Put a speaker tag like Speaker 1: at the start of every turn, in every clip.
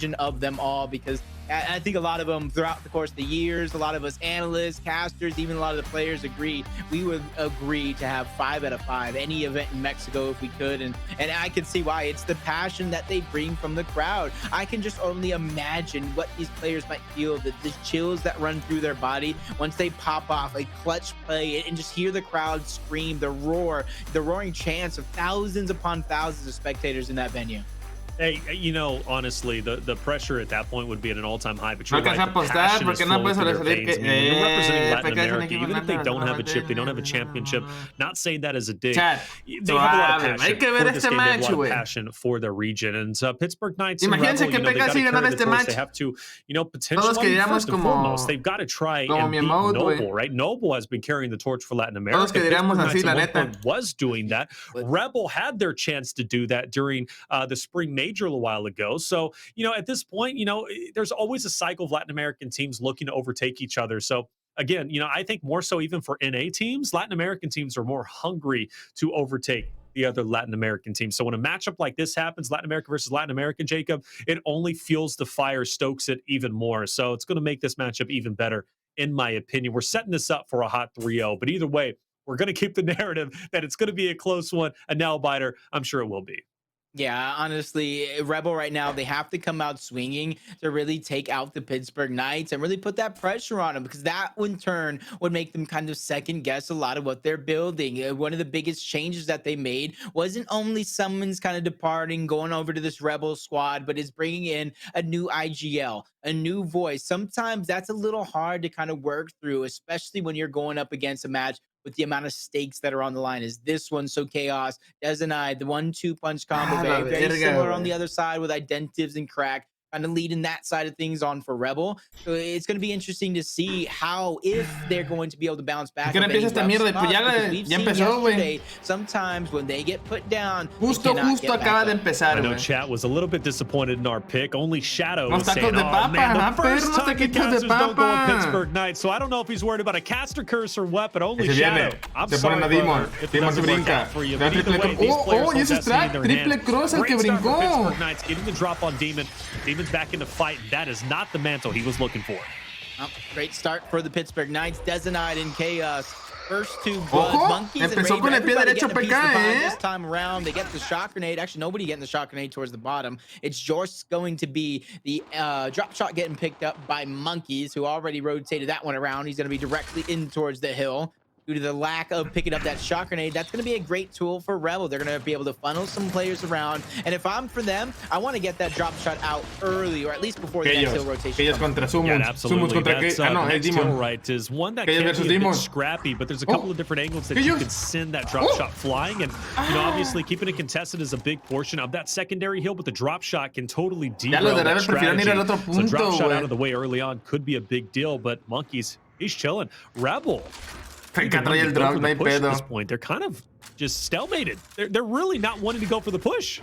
Speaker 1: origin of them all, because I think a lot of them throughout the course of the years, a lot of us analysts, casters, even a lot of the players agree, we would agree to have 5 out of 5 any event in Mexico if we could. And I can see why. It's the passion that they bring from the crowd. I can just only imagine what these players might feel, the chills that run through their body once they pop off a clutch play and just hear the crowd scream, the roar, the roaring chants of thousands upon thousands of spectators in that venue.
Speaker 2: Hey, you know, honestly, the pressure at that point would be at an all-time high. But you're
Speaker 3: No
Speaker 2: right,
Speaker 3: alcanza a
Speaker 2: the
Speaker 3: apostar
Speaker 2: passion is
Speaker 3: porque no
Speaker 2: flowing
Speaker 3: puedes
Speaker 2: through their
Speaker 3: sobresalir
Speaker 2: veins. I mean, you're representing Latin
Speaker 3: porque es un
Speaker 2: America,
Speaker 3: equipo
Speaker 2: even if they
Speaker 3: grande,
Speaker 2: don't have a chip, they don't have a championship. Not saying that as a dig.
Speaker 3: Chat,
Speaker 2: They have a lot of
Speaker 3: suave, hay
Speaker 2: passion
Speaker 3: que ver
Speaker 2: for this
Speaker 3: este
Speaker 2: game. They have a
Speaker 3: match,
Speaker 2: lot of
Speaker 3: güey.
Speaker 2: passion for their region. And Pittsburgh Knights and
Speaker 3: Imagínense
Speaker 2: Rebel,
Speaker 3: que
Speaker 2: you know, they got
Speaker 3: Pecas
Speaker 2: to
Speaker 3: y ganar
Speaker 2: carry the
Speaker 3: este
Speaker 2: torch.
Speaker 3: match.
Speaker 2: They have to, you know, potentially,
Speaker 3: Todos queríamos
Speaker 2: first and
Speaker 3: como-
Speaker 2: foremost, they've got to try
Speaker 3: como
Speaker 2: and
Speaker 3: mi
Speaker 2: beat
Speaker 3: emote, güey.
Speaker 2: Noble, right? Noble has been carrying the torch for Latin America.
Speaker 3: Todos queríamos
Speaker 2: Pittsburgh
Speaker 3: así,
Speaker 2: Knights
Speaker 3: la
Speaker 2: at one
Speaker 3: neta.
Speaker 2: point was doing that. Rebel had their chance to do that during the spring major a while ago. So, you know, at this point, you know, there's always a cycle of Latin American teams looking to overtake each other. So again, you know, I think more so even for NA teams, Latin American teams are more hungry to overtake the other Latin American teams. So when a matchup like this happens, Latin America versus Latin American, Jacob, it only fuels the fire, stokes it even more. So it's going to make this matchup even better, in my opinion. We're setting this up for a hot 3-0, but either way, we're going to keep the narrative that it's going to be a close one, a nail biter. I'm sure it will be.
Speaker 1: Yeah, honestly, Rebel right now, they have to come out swinging to really take out the Pittsburgh Knights and really put that pressure on them, because that in turn would make them kind of second guess a lot of what they're building. One of the biggest changes that they made wasn't only someone's kind of departing, going over to this Rebel squad, but is bringing in a new IGL, a new voice. Sometimes that's a little hard to kind of work through, especially when you're going up against a match with the amount of stakes that are on the line. Is this one so chaos? Desnai, the 1-2 punch combo, very similar on the other side with Identives and Crack, kind of leading that side of things on for Rebel. So it's going to be interesting to see how, if they're going to be able to bounce back.
Speaker 3: ¿Qué no empieza esta mierda? Pues ya empezó, güey.
Speaker 1: Sometimes when they get put down,
Speaker 3: Justo acaba de empezar,
Speaker 2: I know
Speaker 3: güey.
Speaker 2: chat was a little bit disappointed in our pick. Only Shadow was
Speaker 3: Los
Speaker 2: saying,
Speaker 3: tacos de
Speaker 2: oh
Speaker 3: papa,
Speaker 2: man, the
Speaker 3: ajá,
Speaker 2: first
Speaker 3: perros,
Speaker 2: time the
Speaker 3: taquitos de
Speaker 2: casters don't go with
Speaker 3: papa.
Speaker 2: Pittsburgh Knights. So I don't know if he's worried about a caster curse or what, but only
Speaker 3: Se
Speaker 2: Shadow.
Speaker 3: viene.
Speaker 2: I'm
Speaker 3: Se
Speaker 2: sorry,
Speaker 3: ponen a Demon.
Speaker 2: brother, if it
Speaker 3: Demon se
Speaker 2: doesn't work
Speaker 3: brinca.
Speaker 2: out for you.
Speaker 3: Da
Speaker 2: But either
Speaker 3: triple
Speaker 2: way,
Speaker 3: cross.
Speaker 2: these players
Speaker 3: Oh,
Speaker 2: hold
Speaker 3: y ese es
Speaker 2: destiny in
Speaker 3: track.
Speaker 2: their
Speaker 3: Triple
Speaker 2: hand.
Speaker 3: cross, el que
Speaker 2: Great start for
Speaker 3: brincó.
Speaker 2: Pittsburgh Knights, getting the drop on Demon. Demon's back in the fight. That is not the mantle he was looking for.
Speaker 1: Oh, great start for the Pittsburgh Knights. Desnai and Chaos. First two blood
Speaker 3: Ojo,
Speaker 1: monkeys and
Speaker 3: empezó con
Speaker 1: Raven.
Speaker 3: el pie
Speaker 1: Everybody
Speaker 3: derecho
Speaker 1: getting a piece of the
Speaker 3: PK,
Speaker 1: pie
Speaker 3: eh?
Speaker 1: this time around. They get the shock grenade. Actually, nobody getting the shock grenade towards the bottom. It's just going to be the drop shot getting picked up by Monkeys, who already rotated that one around. He's going to be directly in towards the hill. Due to the lack of picking up that shock grenade, that's going to be a great tool for Rebel. They're going to be able to funnel some players around. And if I'm for them, I want to get that drop shot out early, or at least before the next hill rotation.
Speaker 3: Ellos contra Summons.
Speaker 2: Yeah, absolutely.
Speaker 3: Summons contra
Speaker 2: That's,
Speaker 3: no,
Speaker 2: the
Speaker 3: es
Speaker 2: next
Speaker 3: Demon.
Speaker 2: hill right is one that
Speaker 3: Chaos
Speaker 2: can
Speaker 3: versus
Speaker 2: be a
Speaker 3: Demon.
Speaker 2: bit scrappy, but there's a couple of different angles that you
Speaker 3: Chaos.
Speaker 2: can send that drop shot flying. And, you know, obviously keeping it contested is a big portion of that secondary hill, but the drop shot can totally
Speaker 3: Ya los
Speaker 2: derail
Speaker 3: de
Speaker 2: that
Speaker 3: Rebel prefieren ir al
Speaker 2: strategy.
Speaker 3: otro
Speaker 2: So
Speaker 3: punto,
Speaker 2: drop shot
Speaker 3: güey.
Speaker 2: out of the way early on could be a big deal, but Monkeys, he's chilling. Rebel,
Speaker 3: Acá trae el
Speaker 2: go
Speaker 3: drop,
Speaker 2: for
Speaker 3: no
Speaker 2: the
Speaker 3: hay
Speaker 2: push at
Speaker 3: pedo.
Speaker 2: this point. They're kind of just stalemated. They're really not wanting to go for the push.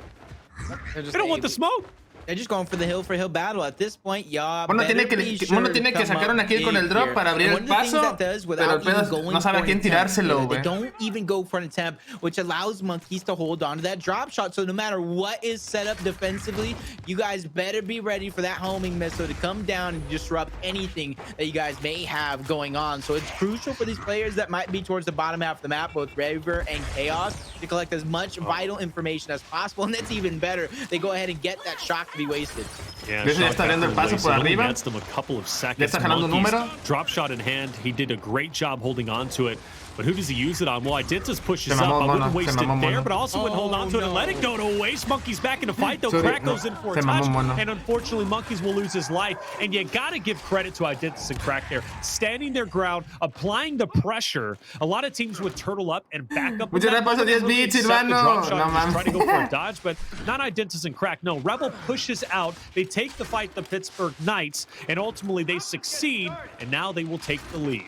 Speaker 2: They don't want the smoke.
Speaker 1: They're just going for the hill battle at this point. Y'all
Speaker 3: Uno
Speaker 1: better
Speaker 3: tiene que,
Speaker 1: be
Speaker 3: uno
Speaker 1: sure
Speaker 3: tiene
Speaker 1: to
Speaker 3: que
Speaker 1: come
Speaker 3: sacar
Speaker 1: up
Speaker 3: una kill con el
Speaker 1: big
Speaker 3: drop
Speaker 1: here.
Speaker 3: para abrir
Speaker 1: And
Speaker 3: el
Speaker 1: one of the things
Speaker 3: paso,
Speaker 1: that does
Speaker 3: pero
Speaker 1: without
Speaker 3: el pedo
Speaker 1: even
Speaker 3: es
Speaker 1: going
Speaker 3: no sabe a
Speaker 1: for
Speaker 3: quién
Speaker 1: an attempt,
Speaker 3: tirárselo,
Speaker 1: they
Speaker 3: güey.
Speaker 1: don't even go for an attempt, which allows Monkeys to hold on to that drop shot. So no matter what is set up defensively, you guys better be ready for that homing missile to come down and disrupt anything that you guys may have going on. So it's crucial for these players that might be towards the bottom half of the map, both Raver and Chaos, to collect as much vital information as possible. And that's even better. They go ahead and get that shock to be wasted.
Speaker 2: Yeah,
Speaker 3: ¿Ves? Ya está dando el paso por arriba.
Speaker 2: Gets them a couple of
Speaker 3: Ya
Speaker 2: seconds.
Speaker 3: está jalando
Speaker 2: Monkeys,
Speaker 3: número.
Speaker 2: drop shot in hand. He did a great job holding on to it. But who does he use it on? Well, Identitas pushes
Speaker 3: Se
Speaker 2: up.
Speaker 3: mamó,
Speaker 2: I wouldn't
Speaker 3: mono.
Speaker 2: waste
Speaker 3: Se
Speaker 2: it
Speaker 3: mamó,
Speaker 2: there,
Speaker 3: mono.
Speaker 2: but also wouldn't hold on to it and let it go to waste. Monkeys back in the fight, though.
Speaker 3: Sorry,
Speaker 2: Crack
Speaker 3: no.
Speaker 2: goes in for
Speaker 3: Se
Speaker 2: a
Speaker 3: mamó,
Speaker 2: touch.
Speaker 3: mono.
Speaker 2: And unfortunately, Monkeys will lose his life. And you got to give credit to Identitas and Crack there. Standing their ground, applying the pressure. A lot of teams would turtle up and back up.
Speaker 3: Muchas gracias por esos 10 bits, Silvano.
Speaker 2: No,
Speaker 3: No,
Speaker 2: try to go for a dodge, but not Identitas and Crack. No, Rebel pushes out. They take the fight, the Pittsburgh Knights, and ultimately they succeed, and now they will take the lead.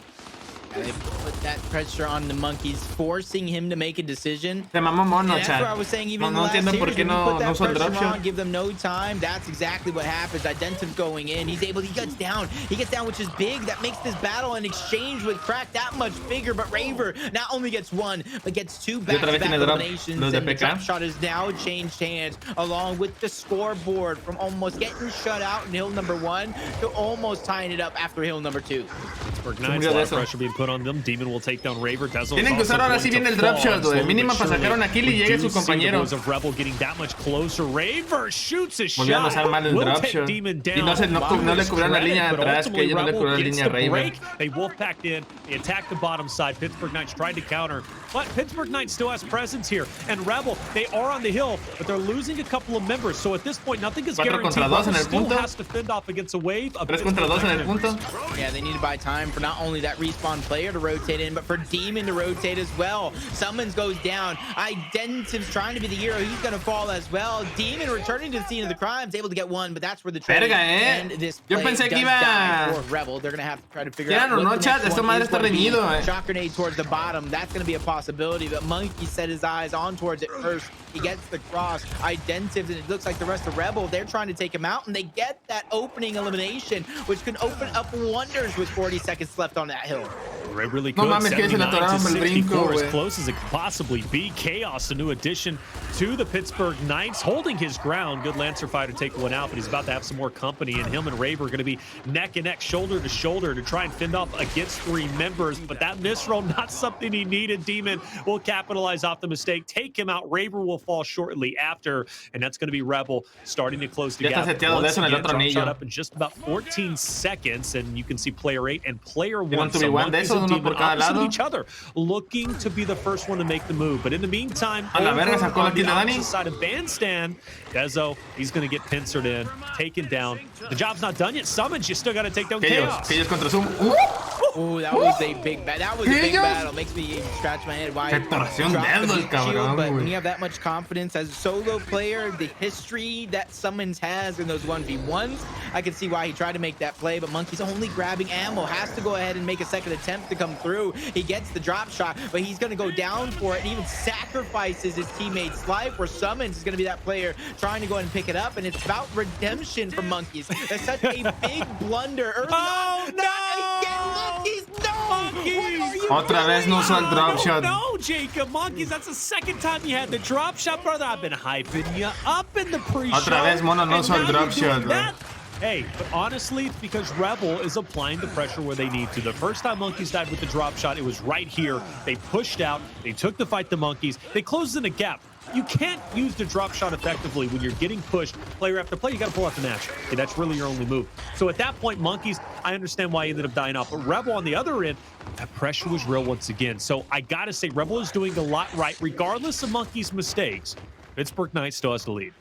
Speaker 1: They put that pressure on the monkeys, forcing him to make a decision.
Speaker 3: Se mamó mono,
Speaker 1: And that's
Speaker 3: chat.
Speaker 1: what I was saying even in the
Speaker 3: No
Speaker 1: last
Speaker 3: entiendo por
Speaker 1: series,
Speaker 3: qué
Speaker 1: when you
Speaker 3: no
Speaker 1: put that
Speaker 3: usó el drop
Speaker 1: pressure on,
Speaker 3: shot.
Speaker 1: give them no time. That's exactly what happens. Identiv going in. He gets down. He gets down, which is big. That makes this battle in exchange with Crack that much bigger. But Raver not only gets one, but gets two back-to-back eliminations.
Speaker 3: Los de
Speaker 1: And the
Speaker 3: PK.
Speaker 1: drop shot has now changed hands, along with the scoreboard from almost getting shut out in hill number 1 to almost tying it up after hill number 2.
Speaker 2: Pittsburgh Knights, a lot of pressure being put on them. Demon will take down Raver.
Speaker 3: Tienen que usar ahora sí bien el drop shot, güey. Mínima para sacar una kill y llegue su compañero.
Speaker 2: Of Rebel getting that much closer. Raver shoots a shot.
Speaker 3: Volvían a usar mal el drop shot.
Speaker 2: Demon down.
Speaker 3: Y no le cubrieron la línea de atrás, que ellos no le cubrieron la línea a Raver.
Speaker 2: They wolf packed in. They attacked the bottom side. Pittsburgh Knights tried to counter, but Pittsburgh Knights still has presence here. And Rebel, they are on the hill, but they're losing a couple of members. So at this point, nothing is guaranteed. Rebel still has to fend off against a wave of
Speaker 3: 3 contra 2 en el punto.
Speaker 1: Yeah, they need to buy time for not only that respawn player to rotate in, but for Demon to rotate as well. Summons goes down. Identiv's trying to be the hero. He's going to fall as well. Demon returning to the scene of the crime is able to get one, but that's where the trade and this
Speaker 3: Yo
Speaker 1: play
Speaker 3: pensé que
Speaker 1: does
Speaker 3: iba.
Speaker 1: die for Rebel. They're going to have to try to figure out
Speaker 3: Quieran o
Speaker 1: what
Speaker 3: no,
Speaker 1: the
Speaker 3: chat,
Speaker 1: next
Speaker 3: esta
Speaker 1: one
Speaker 3: madre
Speaker 1: is
Speaker 3: está
Speaker 1: gonna be.
Speaker 3: reñido,
Speaker 1: Shock grenade towards the bottom. That's going to be a possibility, but Monkey set his eyes on towards it first. He gets the cross. Identives, and it looks like the rest of Rebel, they're trying to take him out, and they get that opening elimination, which can open up wonders with 40 seconds left on that hill.
Speaker 2: It really could.
Speaker 3: No mames, que se le atoraron el brinco,
Speaker 2: as
Speaker 3: güey.
Speaker 2: close as it could possibly be. Chaos, a new addition to the Pittsburgh Knights, holding his ground. Good Lancer fighter take one out, but he's about to have some more company, and him and Raver are going to be neck and neck, shoulder to shoulder to try and fend off against 3 members. But that misroll, not something he needed. Demon will capitalize off the mistake, take him out. Raver will fall shortly after, and that's going to be Rebel starting to close the gap. Once again, drop shot up in just about 14 seconds, and you can see player 8 and player 1. So Monkeys and Demon opposite of each other, looking to be the first one to make the move. But in the meantime,
Speaker 3: A la verga, sacó la
Speaker 2: on the
Speaker 3: kill de Dani.
Speaker 2: opposite side of Bandstand, Dezo, he's going to get pincered in, taken down. The job's not done yet. Summons, you still got to take down Chaos.
Speaker 3: Que ellos contra Zoom.
Speaker 1: Ooh, that was a big battle. That was a big battle. Makes me scratch my head. Why?
Speaker 3: Se torció un dedo el cabrón,
Speaker 1: but when
Speaker 3: güey.
Speaker 1: you have that much confidence as a solo player, the history that Summons has in those 1v1s, I can see why he tried to make that play. But Monkey's only grabbing ammo, has to go ahead and make a second attempt to come through. He gets the drop shot, but he's going to go down for it and even sacrifices his teammate's life, where Summons is going to be that player trying to go ahead and pick it up. And it's about redemption for Monkeys. That's such a big blunder early
Speaker 2: Oh,
Speaker 1: on.
Speaker 2: no!
Speaker 1: Monkeys, no!
Speaker 2: Monkeys!
Speaker 3: Otra vez no usó el drop shot.
Speaker 2: No, Jacob. Monkeys, that's the second time you had the drop shot, brother. I've been hyping you up in the pre-show.
Speaker 3: Otra vez Mono no
Speaker 2: and
Speaker 3: usó el
Speaker 2: now
Speaker 3: drop
Speaker 2: you're doing
Speaker 3: shot,
Speaker 2: that. Hey, but honestly, it's because Rebel is applying the pressure where they need to. The first time Monkeys died with the drop shot, it was right here. They pushed out. They took the fight to Monkeys. They closed in a gap. You can't use the drop shot effectively when you're getting pushed player after player. You got to pull out the match. Okay, that's really your only move. So at that point, Monkeys, I understand why he ended up dying off. But Rebel on the other end, that pressure was real once again. So I got to say, Rebel is doing a lot right, regardless of Monkeys' mistakes. Pittsburgh Knights still has the lead.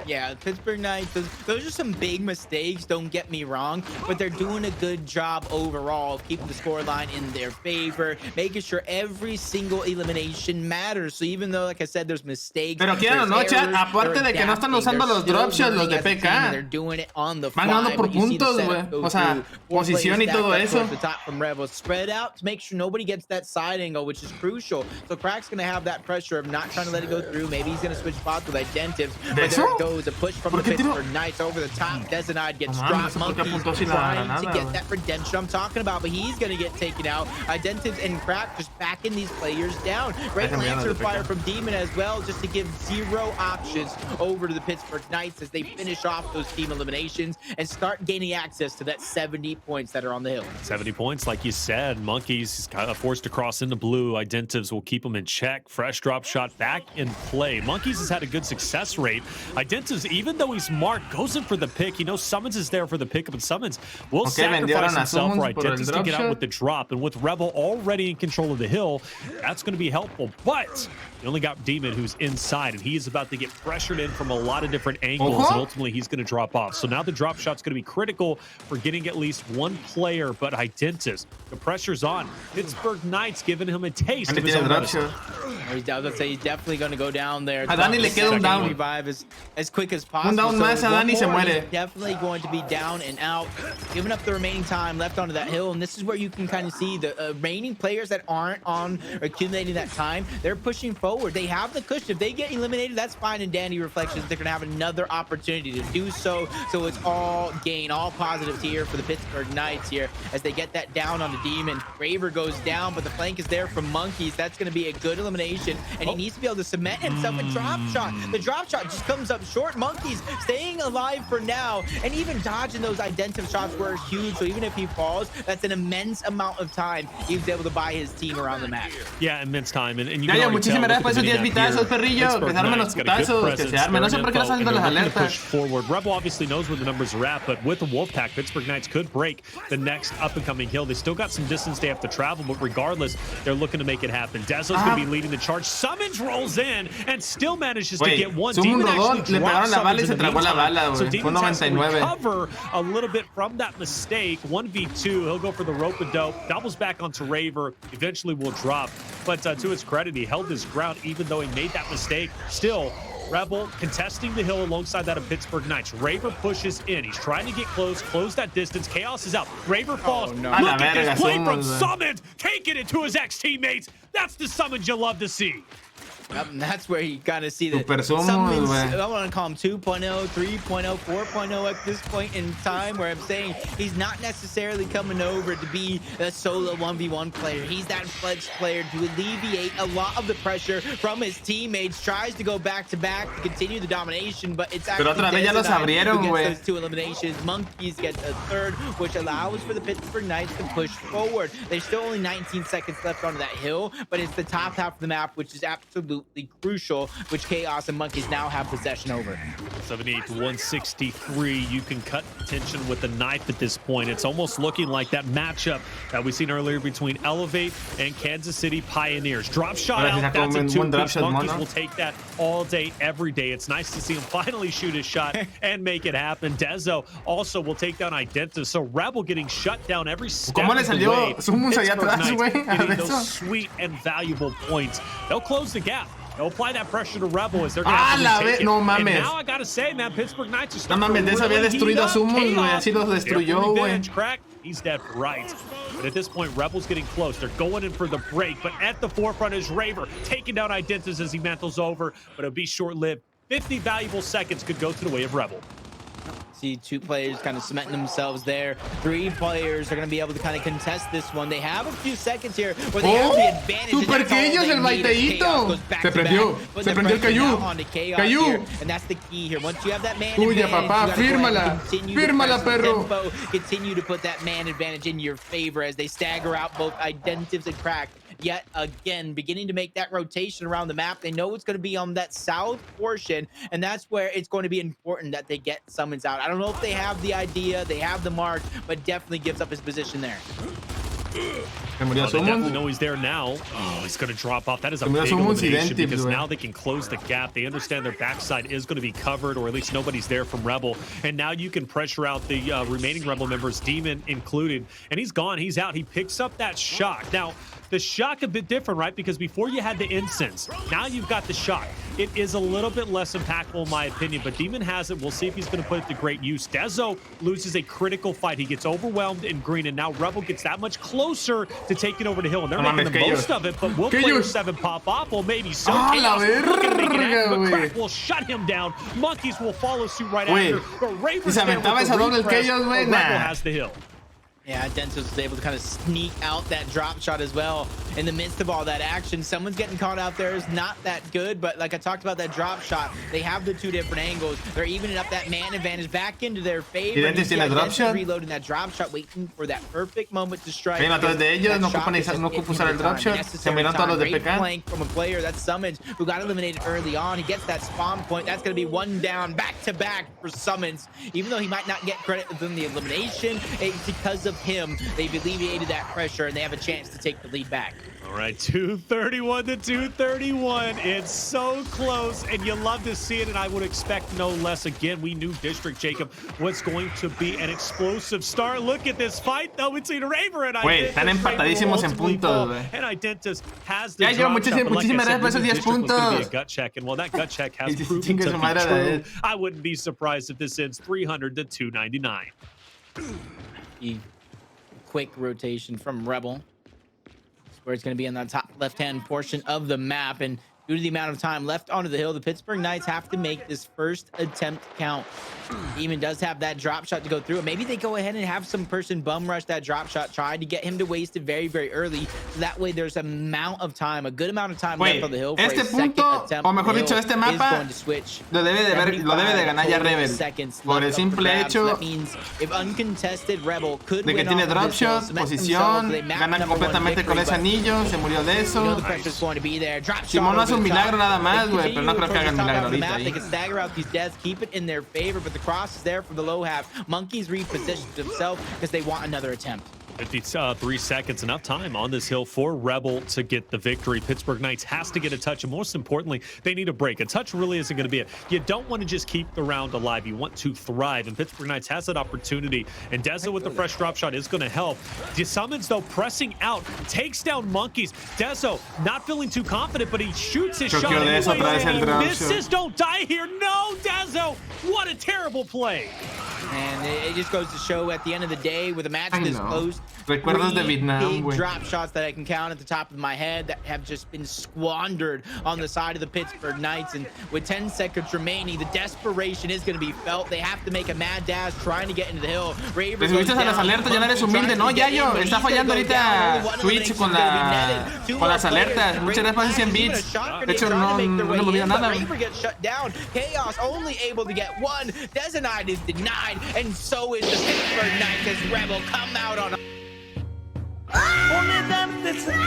Speaker 1: Yeah, Pittsburgh Knights, those are some big mistakes, don't get me wrong, but they're doing a good job overall of keeping the scoreline in their favor, making sure every single elimination matters. So even though, like I said, there's mistakes,
Speaker 3: Pero quieran o no, chat, aparte de que no están usando los drop shots, los de PK.
Speaker 1: They're doing it on the
Speaker 3: Van ganando
Speaker 1: fly,
Speaker 3: por
Speaker 1: but you see the
Speaker 3: puntos,
Speaker 1: setup
Speaker 3: güey.
Speaker 1: go
Speaker 3: O sea,
Speaker 1: through.
Speaker 3: posición y
Speaker 1: Four
Speaker 3: todo
Speaker 1: players stacked
Speaker 3: eso.
Speaker 1: up towards the top from Rebels, spread out to make sure nobody gets that side angle, which is crucial. So Crack's going to have that pressure of not trying to let it go through. Maybe he's going to switch spots with Identives, but there it goes, a push from the Pittsburgh Knights over the top. Dezenide gets dropped. Monkeys trying to get that redemption I'm talking about, but he's going to get taken out. Identives and Crack just backing these players down. Great Lancer fire from Demon as well, just to give 0 options over to the Pittsburgh Knights as they finish off those team eliminations and start gaining access to that 70 points that are on the hill.
Speaker 2: 70 points, like you said. Monkeys kind of forced to cross into blue. Identives will keep them in check. Fresh drop shot back in play. Monkeys has had a good success rate. Identives, even though he's marked, goes in for the pick. He knows Summons is there for the pickup, and Summons will sacrifice himself for Identities to get out with the drop. And with Rebel already in control of the hill, that's going to be helpful. But you only got Demon, who's inside, and he is about to get pressured in from a lot of different angles, and ultimately he's going to drop off. So now the drop shot's going to be critical for getting at least one player, but Identities, the pressure's on. Pittsburgh Knights giving him a taste of his own medicine.
Speaker 1: I was about to say he's definitely going to go down there.
Speaker 3: A Dani le queda un down.
Speaker 1: Revive as quick as possible.
Speaker 3: Un down más a Dani se muere.
Speaker 1: He's definitely going to be down and out, giving up the remaining time left onto that hill. And this is where you can kind of see the remaining players that aren't on accumulating that time. They're pushing forward. They have the cushion. If they get eliminated, that's fine. In Danny Reflections, they're going to have another opportunity to do so. So it's all gain, all positives here for the Pittsburgh Knights here as they get that down on the Demon. Raver goes down, but the flank is there from Monkeys. That's going to be a good elimination, and he needs to be able to cement himself a drop shot. The drop shot just comes up short. Monkeys staying alive for now, and even dodging those identity shots were huge. So even if he falls, that's an immense amount of time he was able to buy his team around the map.
Speaker 2: Yeah, immense time, and you
Speaker 3: ya,
Speaker 2: can
Speaker 3: muchísimas gracias por esos 10 pitazos, perrillo. Que se armen los putazos, que se armen. No sé por qué no están haciendo las alertas.
Speaker 2: Forward. Rebel obviously knows where the numbers are at, but with the Wolfpack, Pittsburgh Knights could break the next up-and-coming hill. They still got some distance they have to travel, but regardless, they're looking to make it happen. Dezo's going to be leading the charge. Summons rolls in and still manages to get one. Demon actually drops Summons in the meantime. So Demon has to recover a little bit from that mistake. 1v2, he'll go for the rope-a-dope, doubles back onto Raver, eventually will drop. But to his credit, he held his ground even though he made that mistake. Still, Rebel contesting the hill alongside that of Pittsburgh Knights. Raver pushes in. He's trying to get close that distance. Chaos is out. Raver falls.
Speaker 1: Oh, no.
Speaker 2: Look at this play from Summons, taking it to his ex-teammates. That's the Summons you love to see.
Speaker 1: And that's where you kind of see that
Speaker 3: Summons,
Speaker 1: I want to call him 2.0, 3.0, 4.0 at this point in time, where I'm saying he's not necessarily coming over to be a solo 1v1 player. He's that flex player to alleviate a lot of the pressure from his teammates. Tries to go back to back to continue the domination, but it's actually those two eliminations. Monkeys get a third, which allows for the Pittsburgh Knights to push forward. There's still only 19 seconds left onto that hill, but it's the top half of the map, which is absolutely crucial, which Chaos and Monkeys now have possession over.
Speaker 2: 78 to 163. You can cut tension with a knife at this point. It's almost looking like that matchup that we seen earlier between Elevate and Kansas City Pioneers. Drop shot out. That's a two-piece. Monkeys will take that all day, every day. It's nice to see him finally shoot his shot and make it happen. Dezo also will take down Identity. So Rebel getting shut down every step of the way. Pittsburgh Knights getting those sweet and valuable points. They'll close the gap. They'll apply that pressure to Rebel as they're going to have to take it.
Speaker 3: No mames.
Speaker 2: And now I got to say, man, Pittsburgh Knights are
Speaker 3: starting to really había destruido a Sumos, güey. Así los destruyó, güey.
Speaker 2: Crack. He's dead right. But at this point, Rebel's getting close. They're going in for the break. But at the forefront is Raver, taking down Identitas as he mantles over. But it'll be short-lived. 50 valuable seconds could go to the way of Rebel.
Speaker 1: See two players kind of cementing themselves there. Three players are going to be able to kind of contest this one. They have a few seconds here where they have the advantage.
Speaker 3: Super Chaos, el baiteíto. Se prendió el Caillou.
Speaker 1: And that's the key here. Once you have that man
Speaker 3: Tuya,
Speaker 1: advantage,
Speaker 3: papá, fírmala, perro.
Speaker 1: Tempo, continue to put that man advantage in your favor as they stagger out both Identives and Crack. Yet again, beginning to make that rotation around the map. They know it's going to be on that south portion, and that's where it's going to be important that they get Summons out. I don't know if they have the idea, they have the mark, but definitely gives up his position there.
Speaker 2: They definitely know he's there now. Oh, he's going to drop off. That is a big elimination because now they can close the gap. They understand their backside is going to be covered, or at least nobody's there from Rebel. And now you can pressure out the remaining Rebel members, Demon included. And he's gone. He's out. He picks up that shock. Now, the shock a bit different, right? Because before you had the incense, now you've got the shock. It is a little bit less impactful in my opinion, but Demon has it. We'll see if he's going to put it to great use. Dezo loses a critical fight. He gets overwhelmed in green, and now Rebel gets that much closer to taking over the hill. And they're making the most of it, but will player 7 pop off? Well, maybe so. Chaos looking to make it happen, but Crack will shut him down. Monkeys will follow suit right after. But Raver's there with the refresh. Rebel has the hill.
Speaker 1: Yeah, Dentos was able to kind of sneak out that drop shot as well in the midst of all that action. Someone's getting caught out there is not that good, but like I talked about that drop shot, they have the two different angles. They're evening up that man advantage back into their favor. Reloading that drop shot, waiting for that perfect moment to strike.
Speaker 3: No ocupa usar el drop shot. Se miran todos los de PK.
Speaker 1: Flank from a player, that's Summons, who got eliminated early on. He gets that spawn point. That's going to be one down back to back for Summons. Even though he might not get credit within the elimination, it's because of him. They've alleviated that pressure and they have a chance to take the lead back.
Speaker 2: All right, 231 to 231. It's so close, and you love to see it, and I would expect no less. Again, we knew District, Jacob, was going to be an explosive start. Look at this fight, though, between Raver and
Speaker 3: Güey, están empatadísimos en puntos, güey.
Speaker 2: And Identus has the
Speaker 3: ya lleva muchísimas gracias por esos 10 puntos.
Speaker 2: Be a gut check, and while that gut check has proven to be true, I wouldn't be surprised if this ends 300 to 299.
Speaker 1: Quick rotation from Rebel, where it's going to be in the top left-hand portion of the map. And due to the amount of time left onto the hill, the Pittsburgh Knights have to make this first attempt count. Demon does have that drop shot to go through. Maybe they go ahead and have some person bum rush that drop shot, try to get him to waste it very, very early. So that way there's a good amount of time left on the hill for a second attempt.
Speaker 3: O mejor dicho, este mapa lo debe de ganar ya Rebel. Por el simple hecho
Speaker 1: that means if uncontested, Rebel could
Speaker 3: de que
Speaker 1: win
Speaker 3: tiene drop shot, posición, ganan completamente con ese anillo, se murió de eso. Simón no hace un milagro nada más, güey, pero no creo que hagan milagro ahorita ahí.
Speaker 1: They can stagger out these deaths, keep it in their favor, but the cross is there from the low half. Monkeys reposition themselves because they want another attempt.
Speaker 2: 53 seconds, enough time on this hill for Rebel to get the victory. Pittsburgh Knights has to get a touch, and most importantly, they need a break. A touch really isn't going to be it. You don't want to just keep the round alive. You want to thrive, and Pittsburgh Knights has that opportunity, and Deza with the fresh drop shot is going to help. Summons, though, pressing out, takes down Monkeys. Dezo not feeling too confident, but he shoots his shot anyway. Misses, don't die here. No, Dezo, what a terrible play.
Speaker 1: And it just goes to show at the end of the day, with a match this close,
Speaker 3: Recuerdos de Vietnam,
Speaker 1: big drop shots that I can count at the top of my head that have just been squandered on the side of the Pittsburgh Knights. And with 10 seconds remaining, the desperation is going to be felt. They have to make a mad dash trying to get into the hill.
Speaker 3: Te subiste a las alertas, ya no eres humilde, no, Yayo. Está fallando ahorita Switch con las alertas. Muchas gracias por 100 bits. De hecho, no me movió nada.
Speaker 1: Raver gets shut down. Chaos only able to get one. Dezenite is denied, and so is the Pittsburgh Knights as Rebel come out on.
Speaker 4: Only them that's the way.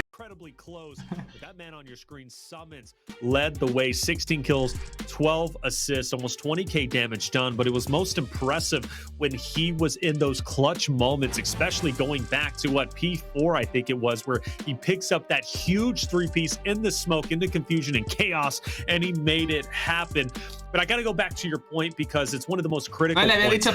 Speaker 2: Incredibly close. That man on your screen, Summons, led the way. 16 kills, 12 assists, almost 20k damage done. But it was most impressive when he was in those clutch moments, especially going back to what P4 I think it was, where he picks up that huge three-piece in the smoke, in the confusion and chaos, and he made it happen. But I got to go back to your point because it's one of the most critical points.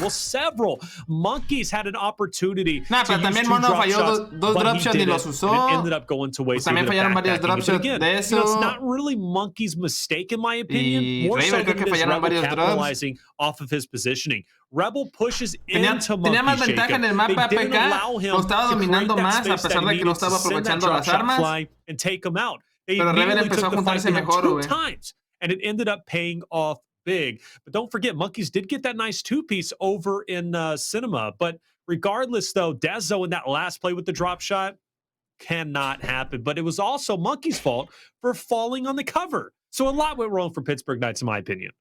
Speaker 2: Well, several Monkeys had an opportunity to
Speaker 3: pero también Mono falló dos drop shots y los usó.
Speaker 2: It ended up going to waste.
Speaker 3: También fallaron varios drop shots de eso.
Speaker 2: It's not really Monkeys' mistake, in my opinion. More so than Rebel capitalizing off of his positioning. Rebel pushes into Monkey.
Speaker 3: Tenía más ventaja en el mapa PK. Lo estaba dominando más a pesar de que no estaba aprovechando las armas.
Speaker 2: And take him out.
Speaker 3: Pero Rebel empezó a juntarse mejor, güey.
Speaker 2: And it ended up paying off big. But don't forget, Monkeys did get that nice two-piece over in Cinema. But regardless, though, Dezo in that last play with the drop shot cannot happen. But it was also Monkeys' fault for falling on the cover. So a lot went wrong for Pittsburgh Knights, in my opinion.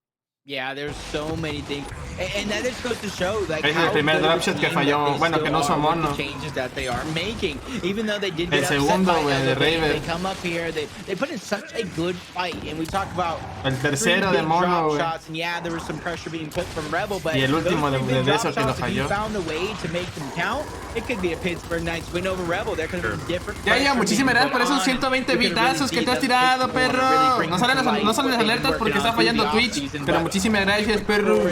Speaker 1: Yeah, there's so many things, and that just goes to show like
Speaker 3: es el primer drop shot que falló, bueno, que no usó Mono.
Speaker 1: Changes that they are making, even though they did get
Speaker 3: el segundo, güey, de Raver.
Speaker 1: They come up here, they put in such a good fight, and we talk about
Speaker 3: el tercero de Mono,
Speaker 1: shots, and yeah, there was some pressure being put from Rebel, but
Speaker 3: y el último de eso que lo falló.
Speaker 1: Found a way to make them count. It could be a Pittsburgh Knights win over Rebel. There could be different.
Speaker 3: Ya, muchísimas gracias por esos 120 vitazos que te has tirado, perro. No salen las alertas porque está fallando Twitch, pero muchísimas gracias, perro.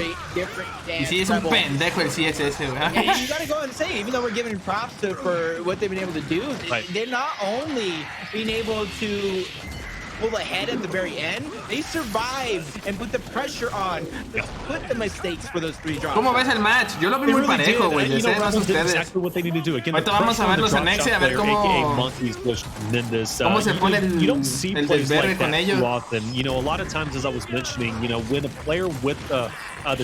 Speaker 3: Y sí, es un pendejo el CSS,
Speaker 1: güey. You gotta go and say, even though we're giving props for what they've been able to do, they're not only being able to pull ahead at the very end, they survived and put the pressure on to put the mistakes for those three drops.
Speaker 3: ¿Cómo ves el match? Yo lo vi muy parejo, güey. Yo sé, no sé ustedes. Ahorita vamos a ver los anexes, a ver cómo se pone el desvergue con ellos.
Speaker 2: You know, a lot of times, as I was mentioning, you know, when a player with the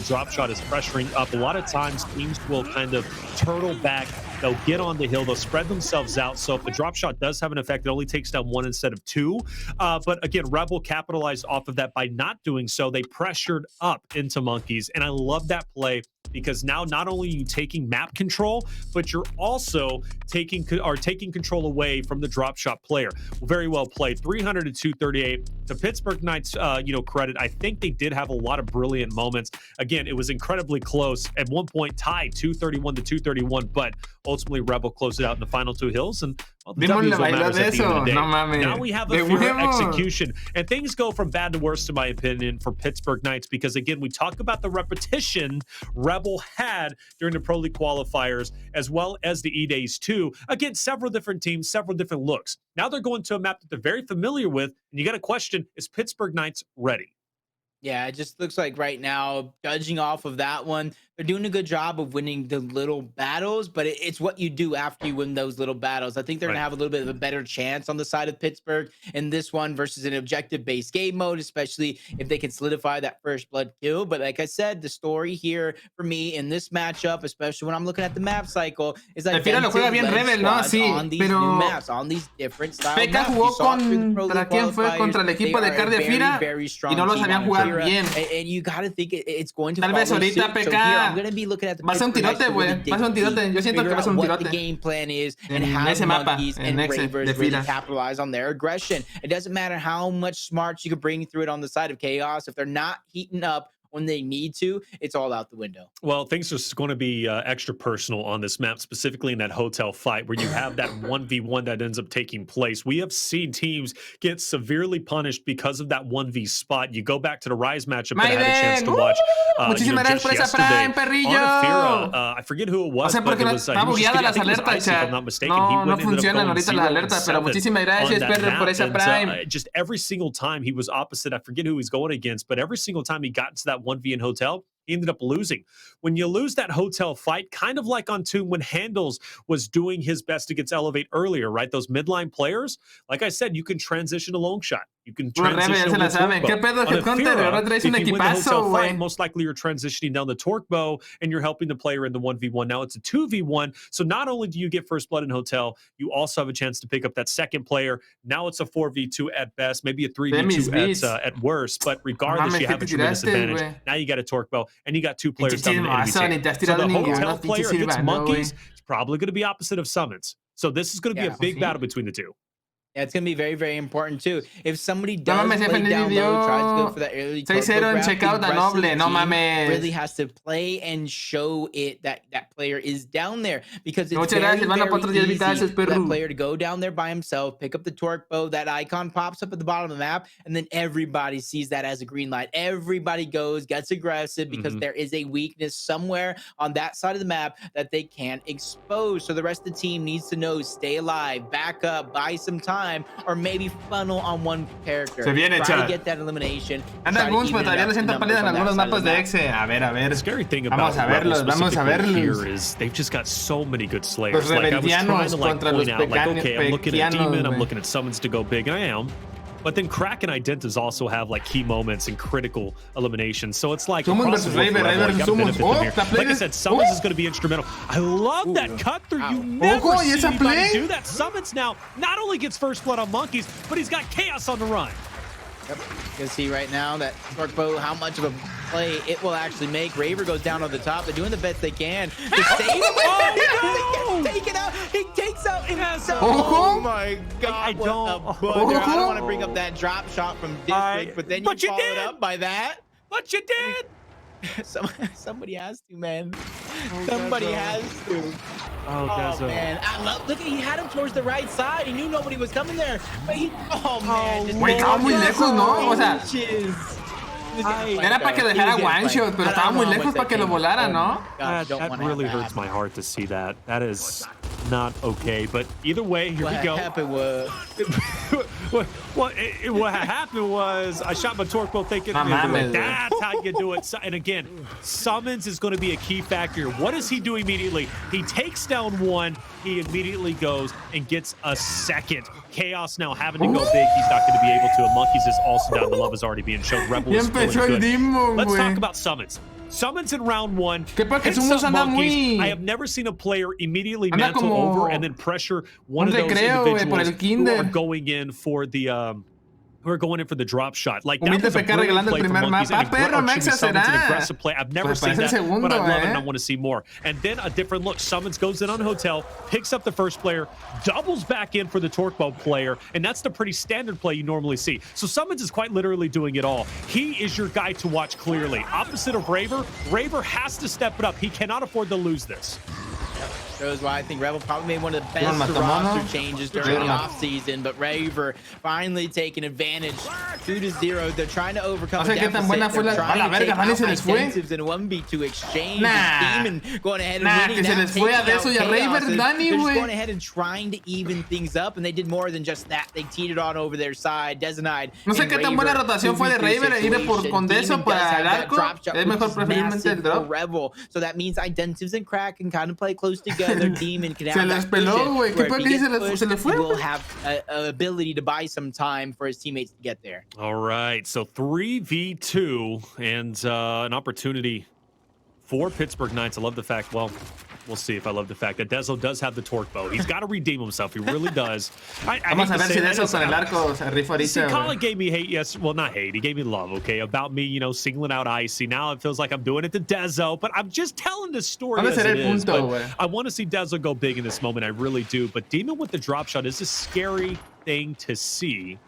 Speaker 2: drop shot is pressuring up, a lot of times teams will kind of turtle back. They'll get on the hill. They'll spread themselves out. So if the drop shot does have an effect, it only takes down one instead of two. But again, Rebel capitalized off of that by not doing so. They pressured up into Monkeys. And I love that play because now not only are you taking map control, but you're also taking control away from the drop shot player. Very well played. 300 to 238. To Pittsburgh Knights, credit. I think they did have a lot of brilliant moments. Again, it was incredibly close. At one point, tied 231 to 231, but ultimately Rebel closed it out in the final two hills, and well, the W is what matters at the end of the day. Now we have a fair execution, and things go from bad to worse, in my opinion, for Pittsburgh Knights, because again, we talk about the repetition Rebel had during the Pro League qualifiers, as well as the E-Days too, against several different teams, several different looks. Now they're going to a map that they're very familiar with, and you got to question, is Pittsburgh Knights ready?
Speaker 1: Yeah, it just looks like right now, judging off of that one, they're doing a good job of winning the little battles, but it's what you do after you win those little battles. I think they're going to have a little bit of a better chance on the side of Pittsburgh in this one versus an objective-based game mode, especially if they can solidify that first blood kill. But like I said, the story here for me in this matchup, especially when I'm looking at the map cycle, is that
Speaker 3: lo juega bien Rebel, ¿no? Sí,
Speaker 1: on these new maps, on these different style
Speaker 3: P.E.K.K.A
Speaker 1: maps.
Speaker 3: jugó contra quién fue, contra el equipo de Cardiafira y no lo sabían jugar bien.
Speaker 1: And you got to think it's going to
Speaker 3: Tal vez ahorita P.E.K.K.A
Speaker 1: I'm going to be looking at the
Speaker 3: va a ser un tirote, güey. Va a ser un tirote. Yo siento que va a ser un tirote.
Speaker 1: What the game plan is and how Monkeys and Ravers really capitalize on their aggression. It doesn't matter how much smarts you can bring through it on the side of Chaos. If they're not heating up when they need to, it's all out the window.
Speaker 2: Well, things are going to be extra personal on this map, specifically in that hotel fight where you have that 1v1 that ends up taking place. We have seen teams get severely punished because of that 1v spot. You go back to the Rise matchup that I had a chance to watch just yesterday. I forget who it was, but it was, Icy, if I'm not mistaken.
Speaker 3: No funcionan ahorita las alertas, pero muchísimas gracias, Perro, por esa Prime.
Speaker 2: Just every single time he was opposite, I forget who he's going against, but every single time he got into that 1v in hotel, he ended up losing. When you lose that hotel fight, kind of like on Tomb when Handles was doing his best against Elevate earlier, right? Those midline players, like I said, you can transition to long shot. You can transition to
Speaker 3: ¿Qué pedo, Headhunter? Ahora traes un equipazo, güey.
Speaker 2: Most likely you're transitioning down the torque bow and you're helping the player in the 1v1. Now it's a 2v1. So not only do you get first blood in hotel, you also have a chance to pick up that second player. Now it's a 4v2 at best, maybe a 3v2 at worst. But regardless, you have a tremendous advantage. Now you got a torque bow and you got two players down the enemy team. So the hotel player against Monkeys is probably going to be opposite of Summons. So this is going to be a big battle between the two.
Speaker 1: Yeah, it's going to be very, very important, too. If somebody does play down low, tries to go for that early
Speaker 3: 6-0 en checkout a Noble, no mames.
Speaker 1: Really has to play and show it that that player is down there. Because it's
Speaker 3: very,
Speaker 1: very easy for that player to go down there by himself, pick up the torque bow, that icon pops up at the bottom of the map, and then everybody sees that as a green light. Everybody goes, gets aggressive, because there is a weakness somewhere on that side of the map that they can't expose. So the rest of the team needs to know, stay alive, back up, buy some time, or maybe funnel on one character.
Speaker 3: Se viene,
Speaker 1: try to get that elimination.
Speaker 3: Anda Guns, pero todavía lo siento pálido en algunos mapas de Exe. A ver.
Speaker 2: The scary thing about Rebel here is they've just got so many good slayers. Like I was trying to point out, okay, I'm looking at Demon, I'm looking at Summons to go big, and I am. But then Kraken Identas also have like key moments and critical eliminations. So it's like, like I said, Summons is going to be instrumental. I love that cut through. You never see anybody do that. Summons now not only gets first blood on Monkeys, but he's got Chaos on the run.
Speaker 1: Yep. You can see right now that torque bow, how much of a play it will actually make. Raver goes down on the top. They're doing the best they can to save him. Oh, no! Take it out. He takes out himself. Oh my God! I don't want to bring up that drop shot from District, but then you follow it up by that.
Speaker 2: But you did.
Speaker 1: Somebody has to, man. Somebody has to.
Speaker 2: Oh
Speaker 1: man, look, he had him towards the right side. He knew nobody was coming there, but man,
Speaker 3: güey, estaba muy lejos, ¿no? O sea, era para que dejara one shot, pero estaba muy lejos para que lo volara, ¿no?
Speaker 2: That really hurts my heart to see that. That is not okay. But either way, here we go. What happened was I shot my torque bow thinking that's how you do it. And again, Summons is going to be a key factor. What does he do immediately? He takes down one. He immediately goes and gets a second. Chaos now having to go big. He's not going to be able to. Monkeys is also down. The love is already being shown. Rebel is feeling good. Let's talk about Summons. Summons in round one. Monkeys. I have never seen a player immediately mantle over and then pressure one of those individuals who are going in for the who are going in for the drop shot. Like, that
Speaker 3: Humilde
Speaker 2: was a
Speaker 3: PK
Speaker 2: brilliant
Speaker 3: regalando el
Speaker 2: play from
Speaker 3: primer
Speaker 2: Monkeys.
Speaker 3: mapa. Perro,
Speaker 2: And
Speaker 3: Mexa
Speaker 2: Summons an
Speaker 3: será.
Speaker 2: aggressive play. I've never
Speaker 3: Pues
Speaker 2: seen
Speaker 3: parece el
Speaker 2: that,
Speaker 3: segundo,
Speaker 2: but I love it and I want to see more. And then a different look. Summons goes in on Hotel, picks up the first player, doubles back in for the Torque Bow player, and that's the pretty standard play you normally see. So Summons is quite literally doing it all. He is your guy to watch clearly. Opposite of Raver, Raver has to step it up. He cannot afford to lose this.
Speaker 1: Shows why I think Rebel probably made one of the best roster changes during the offseason, but Raver finally taking advantage. 2-0. They're trying to overcome
Speaker 3: O sea, ¿qué tan buena fue la... A la verga, Dani se les fue.
Speaker 1: in a 1v2 exchange.
Speaker 3: Nah.
Speaker 1: Demon going ahead and
Speaker 3: Nah,
Speaker 1: winning
Speaker 3: que se les fue a Deso y a Raver, Dani,
Speaker 1: They're just
Speaker 3: güey.
Speaker 1: going ahead and trying to even things up, and they did more than just that. They teed it on over their side. Dezenide.
Speaker 3: No sé qué tan buena rotación fue de Raver ir por con Deso para el arco. Es mejor preferiblemente el drop.
Speaker 1: Rebel. So that means Identives and Crack can kind of play close together. Demon can
Speaker 3: Se les peló, güey. ¿Qué fue que se le fue?
Speaker 1: Will have a ability to buy some time for his teammates to get there.
Speaker 2: All right, so 3v2 and an opportunity for Pittsburgh Knights. I love the fact, well, we'll see if I love the fact that Deso does have the Torque Bow. He's got to redeem himself. He really does.
Speaker 3: Vamos a ver si Deso con el arco se rifa ahorita.
Speaker 2: See, Colin gave me hate, yes. Well, not hate. He gave me love, okay, about me, you know, singling out Icy. Now it feels like I'm doing it to Deso, but I'm just telling the story as it is. I want to see Deso go big in this moment. I really do. But Demon with the drop shot is a scary thing to see.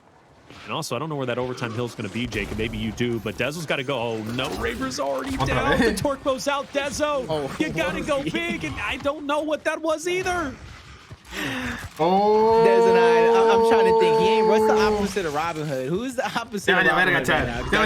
Speaker 2: And also, I don't know where that overtime hill is going to be, Jacob. Maybe you do, but Dezo's got to go. Oh, no, Raver's already down. The Torque Bow's out, Dezo. You got to go big, and I don't know what that was either.
Speaker 1: Oh. I'm trying to think. He ain't. What's the opposite of Robin Hood? Who's the opposite of Robin Hood? The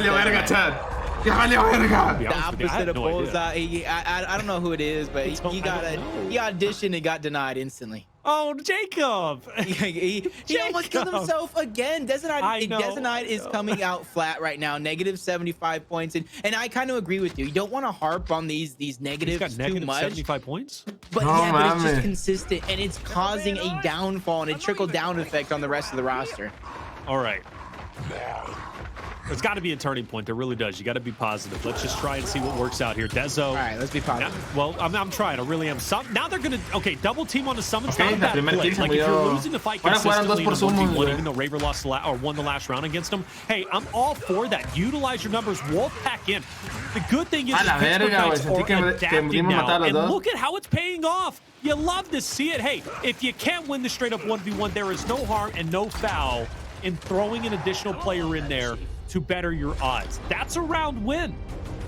Speaker 1: opposite of Bullseye. I don't know who it is, but he auditioned and got denied instantly.
Speaker 2: Oh, Jacob!
Speaker 1: he almost killed himself again. Dezenide is coming out flat right now, negative 75 points, and I kind of agree with you. You don't want to harp on these negatives too much.
Speaker 2: 75 points,
Speaker 1: but but it's just consistent, and it's causing a downfall and a trickle down effect on the rest of the roster.
Speaker 2: All right. There's got to be a turning point. There really does. You got to be positive. Let's just try and see what works out here. Dezo.
Speaker 1: All right, let's be positive.
Speaker 2: Well, I'm trying. I really am. Now they're going to, double team on the Summons. Not a bad play. Like, if you're losing the fight consistently in a 1v1, even though Raver lost won the last round against them, hey, I'm all for that. Utilize your numbers. Wolfpack in. The good thing is the Pittsburgh Knights are adapting now. And look at how it's paying off. You love to see it. Hey, if you can't win the straight up 1v1, there is no harm and no foul in throwing an additional player in there to better your odds. That's a round win.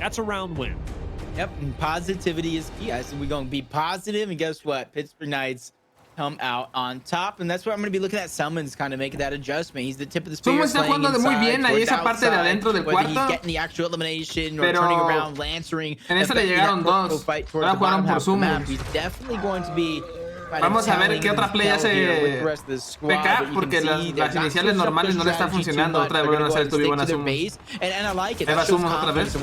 Speaker 2: That's a round win.
Speaker 1: Yep, and positivity is key. I said we're going to be positive, and guess what? Pittsburgh Knights come out on top, and that's what I'm going to be looking at. Summons kind of making that adjustment. He's the tip of the spear.
Speaker 3: Summons está jugando muy bien ahí esa parte de adentro del cuarto.
Speaker 1: He's getting the actual elimination or turning around, lancering.
Speaker 3: En esa le llegaron dos. Ahora jugaron por Summons.
Speaker 1: He's definitely going to be.
Speaker 3: Vamos a ver qué otra play hace PK, porque las iniciales normales no le están funcionando. Otra vez vuelven a hacer el 2v1 a Summons. Ahí va Summons otra vez.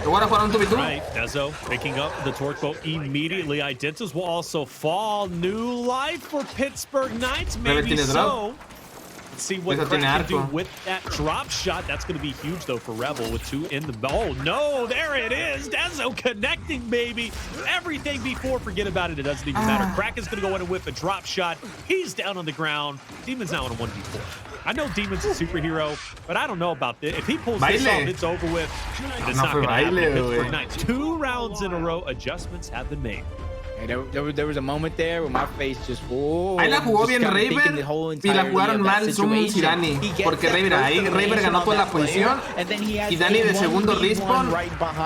Speaker 3: Ahora jugaron un 2v2.
Speaker 2: Right, Dezo picking up the Torque Bow immediately. Identitas will also fall. New life for Pittsburgh Knights. Maybe so. Let's see what Crack can do with that drop shot. That's going to be huge, though, for Rebel with two in the... Oh, no, there it is. Dezo connecting, baby. Everything before, forget about it. It doesn't even matter. Crack is going to go in and whip a drop shot. He's down on the ground. Demon's now on a 1v4. I know Demon's a superhero, but I don't know about this. If he pulls this off, it's over with. It's not going to happen. Pittsburgh Knights. 2 rounds in a row. Adjustments have been made.
Speaker 1: There was a moment there where my face just
Speaker 3: ahí la jugó bien Raver y la jugaron mal Summons y Dani, porque Raver ganó toda la posición y Dani de segundo respawn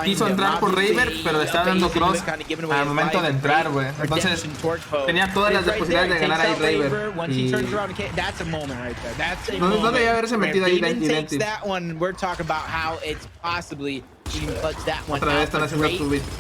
Speaker 3: quiso entrar por Raver, pero le estaba dando cross al momento de entrar, güey. Entonces tenía todas las posibilidades de ganar ahí Raver y no debía haberse metido ahí Identity.
Speaker 1: Even clutch that one out.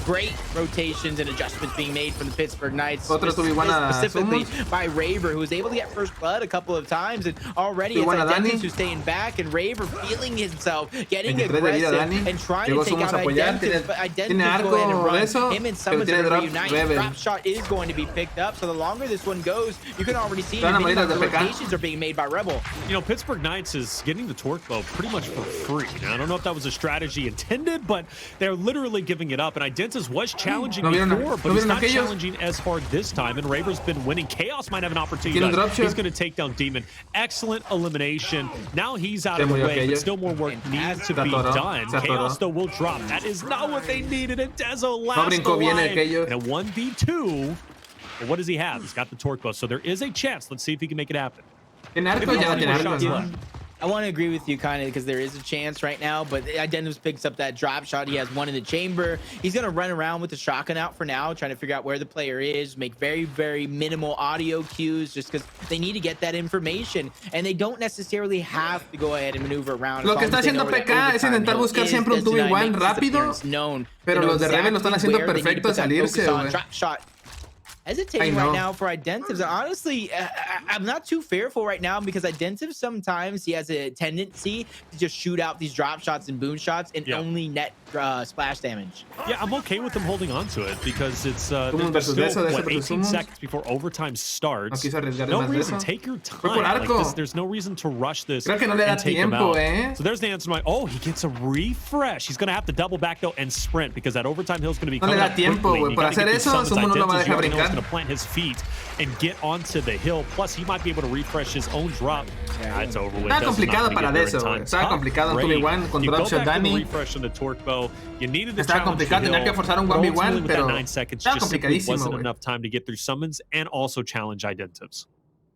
Speaker 1: Great rotations and adjustments being made from the Pittsburgh Knights, specifically by Raver, who was able to get first blood a couple of times, and already it's Identities who's staying back, and Raver feeling himself, getting aggressive, and trying to take out Identities, but Identities go ahead and run. Him and Summons are going to reunite. Drop shot is going to be picked up, so the longer this one goes, you can already see the rotations are being made by Rebel.
Speaker 2: You know, Pittsburgh Knights is getting the Torque Bow pretty much for free. Now, I don't know if that was a strategy intended it, but they're literally giving it up. And Identitas was challenging
Speaker 3: No
Speaker 2: before, but he's not
Speaker 3: aquellos.
Speaker 2: challenging as hard this time. And Raver's been winning. Chaos might have an opportunity.
Speaker 3: Tiene un drop shot.
Speaker 2: He's going to take down Demon. Excellent elimination. Now he's out of the way, but still more work needs to be done. Chaos, though, will drop. That is not what they needed. And Dezo last alive in a 1v2. But what does he have? He's got the torque bow, so there is a chance. Let's see if he can make it happen.
Speaker 3: En arco ya tiene arco.
Speaker 1: I want to agree with you kind of because there is a chance right now, but Identitas picks up that drop shot. He has one in the chamber. He's going to run around with the shotgun out for now, trying to figure out where the player is, make very, very minimal audio cues just because they need to get that information, and they don't necessarily have to go ahead and maneuver around.
Speaker 3: Lo que está haciendo PK es intentar buscar siempre un 2v1 rápido, pero los de Rebel lo están haciendo perfecto de salirse, güey.
Speaker 1: Drop shot. Hesitating right now for Identitas. Honestly, I'm not too fearful right now because Identitas sometimes he has a tendency to just shoot out these drop shots and boom shots and only net splash damage.
Speaker 2: Yeah, I'm okay with them holding on to it because it's there's still, what, 18 seconds before overtime starts. No reason. Take your time. Like this, there's no reason to rush this and take him out. So there's the answer to my, oh, he gets a refresh. He's going to have to double back, though, and sprint because that overtime hill is going to be coming up quickly.
Speaker 3: Para hacer eso, Sumo no lo va a dejar brincar.
Speaker 2: Going to plant his feet and get onto the hill. Plus, he might be able to refresh his own drop. It's over with.
Speaker 3: Está complicado para Dezo, güey. Estaba complicado un 2v1 con drop shot Dani.
Speaker 2: Refresh on the torque bow. You needed to
Speaker 3: estaba complicado, tenía que forzar un 1v1, pero
Speaker 2: 9 seconds
Speaker 3: estaba
Speaker 2: just simply
Speaker 3: complicadísimo,
Speaker 2: wasn't
Speaker 3: güey.
Speaker 2: enough time to get through summons and also challenge Identitas.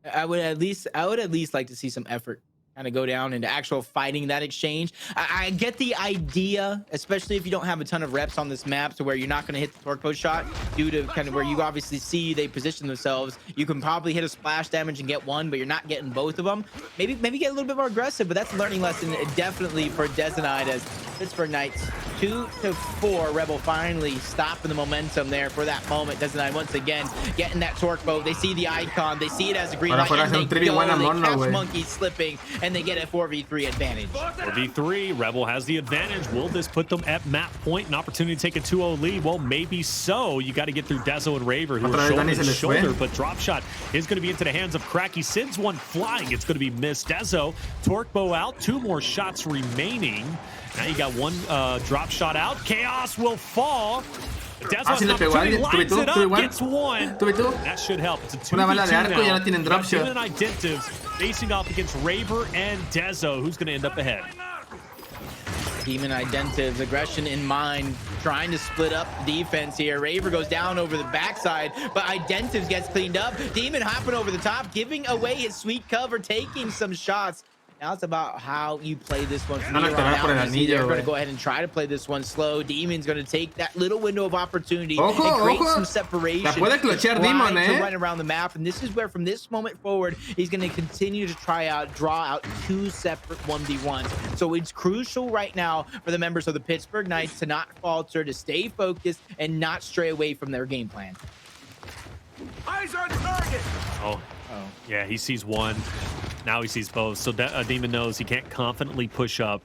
Speaker 1: I would at least like to see some effort kind of go down into actual fighting that exchange. I get the idea, especially if you don't have a ton of reps on this map to where you're not going to hit the torque bow shot due to kind of where you obviously see they position themselves. You can probably hit a splash damage and get one, but you're not getting both of them. Maybe get a little bit more aggressive, but that's a learning lesson definitely for Dezenite as Pittsburgh Knights 2-4. Rebel finally stopping the momentum there for that moment. Dezenite once again getting that torque bow. They see the icon, they see it as a green light, and they catch Monkey slipping, and they get a 4v3 advantage.
Speaker 2: 4v3, Rebel has the advantage. Will this put them at map point? An opportunity to take a 2-0 lead? Well, maybe so. You got to get through Dezo and Raver, who are shoulder to shoulder, but drop shot is going to be into the hands of Cracky. Sends one flying. It's going to be missed. Dezo, torque bow out. 2 more shots remaining. Now you got one drop shot out. Chaos will fall.
Speaker 3: Así le pegó a alguien.
Speaker 2: That should help. It's a 2v2
Speaker 3: una bala de arco
Speaker 2: now.
Speaker 3: Y ya no tienen drop shot.
Speaker 2: Identitas facing off against Raver and Dezo, who's going to end up ahead.
Speaker 1: Demon Identitas, aggression in mind, trying to split up defense here. Raver goes down over the backside, but Identitas gets cleaned up. Demon hopping over the top, giving away his sweet cover, taking some shots. Now it's about how you play this one. They're going to go ahead and try to play this one slow. Demon's going to take that little window of opportunity and create some separation. To run around the map, and this is where, from this moment forward, he's going to continue to draw out 2 separate 1v1s. So it's crucial right now for the members of the Pittsburgh Knights to not falter, to stay focused, and not stray away from their game plan.
Speaker 4: Eyes on target.
Speaker 2: Oh, yeah, he sees one. Now he sees both. So Demon knows he can't confidently push up.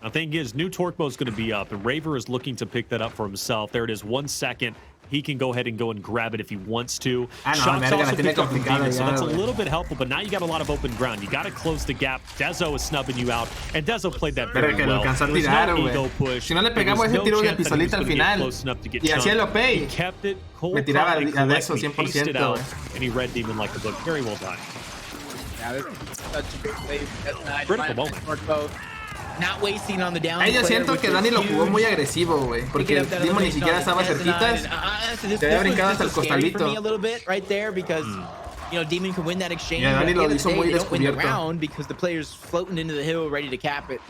Speaker 2: The thing is, new torque bow is going to be up, and Raver is looking to pick that up for himself. There it is, 1 second. He can go ahead and go and grab it if he wants to. Shots also picked up from Demon, so that's a little bit helpful, but now you got a lot of open ground. You got to close the gap. Dezo is snubbing you out, and Dezo played that very well. There was no ego push.
Speaker 3: Si no le pegamos ese tiro de pistolita al final y hacía el OP,
Speaker 2: he kept it cold,
Speaker 3: me tiraba a Dezo 100%.
Speaker 2: And he read Demon like a book. Very well done.
Speaker 1: Yeah, this is such a good play.
Speaker 2: Critical moment.
Speaker 1: Not wasting on the down.
Speaker 3: Yo siento que Dani lo jugó muy agresivo, güey, porque Demon ni siquiera estaba cerquitas. Se había brincado hasta el costalito.
Speaker 1: A little bit right there because you know Demon can win that exchange.
Speaker 3: Yeah, Dani lo hizo muy
Speaker 1: they don't win the
Speaker 3: descubierto.
Speaker 1: round because the player's floating into the hill ready to cap it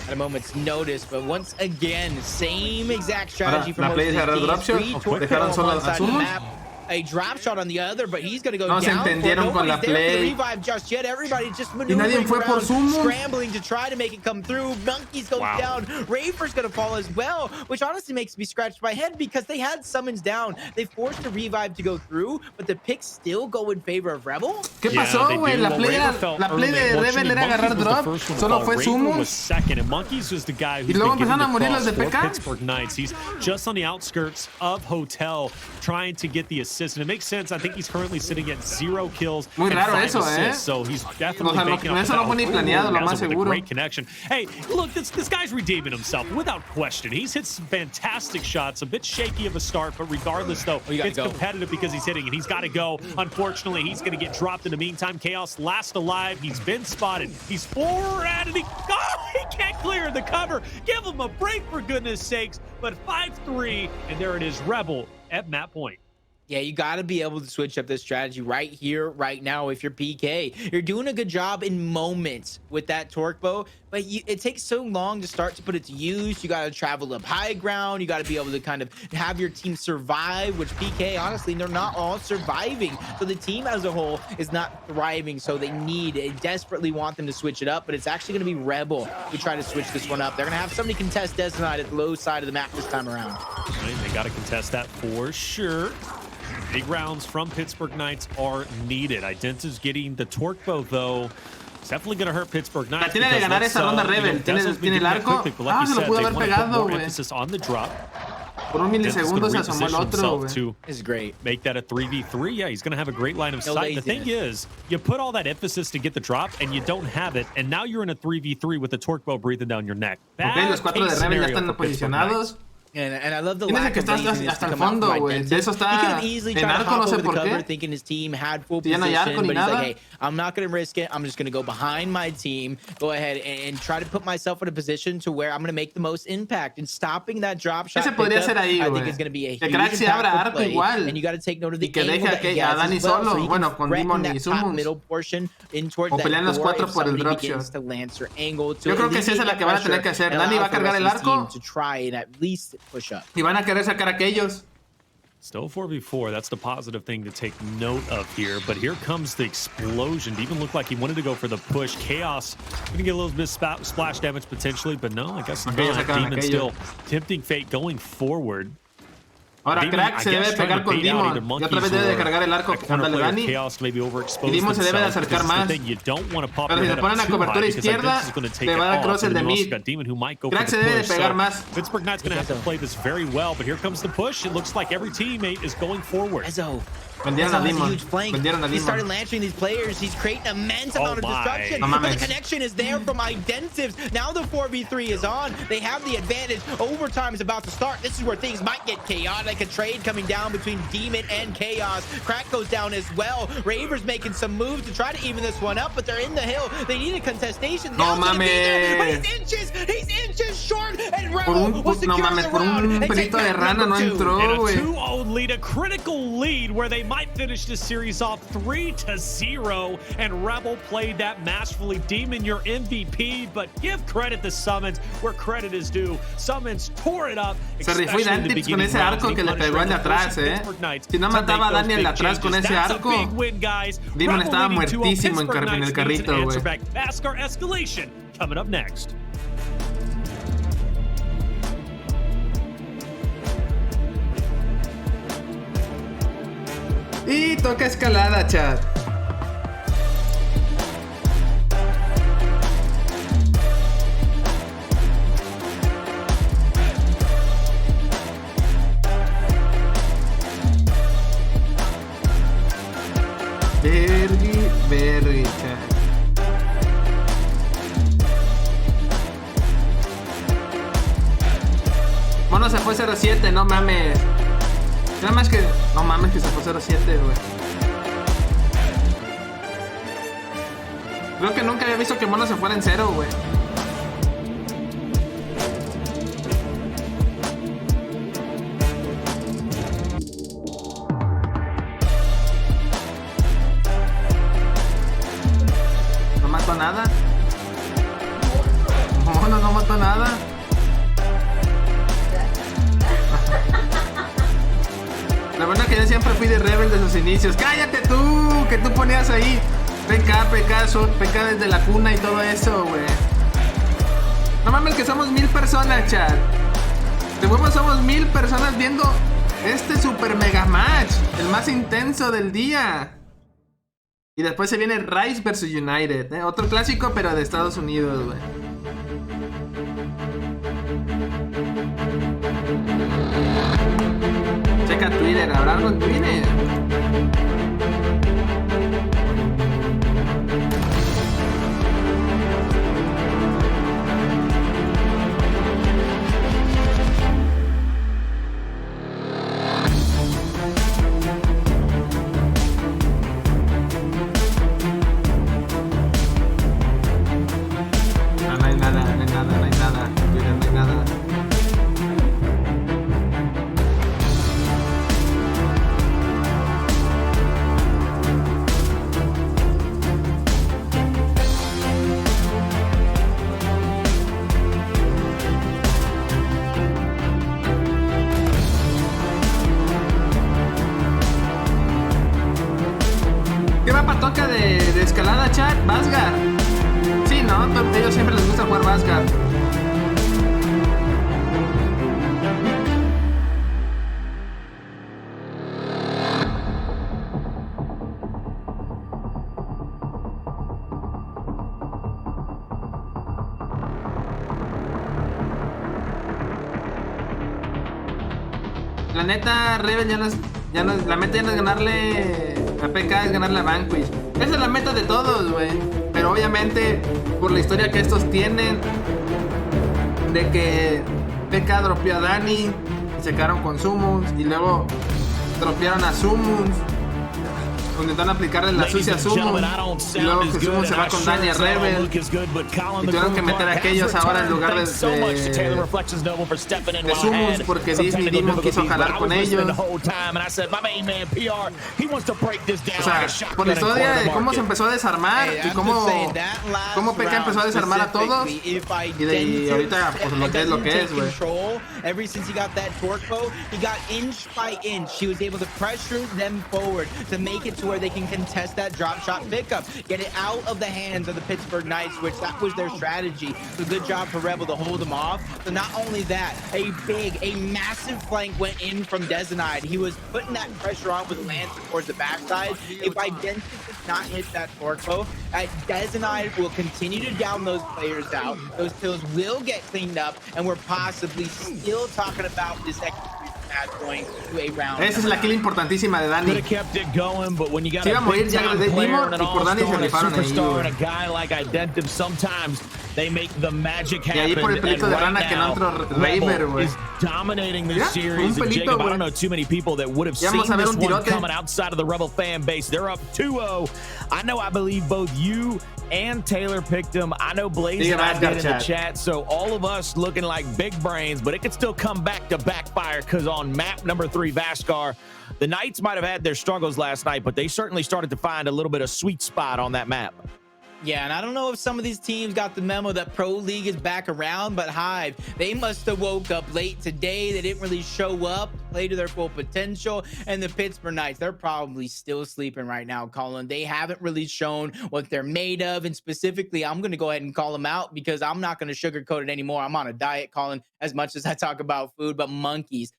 Speaker 1: at a moment's notice. But once again, same exact strategy from both teams.
Speaker 3: Dejaron solo a Sumos.
Speaker 1: A drop shot on the other, but he's going to go
Speaker 3: no
Speaker 1: down.
Speaker 3: Nobody's there
Speaker 1: for the revive just yet. Everybody's just maneuvering around, scrambling to try to make it come through. Monkeys goes down. Raver's going to fall as well, which honestly makes me scratch my head because they had summons down. They forced the revive to go through, but the picks still go in favor of Rebel.
Speaker 3: ¿Qué pasó, güey? La play de Rebel era agarrar drop. Solo fue Sumo.
Speaker 2: Second, and Monkeys was the guy who's
Speaker 3: been giving the cross
Speaker 2: for Pittsburgh Knights. He's just on the outskirts of Hotel, trying to get the assist. assists, and it makes sense. I think he's currently sitting at 0 kills.
Speaker 3: Muy
Speaker 2: and
Speaker 3: raro
Speaker 2: 5
Speaker 3: eso,
Speaker 2: assists, so he's definitely making up
Speaker 3: eso no fue ni planeado, lo más
Speaker 2: a
Speaker 3: seguro.
Speaker 2: great connection. Hey, look, this guy's redeeming himself without question. He's hit some fantastic shots, a bit shaky of a start, but regardless, though, it's competitive because he's hitting, and he's got to go. Unfortunately, he's going to get dropped in the meantime. Chaos last alive. He's been spotted. He's forward, and he can't clear the cover. Give him a break, for goodness sakes. But 5-3, and there it is, Rebel at map point.
Speaker 1: Yeah, you got to be able to switch up this strategy right here, right now. If you're PK, you're doing a good job in moments with that torque bow, but it takes so long to start to put it to use. You got to travel up high ground. You got to be able to kind of have your team survive, which PK, honestly, they're not all surviving. So the team as a whole is not thriving. So they desperately want them to switch it up, but it's actually going to be Rebel who try to switch this one up. They're going to have somebody contest Destinite at the low side of the map this time around.
Speaker 2: Right, they got to contest that for sure. Big rounds from Pittsburgh Knights are needed. Identa's getting the torque bow, though. It's definitely going to hurt Pittsburgh Knights.
Speaker 3: Tiene que ganar esa ronda Rebel. Tiene el arco. Se lo pudo haber pegado, güey.
Speaker 2: Emphasis on the drop.
Speaker 3: Por un milisegundo se asomó el otro, güey.
Speaker 1: It's great.
Speaker 2: Make that a 3v3. Yeah, he's going to have a great line of sight. The thing is, you put all that emphasis to get the drop, and you don't have it, and now you're in a 3v3 with the torque bow breathing down your neck.
Speaker 3: Okay, los 4 de Rebel ya están posicionados.
Speaker 1: And I love the
Speaker 3: lack of laziness hasta el fondo, güey. De eso está en arco, no sé por qué.
Speaker 1: Thinking his team had full position, but he's like, hey, I'm not going to risk it. I'm just going to go behind my team, go ahead and try to put myself in a position to where I'm going to make the most impact. And stopping that drop shot, I think is going to be a huge impactful play. And you got to take note of the angle that he has as well. So he can threaten that top middle portion in towards that door if somebody begins to lance or angle.
Speaker 3: Yo creo que es esa la que van a tener que hacer. Dani va a cargar el arco.
Speaker 1: To try and at least push up.
Speaker 3: Y van a querer sacar a aquellos.
Speaker 2: Still 4v4. That's the positive thing to take note of here. But here comes the explosion. It even looked like he wanted to go for the push. Chaos going to get a little bit of splash damage potentially, but no, I guess not. Demon still tempting fate going forward.
Speaker 3: Ahora
Speaker 2: Demon,
Speaker 3: Crack se debe pegar con Demon. Y otra vez debe de cargar el arco. Ándale, Dani. Y Demon se debe de acercar más. Pero si le ponen a cobertura izquierda, le va a dar cross el de mid. Crack se debe de pegar más.
Speaker 2: Pittsburgh Knights going to have to play this very well, but here comes the push. It looks like every teammate is going forward.
Speaker 3: Vendieron a Demon.
Speaker 1: He started launching these players. He's creating immense amount of destruction.
Speaker 3: No,
Speaker 1: but the connection is there from Identives. Now the 4v3 is on. They have the advantage. Overtime is about to start. This is where things might get chaotic. A trade coming down between Demon and Chaos. Crack goes down as well. Raver's making some moves to try to even this one up, but they're in the hill. They need a contestation.
Speaker 3: No mames.
Speaker 1: But he's inches short, and Rebel was securing the round.
Speaker 3: Un pelito de rana no entró, güey.
Speaker 2: 2-0 lead, a critical lead where they might finish this series off 3-0, and Rebel played that masterfully. Demon, your MVP, but give credit to Summons where credit is due. Summons tore it up.
Speaker 3: Se rifó Identities con ese arco que le pegó el de atrás, Si no mataba a Dani el de atrás con ese arco, Demon estaba muertísimo en el carrito, güey.
Speaker 2: NASCAR escalation coming up next.
Speaker 3: Y toca escalada, chat. Very, chat. Mono se fue 0-7, no mames. Nada más que... No mames que se fue 0-7, güey. Creo que nunca había visto que Mono se fuera en 0, güey. No mató nada. Mono no mató nada. La verdad que yo siempre fui de Rebel de sus inicios. ¡Cállate tú! Que tú ponías ahí PK desde la cuna y todo eso, güey. No mames que somos 1000 personas, chat. De huevo somos 1000 personas viendo este super mega match. El más intenso del día. Y después se viene Rice vs United, otro clásico pero de Estados Unidos, güey. Checa Twitter, ¿habrá algo en Twitter? Vazgar. Sí, ¿no? A ellos siempre les gusta jugar Vazgar. La neta, Rebel la meta ya no es ganarle a PK, es ganarle a Vanquish. Esa es la meta de todos, güey. Pero obviamente, por la historia que estos tienen, de que PK dropeó a Dani, y se quedaron con Summons, y luego dropearon a Summons, intentaron aplicarle la sucia a Summons, y luego que Summons se va con Dani a Rebel, y tuvieron que meter a aquellos ahora en lugar de Summons, porque Disney Demon quiso jalar con ellos. O sea, por la historia de cómo se empezó a desarmar y cómo PK empezó a desarmar a todos, y ahorita pues lo que es, güey.
Speaker 1: Ever since he got that torque, he got inch by inch. He was able to pressure them forward to make it to where they can contest that drop shot pickup, get it out of the hands of the Pittsburgh Knights, which that was their strategy. So good job for Rebel to hold them off. So not only that, a massive flank went in from Dezenide. He was putting that pressure on with Lance towards the backside. If Identity does not hit that torque, Dezenide will continue to down those players out. Those kills will get cleaned up, and we're possibly still talking about this execution match going to a round.
Speaker 3: Esa es la kill importantísima de Dani.
Speaker 5: Se
Speaker 3: iba a morir ya de Demon y por Dani se rifaron ahí.
Speaker 5: Y
Speaker 3: ahí por el pelito de rana que no entró Raver, güey.
Speaker 5: Mira,
Speaker 3: un pelito, güey. Ya vamos a ver un tirote.
Speaker 5: They're up 2-0. I know I believe both you and Taylor picked him. I know Blaze and I did in the chat, so all of us looking like big brains, but it could still come back to backfire because on map number 3, Vaskar, the Knights might have had their struggles last night, but they certainly started to find a little bit of sweet spot on that map.
Speaker 1: Yeah, and I don't know if some of these teams got the memo that Pro League is back around, but Hive, they must have woke up late today. They didn't really show up, play to their full potential. And the Pittsburgh Knights, they're probably still sleeping right now, Colin. They haven't really shown what they're made of. And specifically, I'm going to go ahead and call them out because I'm not going to sugarcoat it anymore. I'm on a diet, Colin, as much as I talk about food, but Monkeys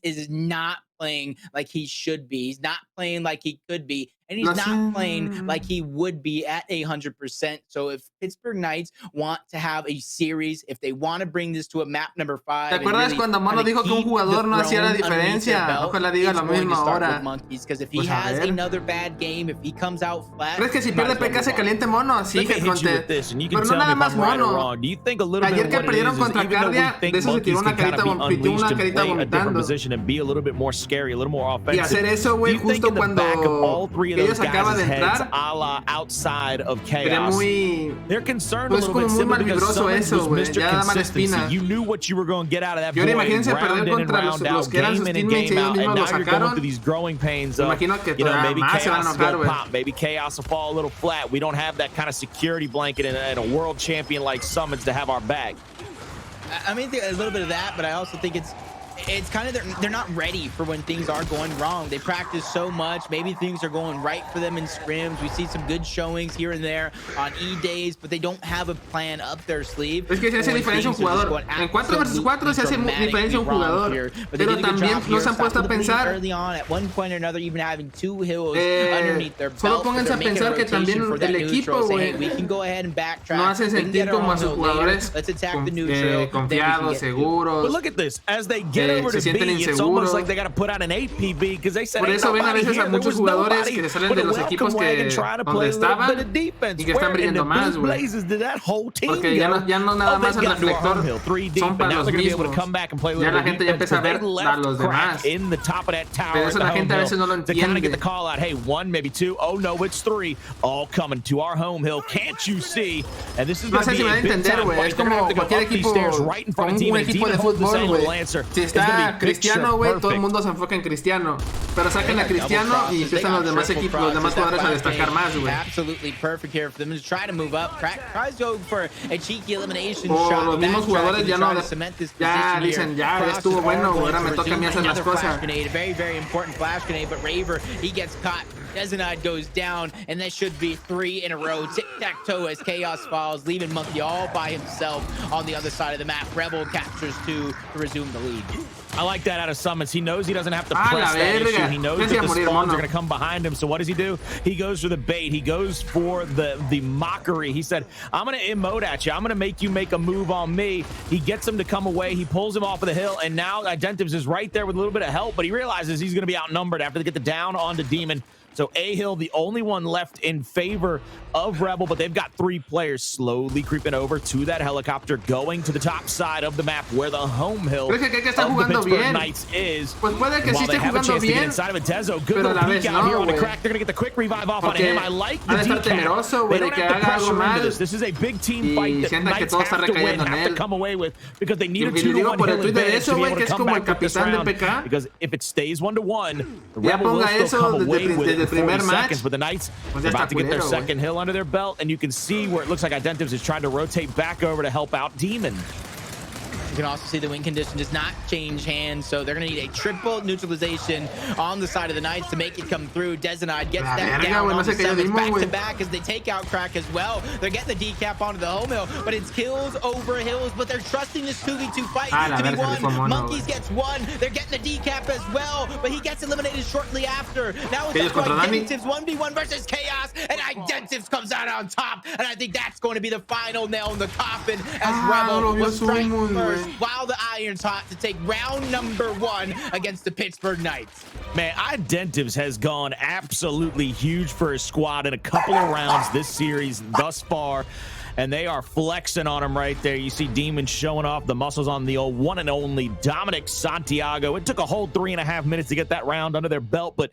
Speaker 1: is not playing like he should be. He's not playing like he could be. And he's not playing like he would be at 100%. So if Pittsburgh Knights want to have a series, if they want to bring this to a map number 5.
Speaker 3: ¿Te acuerdas cuando Mono dijo que un jugador no hacía la diferencia? Ojalá diga lo mismo ahora.
Speaker 1: Because if he has another bad game, if he comes out flat.
Speaker 3: ¿Crees que si pierde PK se caliente Mono? Sí, que conte. Pero no nada más Mono. Ayer que perdieron contra Cardia, de eso se tiró una carita vomitando. Y hacer eso, güey, justo cuando ellos acaban de entrar, era muy... Pues como muy mal vibroso eso, güey. Ya da mala espina. Y ahora imagínense perder contra los que eran sus teammates y ellos mismos lo sacaron. Imagino que todavía más se van a enojar, güey.
Speaker 5: Maybe Chaos will fall a little flat. We don't have that kind of security blanket and a world champion like Summons to have our back.
Speaker 1: I mean, a little bit of that, but I also think it's kind of they're not ready for when things are going wrong. They practice so much. Maybe things are going right for them in scrims. We see some good showings here and there on E-days, but they don't have a plan up their sleeve.
Speaker 3: Es que se hace diferencia un jugador. En 4 versus 4 se hace diferencia un jugador. Pero también no se han puesto a pensar.
Speaker 1: At one point or another, even having 2 hills underneath their belt.
Speaker 3: Solo pónganse a pensar que también el equipo, güey, no hace sentir como a sus jugadores confiados, seguros.
Speaker 5: But look at this. As they get over to B, it's almost like they got to put out an APB because they said,
Speaker 3: por eso ven a veces a muchos jugadores que salen de los equipos que donde estaban y que están brillando más, güey. Porque ya no nada más el reflector son para los mismos. Ya la gente ya empieza a ver a los demás. Pero eso la gente a veces no lo entiende.
Speaker 5: Hey, 1, maybe 2. Oh no, it's 3. All coming to our home hill. Can't you see? And this is
Speaker 3: no sé si me va a entender, güey. Es como cualquier equipo, como un equipo de fútbol, güey. Si está Cristiano, güey, todo el mundo se enfoca en Cristiano. Pero sacan a Cristiano y empiezan los demás equipos, los demás jugadores a destacar más, güey.
Speaker 1: Absolutely perfect here for them to try to move up. Tries to go for a cheeky elimination
Speaker 3: shot.
Speaker 1: Los
Speaker 3: mismos jugadores ya no dicen, ya estuvo bueno, ahora me toca a mí hacer las cosas.
Speaker 1: Very, very important flash grenade, but Raver, he gets caught Dezenide goes down, and that should be 3 in a row. Tic-tac-toe as Chaos falls, leaving Monkey all by himself on the other side of the map. Rebel captures 2 to resume the lead.
Speaker 5: I like that out of Summons. He knows he doesn't have to press that issue. He knows that the spawns are going to come behind him. So what does he do? He goes for the bait. He goes for the mockery. He said, I'm going to emote at you. I'm going to make you make a move on me. He gets him to come away. He pulls him off of the hill. And now Identivs is right there with a little bit of help. But he realizes he's going to be outnumbered after they get the down onto Demon. So A-Hill, the only one left in favor of Rebel, but they've got 3 players slowly creeping over to that helicopter, going to the top side of the map where the home hill of the Pittsburgh Knights is.
Speaker 3: Pues puede que
Speaker 5: While
Speaker 3: sí
Speaker 5: they
Speaker 3: esté
Speaker 5: have a
Speaker 3: jugando
Speaker 5: chance to get
Speaker 3: bien,
Speaker 5: inside of a Tezo, good
Speaker 3: pero
Speaker 5: little
Speaker 3: a la
Speaker 5: peek
Speaker 3: vez
Speaker 5: out here
Speaker 3: no,
Speaker 5: on the
Speaker 3: güey.
Speaker 5: crack. They're going to get the quick revive off on him. I like the
Speaker 3: ha de estar temeroso,
Speaker 5: decap. They
Speaker 3: güey, de
Speaker 5: don't
Speaker 3: que
Speaker 5: have to
Speaker 3: haga algo
Speaker 5: pressure into
Speaker 3: mal
Speaker 5: this. This is a big team fight that
Speaker 3: sienta que
Speaker 5: Knights
Speaker 3: todo está
Speaker 5: have to win,
Speaker 3: recayendo en
Speaker 5: have to
Speaker 3: él.
Speaker 5: come away with, because they need a
Speaker 3: Y digo
Speaker 5: 2-1
Speaker 3: por el
Speaker 5: hill
Speaker 3: tuit de
Speaker 5: advantage
Speaker 3: eso,
Speaker 5: to be
Speaker 3: güey,
Speaker 5: able
Speaker 3: que
Speaker 5: to
Speaker 3: es
Speaker 5: come
Speaker 3: como el
Speaker 5: back with this
Speaker 3: capitán de
Speaker 5: round.
Speaker 3: PK.
Speaker 5: Because if it stays 1-1, the
Speaker 3: Ya
Speaker 5: Rebel will
Speaker 3: ponga
Speaker 5: still
Speaker 3: eso
Speaker 5: come away with it
Speaker 3: desde el
Speaker 5: for 40
Speaker 3: primer match.
Speaker 5: seconds, but the Knights
Speaker 3: Pues
Speaker 5: are
Speaker 3: ya
Speaker 5: about
Speaker 3: está
Speaker 5: to get their
Speaker 3: culero, güey.
Speaker 5: second hill under their belt, and you can see where it looks like Identivs is trying to rotate back over to help out Demon.
Speaker 1: You can also see the win condition does not change hands, so they're going to need a triple neutralization on the side of the Knights to make it come through. Dezenide gets that down on the Summons back-to-back as they take out Crack as well. They're getting the decap onto the home hill, but it's kills over hills, but they're trusting this 2v2 fight to be won. Monkeys gets 1. They're getting the decap as well, but he gets eliminated shortly after. Now it's Identivs 1v1 versus Chaos, and Identivs comes out on top, and I think that's going to be the final nail in the coffin as Rebel will strike first, while the iron's hot to take round number 1 against the Pittsburgh Knights.
Speaker 5: Man, Identivs has gone absolutely huge for his squad in a couple of rounds this series thus far, and they are flexing on him right there. You see Demon showing off the muscles on the old one and only Dominic Santiago. It took a whole 3.5 minutes to get that round under their belt, but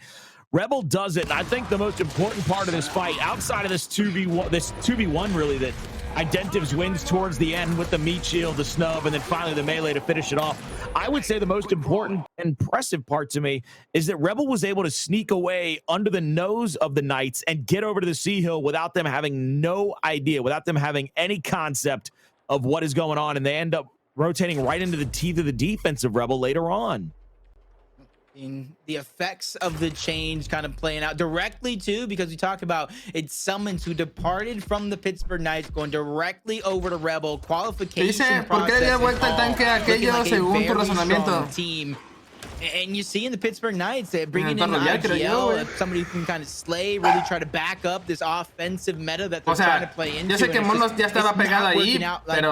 Speaker 5: Rebel does it. And I think the most important part of this fight, outside of this 2v1 really, that Identivs wins towards the end with the meat shield, the snub, and then finally the melee to finish it off. I would say the most important, impressive part to me is that Rebel was able to sneak away under the nose of the Knights and get over to the Sea Hill without them having no idea, without them having any concept of what is going on, and they end up rotating right into the teeth of the defense of Rebel later on.
Speaker 1: The effects of the change kind of playing out directly too, because we talk about it's Summons who departed from the Pittsburgh Knights going directly over to Rebel. Qualification process team. And you see in the Pittsburgh Knights, they're bringing in IGL, somebody who can kind of slay, really try to back up this offensive meta that they're trying to play into.
Speaker 3: Yo sé que Monos ya estaba pegado ahí, pero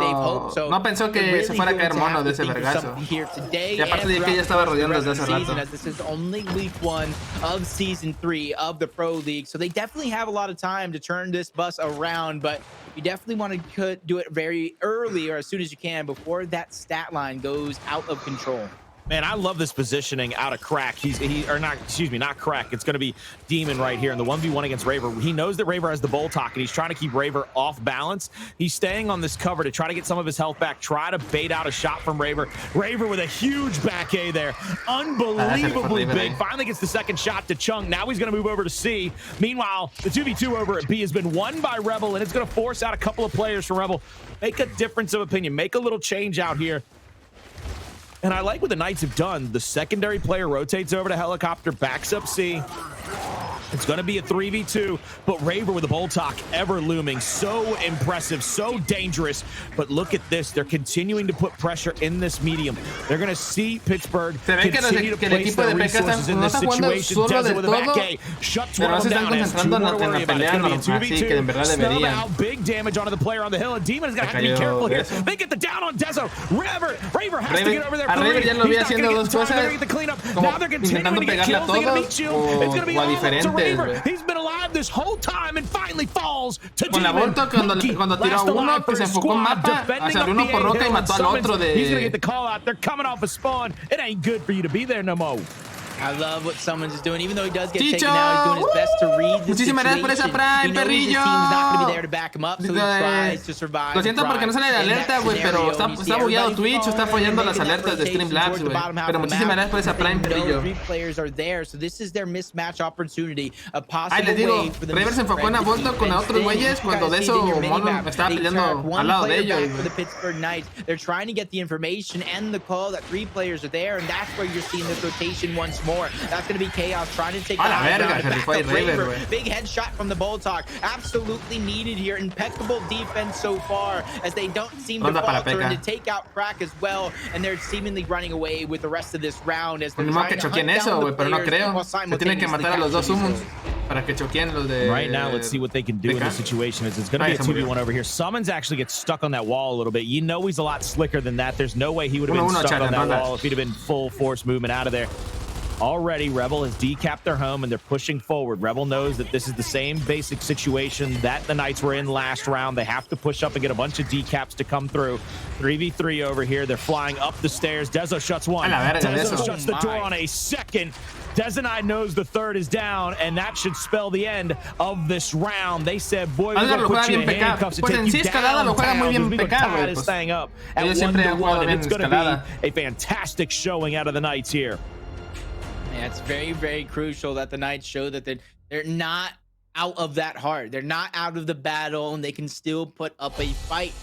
Speaker 3: no pensó que se fuera a caer Mono de ese vergazo. Y aparte de que ya estaba rodeando desde hace rato.
Speaker 1: This is only week 1 of season 3 of the Pro League, so they definitely have a lot of time to turn this bus around, but you definitely want to do it very early or as soon as you can before that stat line goes out of control.
Speaker 5: Man, I love this positioning out of Crack. Not Crack. It's going to be Demon right here in the 1v1 against Raver. He knows that Raver has the Bolt Hawk, and he's trying to keep Raver off balance. He's staying on this cover to try to get some of his health back, try to bait out a shot from Raver. Raver with a huge back A there. Unbelievably big. Finally gets the second shot to Chung. Now he's going to move over to C. Meanwhile, the 2v2 over at B has been won by Rebel, and it's going to force out a couple of players from Rebel. Make a difference of opinion. Make a little change out here. And I like what the Knights have done. The secondary player rotates over to helicopter, backs up C. It's going to be a 3v2, but Raver with a Bolt Hawk ever looming. So impressive, so dangerous. But look at this. They're continuing to put pressure in this medium. They're going to see Pittsburgh continue to place their resources in this situation. Desert with a back A. Shuts one of them down. Has 2 more to worry about. It's going to be a 2v2. Snub out. Big damage onto the player on the hill. And Demon is going to have to be careful here. They get the down on Dezo. Raver has to get over there.
Speaker 3: Raver ya lo vi haciendo dos cosas.
Speaker 5: Now they're continuing to get kills. They get a meat shield. It's going to be all to Raver. He's been alive this whole time and finally falls to
Speaker 3: Con la Volta cuando tiró a uno que se enfocó en mapa, hacia el uno por roca y mató al otro de...
Speaker 5: He's going to get the call out. They're coming off a spawn. It ain't good for you to be there no more.
Speaker 1: I love what Summons is doing. Even though he does get taken out, he's doing his best to read the situation.
Speaker 3: Por esa Prime,
Speaker 1: he knows his team's not going to be there to back him up, so he tries to survive.
Speaker 3: Lo siento porque no sale de alerta, güey, pero está bugueado Twitch, está fallando las alertas de Streamlabs, güey. Pero muchísimas gracias por esa Prime, Perrillo.
Speaker 1: Players are there, so this is their mismatch opportunity. A
Speaker 3: Ay, les digo, Raver se enfocó en la Volta con otros güeyes cuando de eso Mono estaba peleando al lado de ellos.
Speaker 1: For the Pittsburgh Knights, they're trying to get the information and the call that 3 players are there, and that's where you're seeing this rotation once more. That's going to be Chaos trying to take the
Speaker 3: high ground.
Speaker 1: Back up Raver. Big headshot from the Boltok. Absolutely needed here. Impeccable defense so far, as they don't seem to falter and to take out Crack as well. And they're seemingly running away with the rest of this round as they're trying to hunt down the players. Se tienen que matar a los dos summons
Speaker 3: para que choqueen los de.
Speaker 5: Right now, let's see what they can do in this situation. It's going to be a 2v1 over here. Summons actually gets stuck on that wall a little bit. You know he's a lot slicker than that. There's no way he would have been stuck on that wall if he'd have been full force movement out of there. Already, Rebel has decapped their home, and they're pushing forward. Rebel knows that this is the same basic situation that the Knights were in last round. They have to push up and get a bunch of decaps to come through. 3v3 over here. They're flying up the stairs. Dezo shuts one. Dezo shuts the door on a second. Dezenai knows the third is down, and that should spell the end of this round. They said, boy, we're going to put you in handcuffs and take you downtown. We're going to tie this thing up at 1-1, and it's going to be a fantastic showing out of the Knights here.
Speaker 1: Yeah, it's very, very crucial that the Knights show that they're not out of that hard. They're not out of the battle, and they can still put up a fight.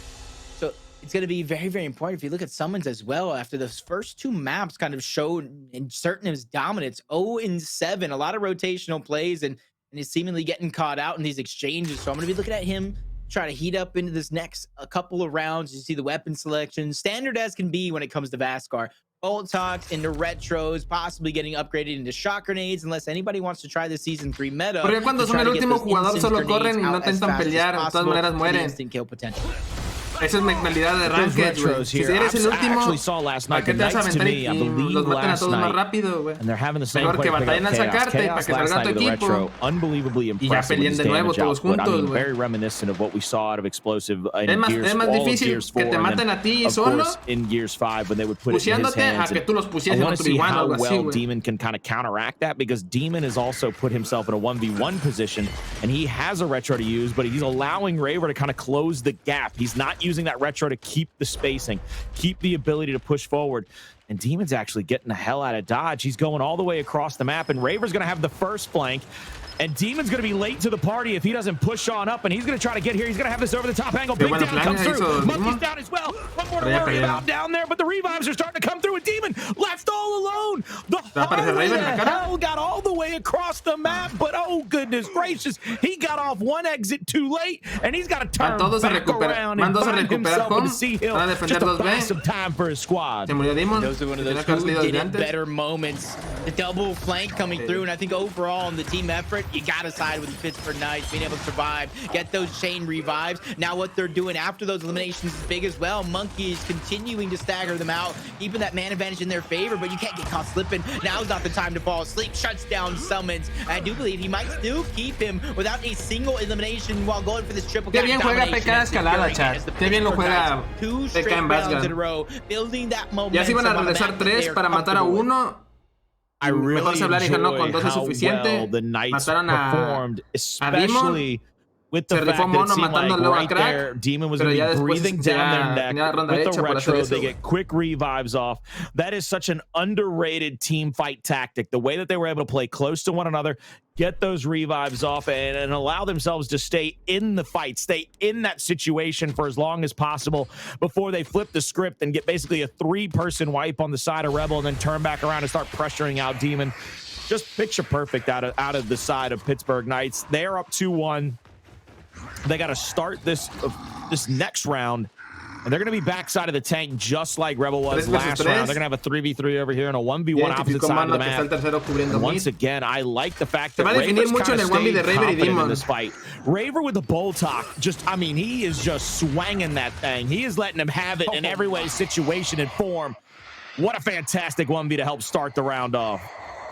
Speaker 1: So it's going to be very, very important. If you look at Summons as well, after those first two maps kind of showed in certain his dominance, 0-7, a lot of rotational plays, and he's seemingly getting caught out in these exchanges. So I'm going to be looking at him try to heat up into this next couple of rounds. You see the weapon selection, standard as can be when it comes to Vaskar. Boltox into retros, possibly getting upgraded into shock grenades, unless anybody wants to try the season 3 meta.
Speaker 3: Porque cuando son el último jugador solo corren y no intentan pelear, de todas maneras mueren. Esa es mentalidad de ranked, güey. Si eres el último, ¿para qué te vas a aventar y los maten a todos más rápido, güey? Mejor que batallen al sacarte para que salga tu equipo y ya peleen de nuevo todos juntos, güey. Es más difícil que te maten a ti solo pusheándote a que tú los pusieses en otro igual o algo así, güey.
Speaker 5: Demon can kind of counteract that, because Demon has also put himself in a 1v1 position, and he has a retro to use, but he's allowing Raver to kind of close the gap. He's not using that retro to keep the spacing, keep the ability to push forward. And Demon's actually getting the hell out of dodge. He's going all the way across the map, and Raver's going to have the first flank. And Demon's going to be late to the party if he doesn't push on up, and he's going to try to get here. He's going to have this over the top angle. Big down comes through. Monkey's down as well. One more to worry about down there, but the revives are starting to come through, and Demon left all alone. The hell got all the way across the map, but oh goodness gracious, he got off one exit too late, and he's got to turn back around and find himself in the sea hill just to buy some time for his squad.
Speaker 1: Those are one of those who did it better moments. The double flank coming through, and I think overall in the team effort, you gotta side with the Pittsburgh Knights, being able to survive, get those chain revives. Now what they're doing after those eliminations is big as well. Monkey is continuing to stagger them out, keeping that man advantage in their favor, but you can't get caught slipping. Now's not the time to fall asleep. Shuts down Summons. I do believe he might still keep him without a single elimination while going for this triple cap domination.
Speaker 3: Qué bien juega PK escalada, chat. Qué bien lo juega PK en Vaskar. Ya se iban a regresar 3 para matar a uno.
Speaker 5: I really
Speaker 3: mejor se hablar y no, con 2 es suficiente. Mataron a Demon.
Speaker 5: With the fact that it seemed like right there, Demon was going to be breathing down their neck with the retro. They get quick revives off. That is such an underrated team fight tactic. The way that they were able to play close to one another, get those revives off, and allow themselves to stay in the fight, stay in that situation for as long as possible before they flip the script and get basically a 3-person wipe on the side of Rebel and then turn back around and start pressuring out Demon. Just picture perfect out of the side of Pittsburgh Knights. They're up 2-1. They got to start this next round, and they're going to be backside of the tank just like Rebel was last round. They're going to have a 3v3 over here and a 1v1 opposite side of the map. And once again, I like the fact that Raver's kind of staying confident in this fight. Raver with the Boltok, he is just swanging that thing. He is letting him have it in every way, situation, and form. What a fantastic 1v to help start the round off.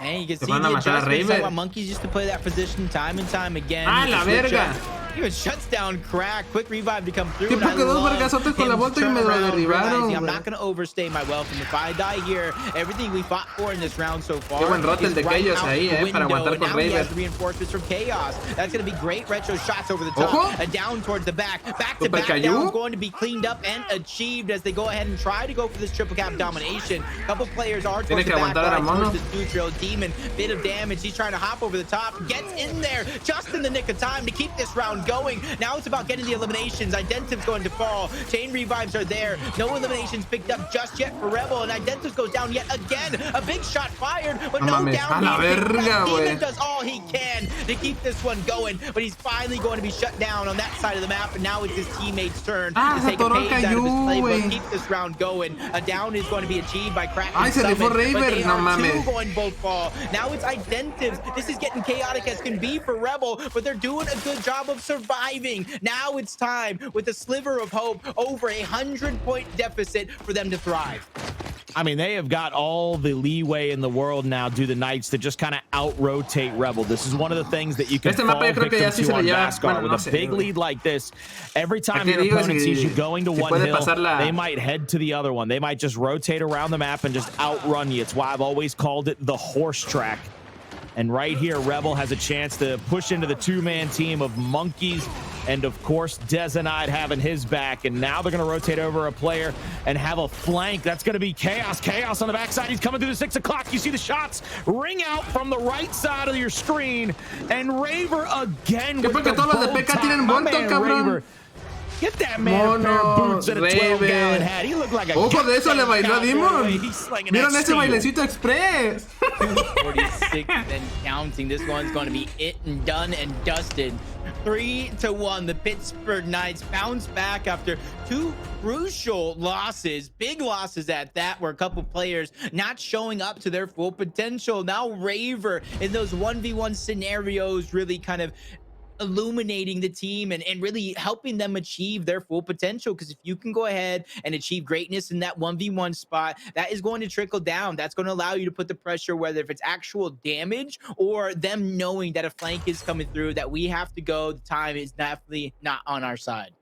Speaker 1: And you can see the adjustments. So Monkeys used to play that position time and time again.
Speaker 3: ¡Ah, la verga!
Speaker 1: Even shuts down Crack. Quick revive to come through.
Speaker 3: ¿Qué porque dos vergazotes con la volta y me lo derribaron?
Speaker 1: I'm not going to overstay my welcome. If I die here, everything we fought for in this round so far
Speaker 3: Qué buen rote el de Chaos ahí, para aguantar con Raver.
Speaker 1: Reinforcements from Chaos. That's going to be great retro shots over the top. Down towards the back. Back to back down is going to be cleaned up and achieved as they go ahead and try to go for this triple cap domination. A couple players are towards the back line, towards this neutral. Demon, bit of damage. He's trying to hop over the top. Gets in there just in the nick of time to keep this round round going. Now it's about getting the eliminations. Identive's going to fall. Chain revives are there. No eliminations picked up just yet for Rebel, and Identive goes down yet again. A big shot fired, but no down. Demon does all he can to keep this one going, but he's finally going to be shut down on that side of the map, and now it's his teammate's turn to take a page out of his playbook, keep this round going. A down is going to be achieved by Crack and Summon, but they are two going both fall. Now it's Identives. This is getting chaotic as can be for Rebel, but they're doing a good job of surviving. Now it's time, with a sliver of hope, over 100-point deficit for them to thrive.
Speaker 5: I mean, they have got all the leeway in the world now, do the Knights, to just kind of out-rotate Rebel. This is one of the things that you can fall victim to on Vascar. With a big lead like this, every time your opponent sees you going to one hill, they might head to the other one. They might just rotate around the map and just outrun you. It's why I've always called it the horse track. And right here, Rebel has a chance to push into the two-man team of Monkeys and, of course, Dezenide having his back. And now they're going to rotate over a player and have a flank. That's going to be Chaos. Chaos on the backside. He's coming through the 6 o'clock. You see the shots ring out from the right side of your screen. And Raver again with the Raver. Get that man a pair of boots and a 12-gallon hat. He looked like a...
Speaker 3: Ojo de eso le bailó a Demon. ¿Vieron ese bailecito express?
Speaker 1: 246 and counting. This one's going to be it and done and dusted. 3-1. The Pittsburgh Knights bounce back after two crucial losses, big losses at that, where a couple players not showing up to their full potential. Now Raver in those 1v1 scenarios really kind of illuminating the team and really helping them achieve their full potential, because if you can go ahead and achieve greatness in that 1v1 spot, that is going to trickle down. That's going to allow you to put the pressure, whether if it's actual damage or them knowing that a flank is coming through, that we have to go. The time is definitely not on our side.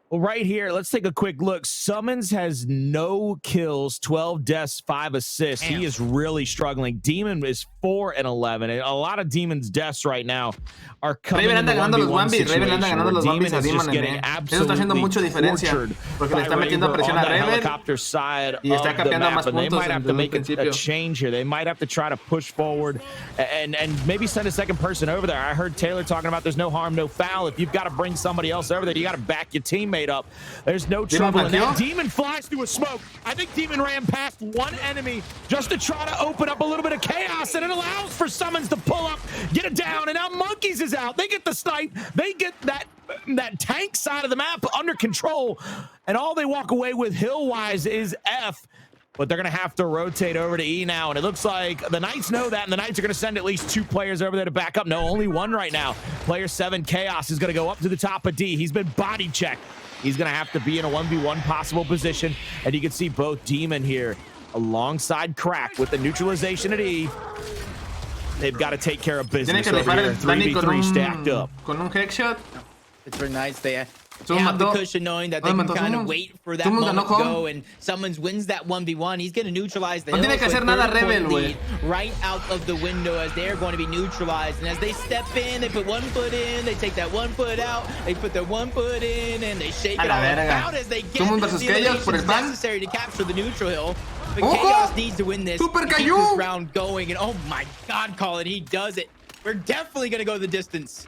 Speaker 5: Well, right here, let's take a quick look. Summons has no kills, 12 deaths, 5 assists. Damn. He is really struggling. Demon is 4-11. And a lot of Demon's deaths right now are coming in the 1v1 situation. Demon is just getting absolutely tortured by Raver on the helicopter side of the map. And they might have to make a change here. They might have to try to push forward and maybe send a second person over there. I heard Taylor talking about there's no harm, no foul. If you've got to bring somebody else over there, you got to back your teammate up. There's no trouble in that. Demon flies through a smoke. I think Demon ran past one enemy just to try to open up a little bit of chaos, and it allows for Summons to pull up, get it down, and now Monkeys is out. They get the snipe. They get that tank side of the map under control, and all they walk away with hill-wise is F. But they're going to have to rotate over to E now, and it looks like the Knights know that, and the Knights are going to send at least 2 players over there to back up. No, only 1 right now. Player 7, Chaos, is going to go up to the top of D. He's been body checked. He's going to have to be in a 1v1 possible position, and you can see both Demon here alongside Crack with the neutralization at E. They've got to take care of business over here. 3v3 stacked up.
Speaker 3: Con un headshot.
Speaker 1: It's very nice. They have the cushion knowing that they can kind of wait for that moment to go, and Summons wins that 1v1. He's going to neutralize the lead right out of the window, as they're going to be neutralized. And as they step in, they put 1 foot in, they take that 1 foot out, they put their 1 foot in, and they shake it all out as they get the eliminations necessary to capture the neutral hill. But Chaos needs to win this to keep this round going. And oh my God, Colin, he does it. We're definitely going to go the distance.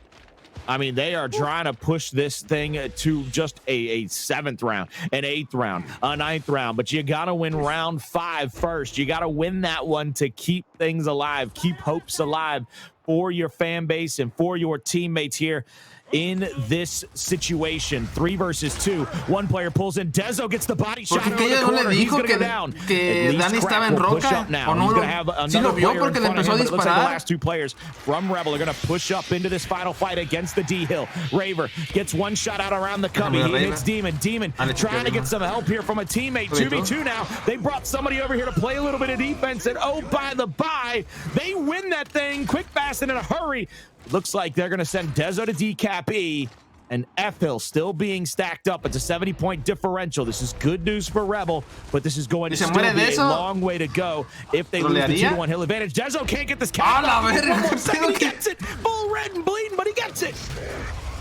Speaker 5: I mean, they are trying to push this thing to just a 7th round, an 8th round, a 9th round. But you got to win round 5 first. You got to win that one to keep things alive, keep hopes alive for your fan base and for your teammates here in this situation. 3 versus 2. 1 player pulls in. Dezo gets the body shot over the corner. He's going to go down.
Speaker 3: Que Dani estaba en roca.
Speaker 5: Push up now. He's going to have another player in front of him, but it looks like the last 2 players from Rebel are going to push up into this final fight against the D Hill. Raver gets 1 shot out around the cubby. He hits Demon. Demon trying to get some help here from a teammate. 2v2 now. They brought somebody over here to play a little bit of defense, and oh, by the by, they win that thing quick, fast, and in a hurry. Looks like they're going to send Dezo to decap E, and F-Hill still being stacked up. It's a 70-point differential. This is good news for Rebel, but this is going to still be a long way to go if they lose the 2-1 Hill advantage. Dezo can't get this count. He gets it. Full red and bleeding, but he gets it.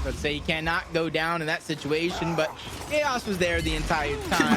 Speaker 1: Let's say he cannot go down in that situation, but Chaos was there the entire time.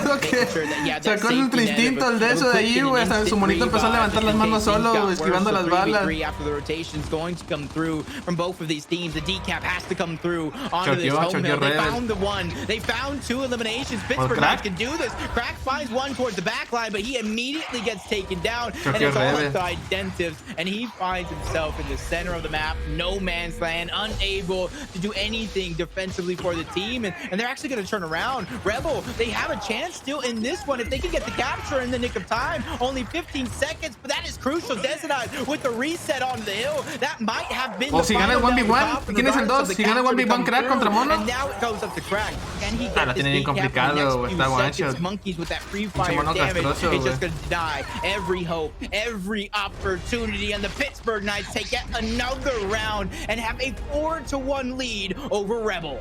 Speaker 3: Sacó el ultra instinto el de eso de ahí, güey. Hasta su monito empezó a levantar las manos solo, esquivando las balas.
Speaker 1: After the rotation's going to come through from both of these teams. The decap has to come through onto this home hill. They found the one. They found 2 eliminations. Pittsburgh Knights can do this. Crack finds one towards the back line, but he immediately gets taken down. And it's all up to Identives, and he finds himself in the center of the map. No man's land, unable to do anything defensively for the team, and they're actually going to turn around. Rebel, they have a chance still in this one if they can get the capture in the nick of time. Only 15 seconds, but that is crucial. Detonite with the reset onto the hill. That might have been
Speaker 3: si gana el 1v1, ¿quién es el 2? Si gana el 1v1 Crack contra Mono.
Speaker 1: And now it goes up to Crack. Can he get
Speaker 3: la tiene bien complicado, está one shot.
Speaker 1: Monkeys with that free fire damage. He's just going to deny every hope, every opportunity, and the Pittsburgh Knights take yet another round and have a 4-1 lead over Rebel.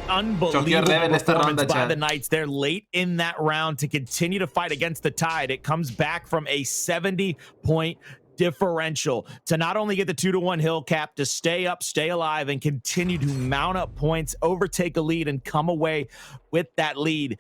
Speaker 5: Unbelievable performance by the Knights. They're late in that round to continue to fight against the tide. It comes back from a 70-point differential to not only get the 2-1 hill cap, to stay up, stay alive, and continue to mount up points, overtake a lead, and come away with that lead.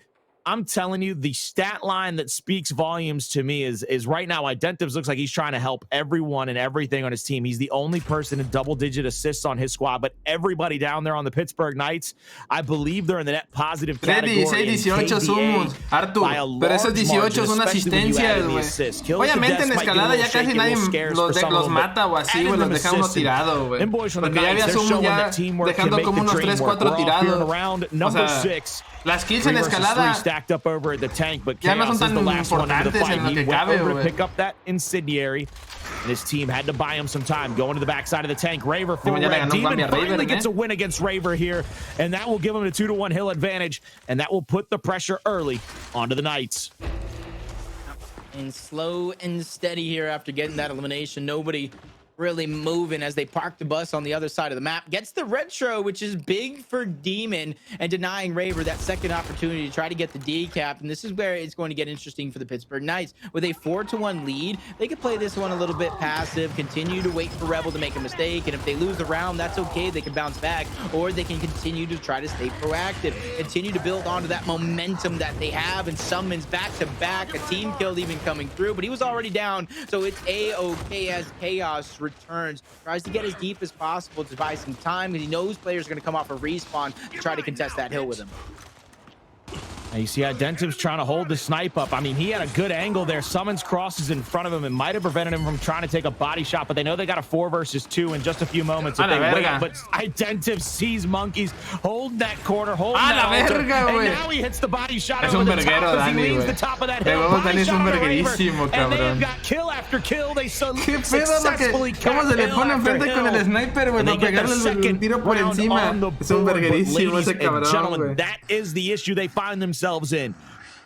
Speaker 5: I'm telling you, the stat line that speaks volumes to me is right now, Identives looks like he's trying to help everyone and everything on his team. He's the only person in double-digit assists on his squad, but everybody down there on the Pittsburgh Knights, I believe they're in the net positive category.
Speaker 3: 16-18 somos, Artur, pero esos 18 son asistencias, güey. Obviamente en escalada ya casi nadie los mata o así, güey, los deja uno tirado, güey. Porque ya había Sumo ya dejando como unos 3-4 tirados. O sea, las kills en escalada ya no son tan importantes en lo que cabe, güey.
Speaker 5: Pick up that incendiary. And his team had to buy him some time. Going to the backside of the tank. Raver for Red Demon finally gets a win against Raver here. And that will give him a 2-1 hill advantage. And that will put the pressure early onto the Knights.
Speaker 1: And slow and steady here after getting that elimination. Nobody really moving as they park the bus on the other side of the map. Gets the retro, which is big for Demon, and denying Raver that second opportunity to try to get the decap. And this is where it's going to get interesting for the Pittsburgh Knights. With a 4-1 lead, they could play this one a little bit passive, continue to wait for Rebel to make a mistake, and if they lose the round, that's okay. They can bounce back, or they can continue to try to stay proactive, continue to build onto that momentum that they have, and summons back-to-back, a team kill even coming through, but he was already down, so it's A-OK as Chaos returns, tries to get as deep as possible to buy some time, because he knows players are going to come off a respawn to try to contest that hill with him.
Speaker 5: And you see Identives trying to hold the snipe up. I mean, he had a good angle there. Summons crosses in front of him and might have prevented him from trying to take a body shot, but they know they got a 4 versus 2 in just a few moments. If they wait, but Identives sees monkeys, hold that corner, hold that altar, and now he hits the body shot over the top as he leaves the top of that hill. Body shot on Raver, and they've got kill after kill. They successfully
Speaker 3: ¿Cómo se le pone enfrente con el sniper, güey? Para pegarle el tiro por encima. Es un verguerísimo ese cabrón, güey.
Speaker 5: That is the issue they find themselves in.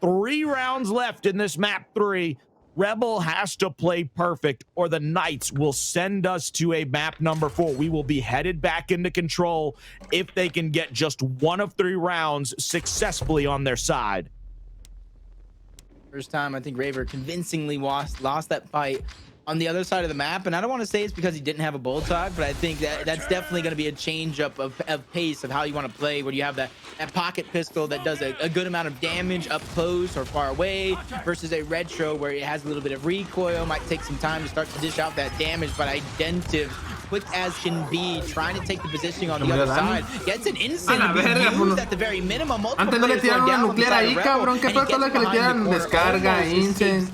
Speaker 5: 3 rounds left in this map 3. Rebel has to play perfect, or the Knights will send us to a map number 4. We will be headed back into control if they can get just 1 of 3 rounds successfully on their side.
Speaker 1: First time I think Raver convincingly lost that fight on the other side of the map, and I don't want to say it's because he didn't have a bullseye, but I think that's definitely going to be a change up of pace of how you want to play, where you have that pocket pistol that does a good amount of damage up close or far away, versus a retro where it has a little bit of recoil, might take some time to start to dish out that damage, but Identive, quick as can be, trying to take the positioning on the other side, gets an instant used at the very minimum.
Speaker 3: Antes no le tiraron una nuclear ahí, cabrón. ¿Qué fue todo lo que le tiraron? Descarga, instant.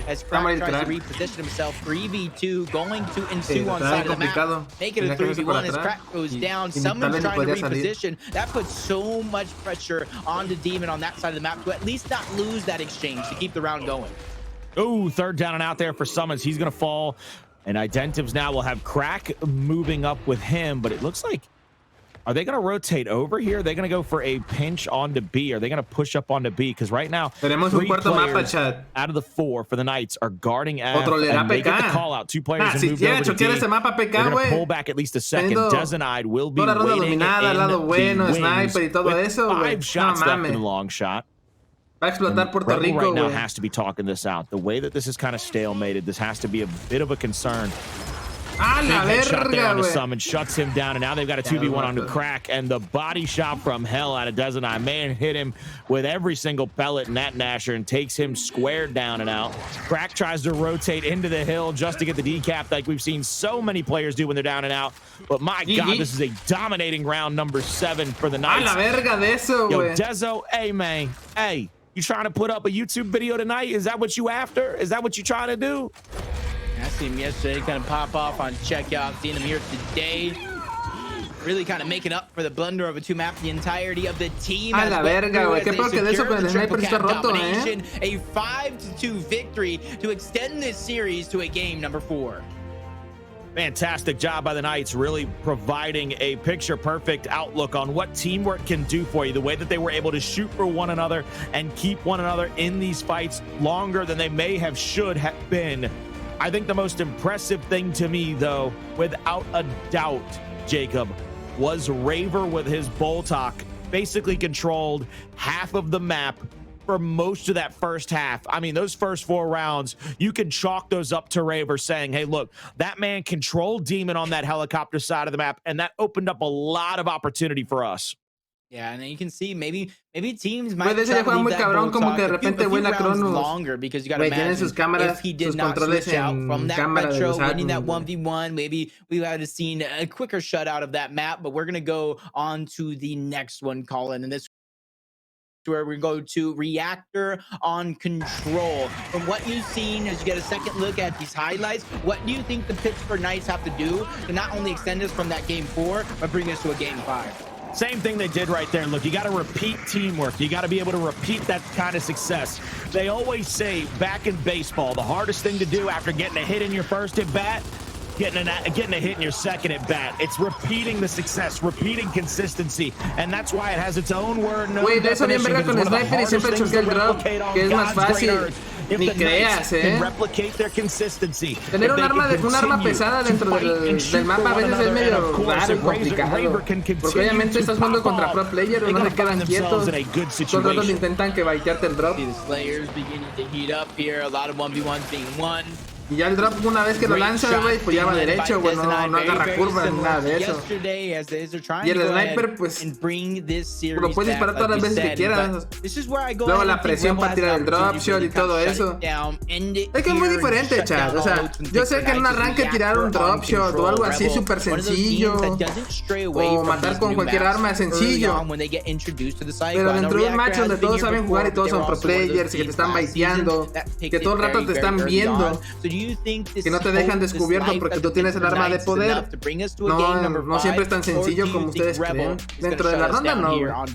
Speaker 1: As Crack tries to reposition himself, 3v2 going to ensue on side of the map. Make it a 3v1 as Crack goes down. Someone's trying to reposition. That puts so much pressure on the Demon on that side of the map to at least not lose that exchange to keep the round going.
Speaker 5: Oh, 3rd down and out there for Summons. He's going to fall. And Identives now will have Crack moving up with him, but it looks like, are they going to rotate over here? Are they going to go for a pinch onto B? Are they going to push up onto B? Because right now, 3 players out of the 4 for the Knights are guarding F, and they get the call out. 2 players have moved over to D. They're going to pull back at least a second. Dezenide will be waiting in the win with 5 shots left in the long shot.
Speaker 3: Puerto Rico
Speaker 5: right now has to be talking this out. The way that this is kind of stalemated, this has to be a bit of a concern.
Speaker 3: ¡Ah, la
Speaker 5: Big headshot there
Speaker 3: verga,
Speaker 5: on the
Speaker 3: güey!
Speaker 5: summon, shuts him down, and now they've got a 2v1 on the Crack, and the body shot from hell out of Desonai. Man hit him with every single pellet in that Nasher and takes him square down and out. Crack tries to rotate into the hill just to get the decap like we've seen so many players do when they're down and out. But my God, this is a dominating round number 7 for the Knights.
Speaker 3: ¡Ah, la verga de eso, güey!
Speaker 5: Yo, Dezo, hey, man, hey, you trying to put up a YouTube video tonight? Is that what you after? Is that what you trying to do?
Speaker 1: I seen him yesterday kind of pop off on checkout. Seeing him here today. Really kind of making up for the blunder of a 2-map the entirety of the team.
Speaker 3: A la verga, güey. Qué peor que de eso, pero el sniper está roto,
Speaker 1: A 5-2 victory to extend this series to a game number 4.
Speaker 5: Fantastic job by the Knights, really providing a picture-perfect outlook on what teamwork can do for you. The way that they were able to shoot for one another and keep one another in these fights longer than they may have should have been. I think the most impressive thing to me, though, without a doubt, Jacob, was Raver with his Boltok basically controlled half of the map for most of that first half. I mean, those first 4 rounds, you can chalk those up to Raver saying, hey, look, that man controlled Demon on that helicopter side of the map, and that opened up a lot of opportunity for us.
Speaker 1: Yeah, and you can see maybe teams might try to leave that Boltok longer because you got to imagine if he did not switch out from that retro, winning that 1v1, maybe we would have seen a quicker shutout of that map. But we're gonna go on to the next one, Colin, and this where we go to Reactor on Control. From what you've seen, as you get a second look at these highlights, what do you think the Pittsburgh Knights have to do to not only extend us from that game 4, but bring us to a game 5?
Speaker 5: Same thing they did right there. Look, you got to repeat teamwork. You got to be able to repeat that kind of success. They always say back in baseball, the hardest thing to do after getting a hit in your first at bat, getting a hit in your second at bat. It's repeating the success, repeating consistency, and that's why it has its own word.
Speaker 3: Güey, de eso bien verga con Sniper y siempre choqué el drop, que es más fácil. Ni creas, Tener un arma pesada dentro del mapa a veces es medio raro y complicado. Porque obviamente estás jugando contra pro players, no se quedan quietos. Todos los intentan que baitearte el drop. Y ya el drop, una vez que lo lanza, güey, pues ya va derecho, güey, no agarra curva ni nada de eso. Y el sniper, pues, lo puedes disparar todas las veces que quieras. Luego la presión para tirar el drop shot y todo eso. Es que es muy diferente, chat. O sea, yo sé que en un arranque tirar un drop shot o algo así súper sencillo, o matar con cualquier arma es sencillo. Pero dentro de un match donde todos saben jugar y todos son pro players y que te están baiteando, que todo el rato te están viendo, que no te dejan descubierto porque tú tienes el arma de poder, no siempre es tan sencillo como ustedes creen. Dentro de la ronda no.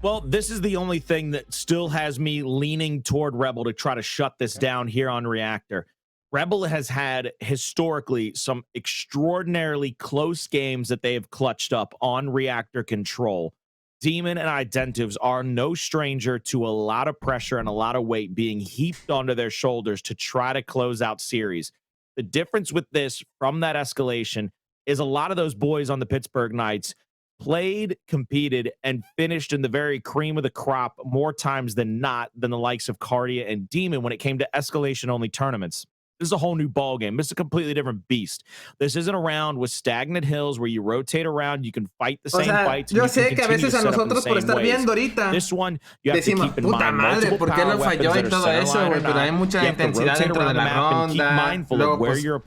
Speaker 5: Well, this is the only thing that still has me leaning toward Rebel to try to shut this down here on Reactor. Rebel has had historically some extraordinarily close games that they have clutched up on Reactor Control. Demon and Identives are no stranger to a lot of pressure and a lot of weight being heaped onto their shoulders to try to close out series. The difference with this from that escalation is a lot of those boys on the Pittsburgh Knights played, competed, and finished in the very cream of the crop more times than not than the likes of Cardia and Demon when it came to escalation-only tournaments. This is a whole new ball game. This is a completely different beast. This isn't a round with stagnant hills where you rotate around, you can fight the same fights.
Speaker 3: Yo sé que a veces a nosotros por estar viendo ahorita
Speaker 5: this one, you have
Speaker 3: decimos,
Speaker 5: to keep in
Speaker 3: puta
Speaker 5: mind
Speaker 3: madre, ¿por qué no falló y todo eso, güey? Pero hay mucha intensidad dentro de la ronda. Luego, pues, lo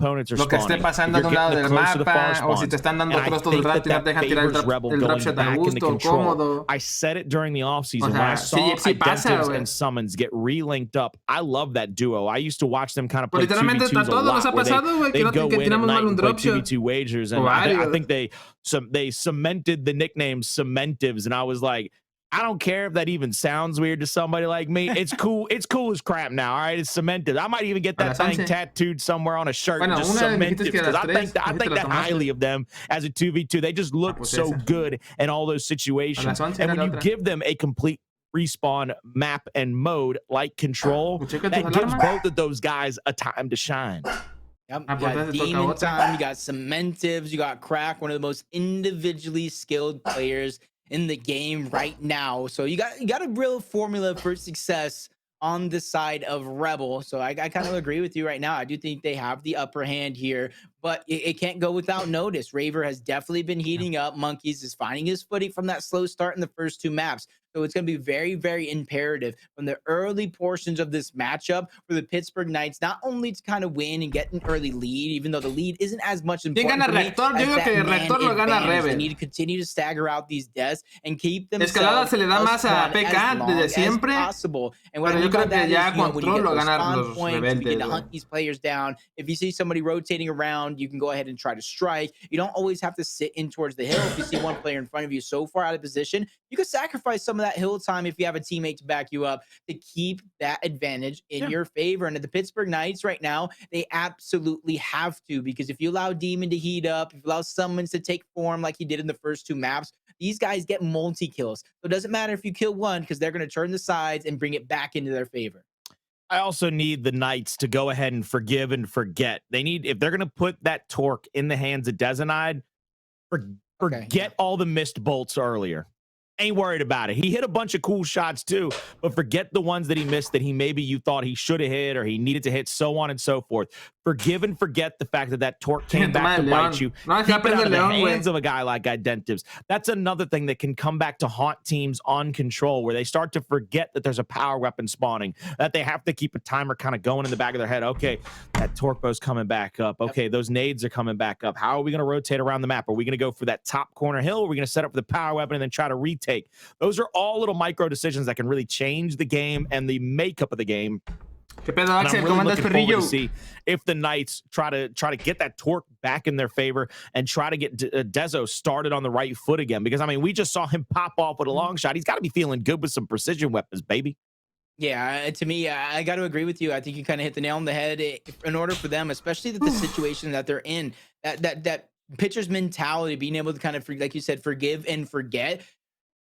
Speaker 3: que esté pasando en un lado del mapa, o si te están dando cross todo el rato y no te dejan tirar el drop shot a gusto, cómodo.
Speaker 5: I said it during the offseason when I saw Identives and Summons get re-linked up. I love that duo. I used to watch them kind of play 2v2s a lot.
Speaker 3: Ha pasado, güey, que tiramos mal un drop shot.
Speaker 5: 2v2 wagers, and I think they cemented the nickname Cementives, and I was like, I don't care if that even sounds weird to somebody like me. It's cool. It's cool as crap now. All right, it's cemented. I might even get that thing tattooed somewhere on a shirt. And just Cementives, because I think that highly of them as a 2v2. They just look so good in all those situations. And when you give them a complete respawn map and mode like Control, that gives both of those guys a time to shine.
Speaker 1: Yep, you got Demon time, you got Cementives, you got Crack, one of the most individually skilled players in the game right now. So you got a real formula for success on the side of Rebel. So I kind of agree with you right now. I do think they have the upper hand here, but it can't go without notice. Raver has definitely been heating up. Monkeys is finding his footing from that slow start in the first 2 maps. So it's going to be very, very imperative from the early portions of this matchup for the Pittsburgh Knights, not only to kind of win and get an early lead, even though the lead isn't as much important for me as that man advantage. They need to continue to stagger out these deaths and keep them
Speaker 3: Escalada se le da más a PK desde siempre,
Speaker 1: possible. And what
Speaker 3: pero yo creo que ya Control lo gana los
Speaker 1: rebeldes. Begin to
Speaker 3: güey.
Speaker 1: hunt these players down. If you see somebody rotating around, you can go ahead and try to strike. You don't always have to sit in towards the hill. If you see one player in front of you so far out of position, you could sacrifice some of that hill time if you have a teammate to back you up to keep that advantage in your favor. And at the Pittsburgh Knights right now, they absolutely have to, because if you allow Demon to heat up, if you allow Summons to take form like he did in the first 2 maps, these guys get multi-kills. So it doesn't matter if you kill one, because they're going to turn the sides and bring it back into their favor.
Speaker 5: I also need the Knights to go ahead and forgive and forget. They need, if they're going to put that torque in the hands of Dezenide, forget all the missed bolts earlier. Ain't worried about it. He hit a bunch of cool shots too, but forget the ones that he missed that maybe you thought he should have hit or he needed to hit, so on and so forth. Forgive and forget the fact that torque came back to bite you. Keep it out of the hands of a guy like Identives. That's another thing that can come back to haunt teams on Control, where they start to forget that there's a power weapon spawning, that they have to keep a timer kind of going in the back of their head. Okay, that torque bow's coming back up. Okay, those nades are coming back up. How are we going to rotate around the map? Are we going to go for that top corner hill? Are we going to set up for the power weapon and then try to retake? Those are all little micro decisions that can really change the game and the makeup of the game.
Speaker 3: ¿Qué pedo, Axel? ¿Cómo andas, perrillo?
Speaker 5: To see if the Knights try to get that torque back in their favor and try to get Dezo started on the right foot again. Because, I mean, we just saw him pop off with a long shot. He's got to be feeling good with some precision weapons, baby.
Speaker 1: Yeah, to me, I got to agree with you. I think you kind of hit the nail on the head. In order for them, especially the situation that they're in, that pitcher's mentality, being able to kind of, like you said, forgive and forget.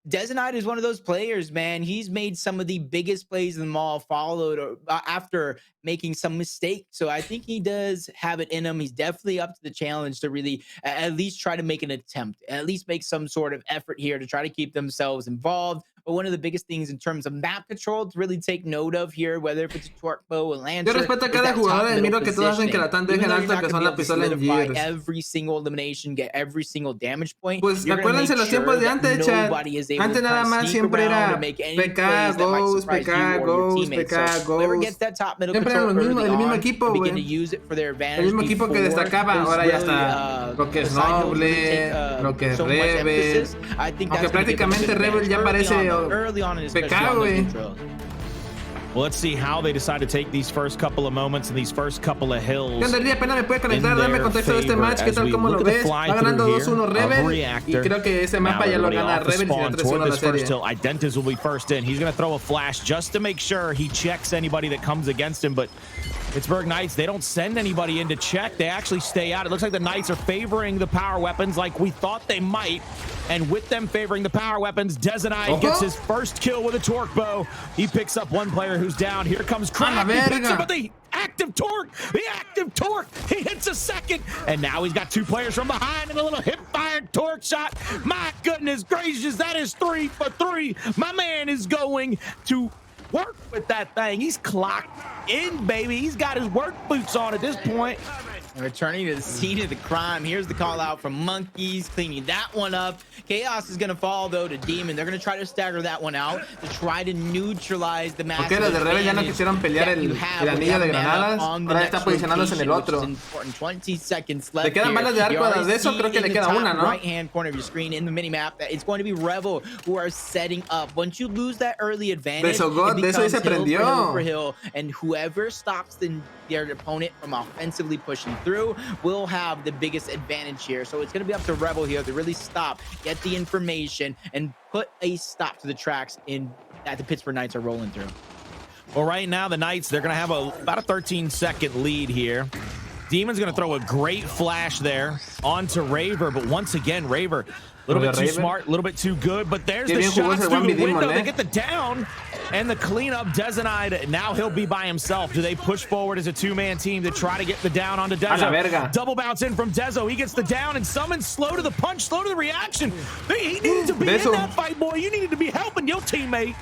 Speaker 1: Dezenide is one of those players, man. He's made some of the biggest plays in the mall, followed after making some mistakes. So I think he does have it in him. He's definitely up to the challenge to really at least try to make an attempt, at least make some sort of effort here to try to keep themselves involved. But one of the biggest things in terms of map control to really take note of here, whether if it's a torque bow, a lancer.
Speaker 3: Yo respeto a cada jugador, admiro que todos hacen que la tan dejen alto, que son la pistola en Gears.
Speaker 1: Every single elimination, get every single damage point.
Speaker 3: Pues acuérdense los tiempos de antes, chat. Antes nada más siempre era PK, Ghost, PK, Ghost, PK, Ghost. Siempre eran los mismos, el mismo equipo, güey. El mismo equipo que destacaba. Ahora ya está lo que es Noble, lo que es Rebel. Aunque prácticamente Rebel ya parece PK, güey.
Speaker 5: Well, let's see how they decide to take these first couple of moments and these first couple of hills.
Speaker 3: ¿Qué onda? Apenas me puede conectar, dame contexto de este match, ¿qué tal, cómo lo ves? Va ganando 2-1 Rebel, y creo que ese mapa ya lo gana Rebel y se 3-1 la serie.
Speaker 5: Identities will be first in. He's going to throw a flash just to make sure he checks anybody that comes against him, but Pittsburgh Knights, they don't send anybody in to check. They actually stay out. It looks like the Knights are favoring the power weapons like we thought they might. And with them favoring the power weapons, Dezenide gets his first kill with a torque bow. He picks up one player who's down. Here comes Crack. He picks him with the active torque. The active torque. He hits a second. And now he's got 2 players from behind and a little hip-fired torque shot. My goodness gracious, that is 3 for 3. My man is going to work with that thing. He's clocked in, baby. He's got his work boots on at this point.
Speaker 1: Returning to the scene of the crime. Here's the call out from Monkeys, cleaning that one up. Chaos is going to fall, though, to Demon. They're going to try to stagger that one out to try to neutralize the massive
Speaker 3: porque los de Rebel ya no quisieron pelear el anillo de granadas. Ahora está posicionándose en el otro.
Speaker 1: 20 seconds left.
Speaker 3: Le quedan balas de arco de eso, creo que le queda una, ¿no?
Speaker 1: Right-hand corner of your screen in the minimap, it's going to be Rebel who are setting up. Once you lose that early advantage,
Speaker 3: de eso se prendió.
Speaker 1: Hill, and whoever stops their opponent from offensively pushing through will have the biggest advantage here. So it's going to be up to Rebel here to really stop, get the information, and put a stop to the tracks that the Pittsburgh Knights are rolling through.
Speaker 5: Well, right now, the Knights, they're going to have about a 13-second lead here. Demon's going to throw a great flash there onto Raver, but once again, Raver, a little bit too smart, a little bit too good, but there's the shots through the window. They get the down and the cleanup. Dezenide, now he'll be by himself. Do they push forward as a 2-man team to try to get the down onto Dezo? Double bounce in from Dezo. He gets the down, and Summons slow to the punch, slow to the reaction. He needed to be in that fight, boy. You needed to be helping your teammate.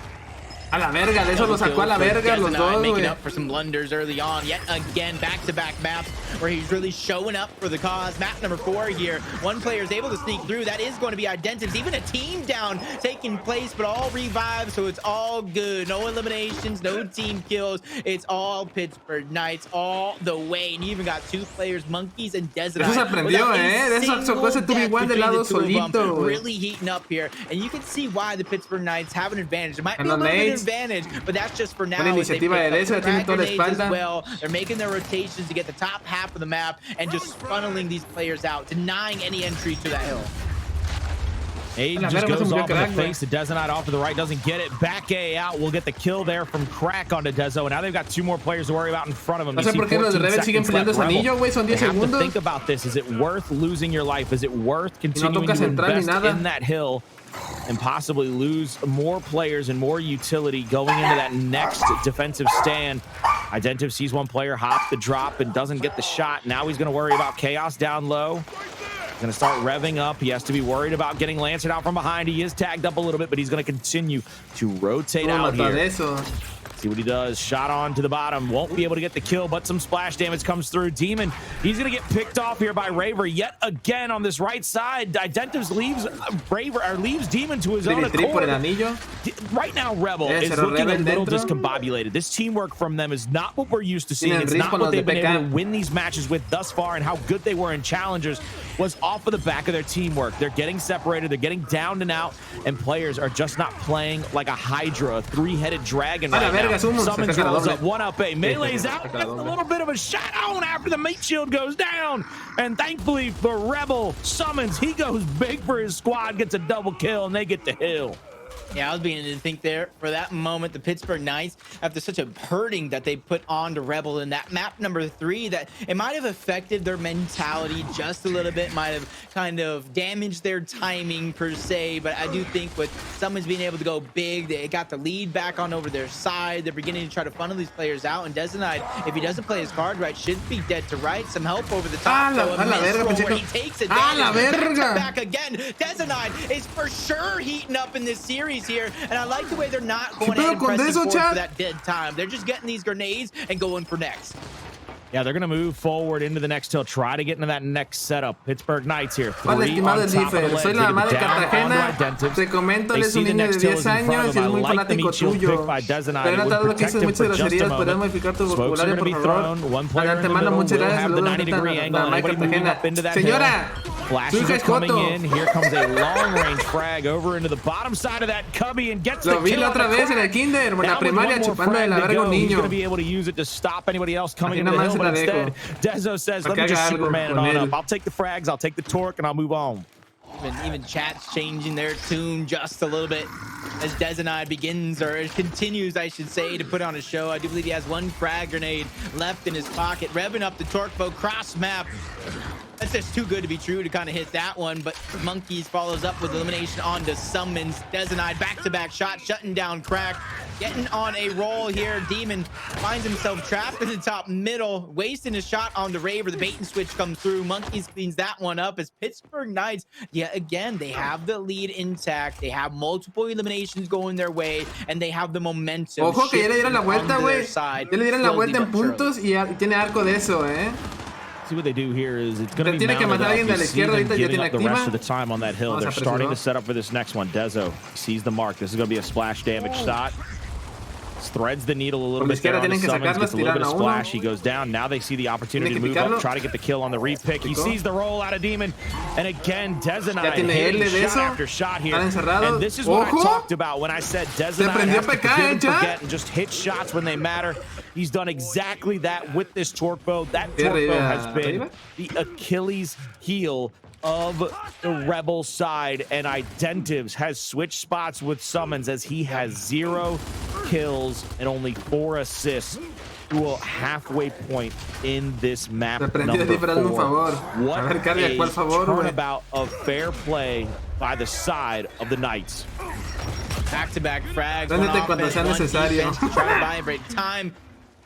Speaker 3: A la verga, de eso lo sacó a la verga los dos,
Speaker 1: making
Speaker 3: güey.
Speaker 1: up for some blunders early on. Yet again, back-to-back maps where he's really showing up for the cause. Map number 4 here. One player is able to sneak through. That is going to be Identities. Even a team down taking place, but all revives, so it's all good. No eliminations, no team kills. It's all Pittsburgh Knights all the way. And you even got 2 players, Monkeys and Desert.
Speaker 3: Eso se aprendió, De eso sacó ese 2v1 del lado solito, güey.
Speaker 1: Really heating up here. And you can see why the Pittsburgh Knights have an advantage. It might be a little bit advantage, but that's just for now.
Speaker 3: Buena iniciativa de eso, tiene toda la espalda.
Speaker 1: Well, they're making their rotations to get the top half of the map and just funneling these players out, denying any entry to that hill.
Speaker 5: Aiden just goes off in the face to Desonite off to the right, doesn't get it. Back A out, will get the kill there from Crack onto Dezo. And now they've got 2 more players to worry about in front of them.
Speaker 3: No sé por qué los de Rebel siguen peleando ese anillo, güey. Son 10 segundos.
Speaker 5: Think about this. Is it worth losing your life? Is it worth continuing to invest in that hill and possibly lose more players and more utility going into that next defensive stand? Identiv sees one player hop the drop and doesn't get the shot. Now he's going to worry about Chaos down low. Going to start revving up. He has to be worried about getting Lanced out from behind. He is tagged up a little bit, but he's going to continue to rotate out here. See what he does. Shot on to the bottom. Won't be able to get the kill, but some splash damage comes through. Demon, he's going to get picked off here by Raver yet again on this right side. Identives leaves Raver, or leaves Demon to his own accord. Right now, Rebel is looking a little discombobulated. This teamwork from them is not what we're used to seeing. It's not what they've been able to win these matches with thus far, and how good they were in challengers was off of the back of their teamwork. They're getting separated. They're getting down and out, and players are just not playing like a Hydra, a 3-headed dragon right now. Summons rolls up, 1-up A. Melee's out, gets a little bit of a shot on after the meat shield goes down. And thankfully for Rebel, Summons, he goes big for his squad, gets a double kill, and they get the hill.
Speaker 1: Yeah, I was beginning to think there for that moment, the Pittsburgh Knights, after such a hurting that they put on to Rebel in that map number 3, that it might have affected their mentality just a little bit, might have kind of damaged their timing per se. But I do think with Summons being able to go big, they got the lead back on over their side. They're beginning to try to funnel these players out. And Desonite, if he doesn't play his card right, should be dead to right. Some help over the top. He takes advantage. Back again. Desonite is for sure heating up in this series here, and I like the way they're not going ahead and pressing forward for that dead time. They're just getting these grenades and going for next.
Speaker 5: Yeah, they're going to move forward into the next hill, try to get into that next setup. Pittsburgh Knights here. 3 on top of the ledge.
Speaker 3: Soy la mamá de Cartagena. Te comento, él es un niño de 10 años y es muy fanático tuyo. Pero he notado que hice muchas groserías. ¿Podrías modificar tu vocabulario, por favor? De antemano, muchas gracias. Saludos, la mamá de Cartagena. Señora,
Speaker 5: Flash is coming in. Here comes a long-range frag over into the bottom side of that cubby and gets the kill.
Speaker 3: Lo vi la otra vez en el kinder, en la primaria, chupando de la verga un niño.
Speaker 5: He's going to be able to use it to stop anybody else coming into the hill, but instead, Dezo says, let me just Superman it on up. I'll take the frags, I'll take the torque, and I'll move on.
Speaker 1: Even chat's changing their tune just a little bit as Desonite begins, or continues, I should say, to put on a show. I do believe he has 1 frag grenade left in his pocket, revving up the Torquebo cross map. That's just too good to be true to kind of hit that one, but Monkeys follows up with elimination onto Summons. Desonite back-to-back shot, shutting down Crack, getting on a roll here. Demon finds himself trapped in the top middle, wasting a shot on the Raver. The bait and switch comes through. Monkeys cleans that one up as Pittsburgh Knights, yet again, they have the lead intact. They have multiple eliminations going their way, and they have the momentum.
Speaker 3: Ojo que ya le dieron la vuelta, güey. Ya le dieron la vuelta en puntos y tiene arco de eso,
Speaker 5: See what they do here is it's going to be mounted up. You see them giving up the rest of the time on that hill. They're starting to set up for this next one. Dezo sees the mark. This is going to be a splash damage shot. Threads the needle a little bit there on the Summons, gets a little bit of splash. He goes down. Now they see the opportunity to move up, try to get the kill on the repick. He sees the roll out of Demon. And again, Desonite hitting shot after shot here. And this is what I talked about when I said Desonite has to forgive and forget and just hit shots when they matter. He's done exactly that with this Torquebo. That Torquebo has been the Achilles heel of the Rebel side, and Identives has switched spots with Summons as he has 0 kills and only 4 assists to a halfway point in this map number 4. What a turnabout of fair play by the side of the Knights.
Speaker 1: Back-to-back frags. Cuando sea necesario. Try to buy a break time.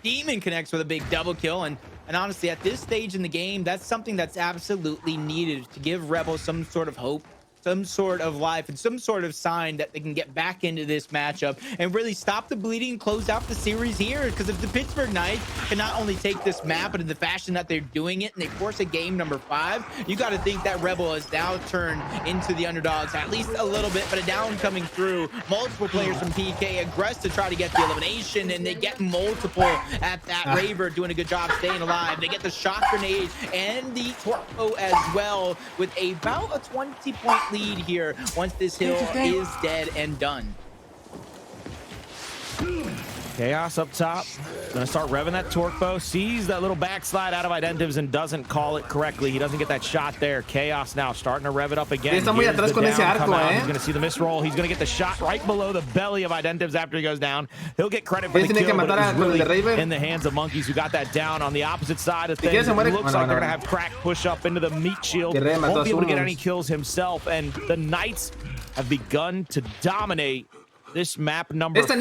Speaker 1: Demon connects with a big double kill, and honestly, at this stage in the game, that's something that's absolutely needed to give Rebel some sort of hope some sort of life and some sort of sign that they can get back into this matchup and really stop the bleeding and close out the series here. Because if the Pittsburgh Knights can not only take this map, but in the fashion that they're doing it, and they force a game number 5, you got to think that Rebel has now turned into the underdogs at least a little bit, but a down coming through. Multiple players from PK aggress to try to get the elimination, and they get multiple at that. Raver doing a good job staying alive. They get the shock grenade and the torpedo as well, with about a 20-point lead here once this hill is dead and done.
Speaker 5: Chaos up top, gonna start revving that torque bow, sees that little backslide out of Identives and doesn't call it correctly. He doesn't get that shot there. Chaos now starting to rev it up again.
Speaker 3: Está muy atrás con ese arco,
Speaker 5: He's gonna see the misroll. He's gonna get the shot right below the belly of Identives after he goes down. He'll get credit for the kill, but it was really in the hands of Monkeys, who got that down. On the opposite side of things, it looks like they're gonna have Crack push up into the meat shield. Won't be able to get any kills himself, and the Knights have begun to dominate this map number 4,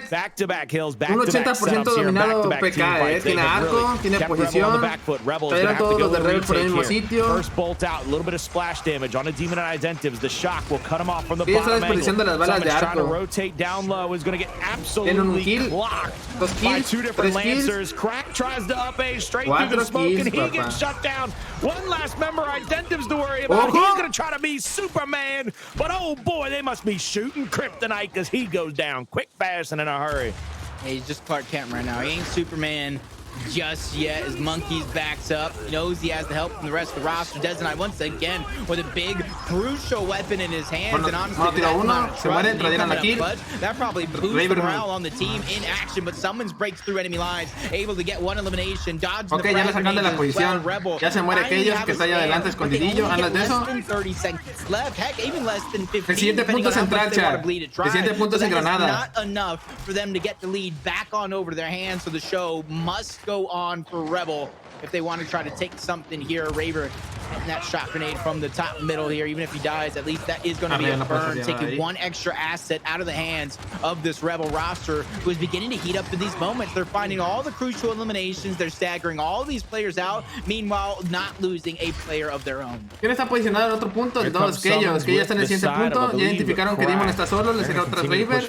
Speaker 5: back-to-back hills, back-to-back setups here, back-to-back team fights.
Speaker 3: Tiene arco, tiene posición.
Speaker 5: Rebels gonna have to go to the retake here. First bolt out, a little bit of splash damage on a Demon and Identives. The shock will cut him off from the bottom angle. Someone's trying to rotate down low, is going to get absolutely clocked by 2 different Lancers. Crack tries to up A straight through the smoke, and he gets shut down. One last member, Identives, to worry about. He's going to try to be Superman, but oh boy, they must be shooting Kryptonite, because he goes down quick, fast, and in a hurry.
Speaker 1: Hey, he's just Clark Kent right now. He ain't Superman just yet. As Monkeys backs up, he knows he has the help from the rest of the roster. Desnite once again with a big crucial weapon in his hands, and honestly that probably boosts the morale on the team in action. But Summons breaks through enemy lines, able to get one elimination, dodge the
Speaker 3: ya le sacan de la posición. Ya se muere aquellos que está allá adelante escondidillo. ¿Hablas de eso?
Speaker 1: 30 seconds left, heck, even less than 15.
Speaker 3: El siguiente punto es entrar, chat. El siguiente punto es en granadas.
Speaker 1: Not enough for them to get the lead back on over to their hands, so the show must go on for Rebel if they want to try to take something here. Raver and that shot grenade from the top middle here. Even if he dies, at least that is going to be a burn, taking one extra asset out of the hands of this Rebel roster, who is beginning to heat up to these moments. They're finding all the crucial eliminations. They're staggering all these players out, meanwhile not losing a player of their own.
Speaker 3: ¿Quién está posicionado en otro punto? Todos aquellos que ya están en el siguiente punto. Ya identificaron que Demon está solo. Le sacaron tras Raver.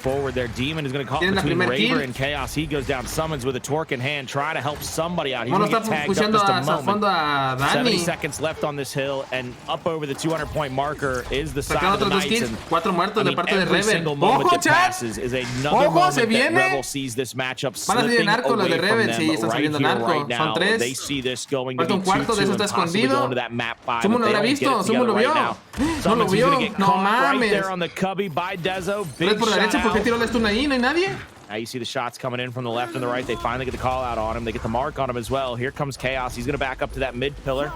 Speaker 3: Tienen la primer kill.
Speaker 5: And Chaos, he goes down. Summons with a torque in hand, try to help somebody out. He's
Speaker 3: Mono
Speaker 5: going to get tagged up just a moment.
Speaker 3: A
Speaker 5: 70 seconds left on this hill, and up over the 200-point marker is the side of the Knights. And,
Speaker 3: Cuatro muertos de parte de
Speaker 5: every single moment that passes is another moment that Rebel sees this matchup slipping away from them. But right here, right now, they see this going to be 2-2 and possibly going to that map 5.
Speaker 3: Sumo lo habrá visto, Sumo lo vio.
Speaker 5: No lo vio, no mames. Right there on the cubby by Dezo.
Speaker 3: Red por la derecha, ¿por qué tiró la stun ahí? ¿No hay nadie?
Speaker 5: Now you see the shots coming in from the left and the right. They finally get the call out on him. They get the mark on him as well. Here comes Chaos. He's going to back up to that mid pillar.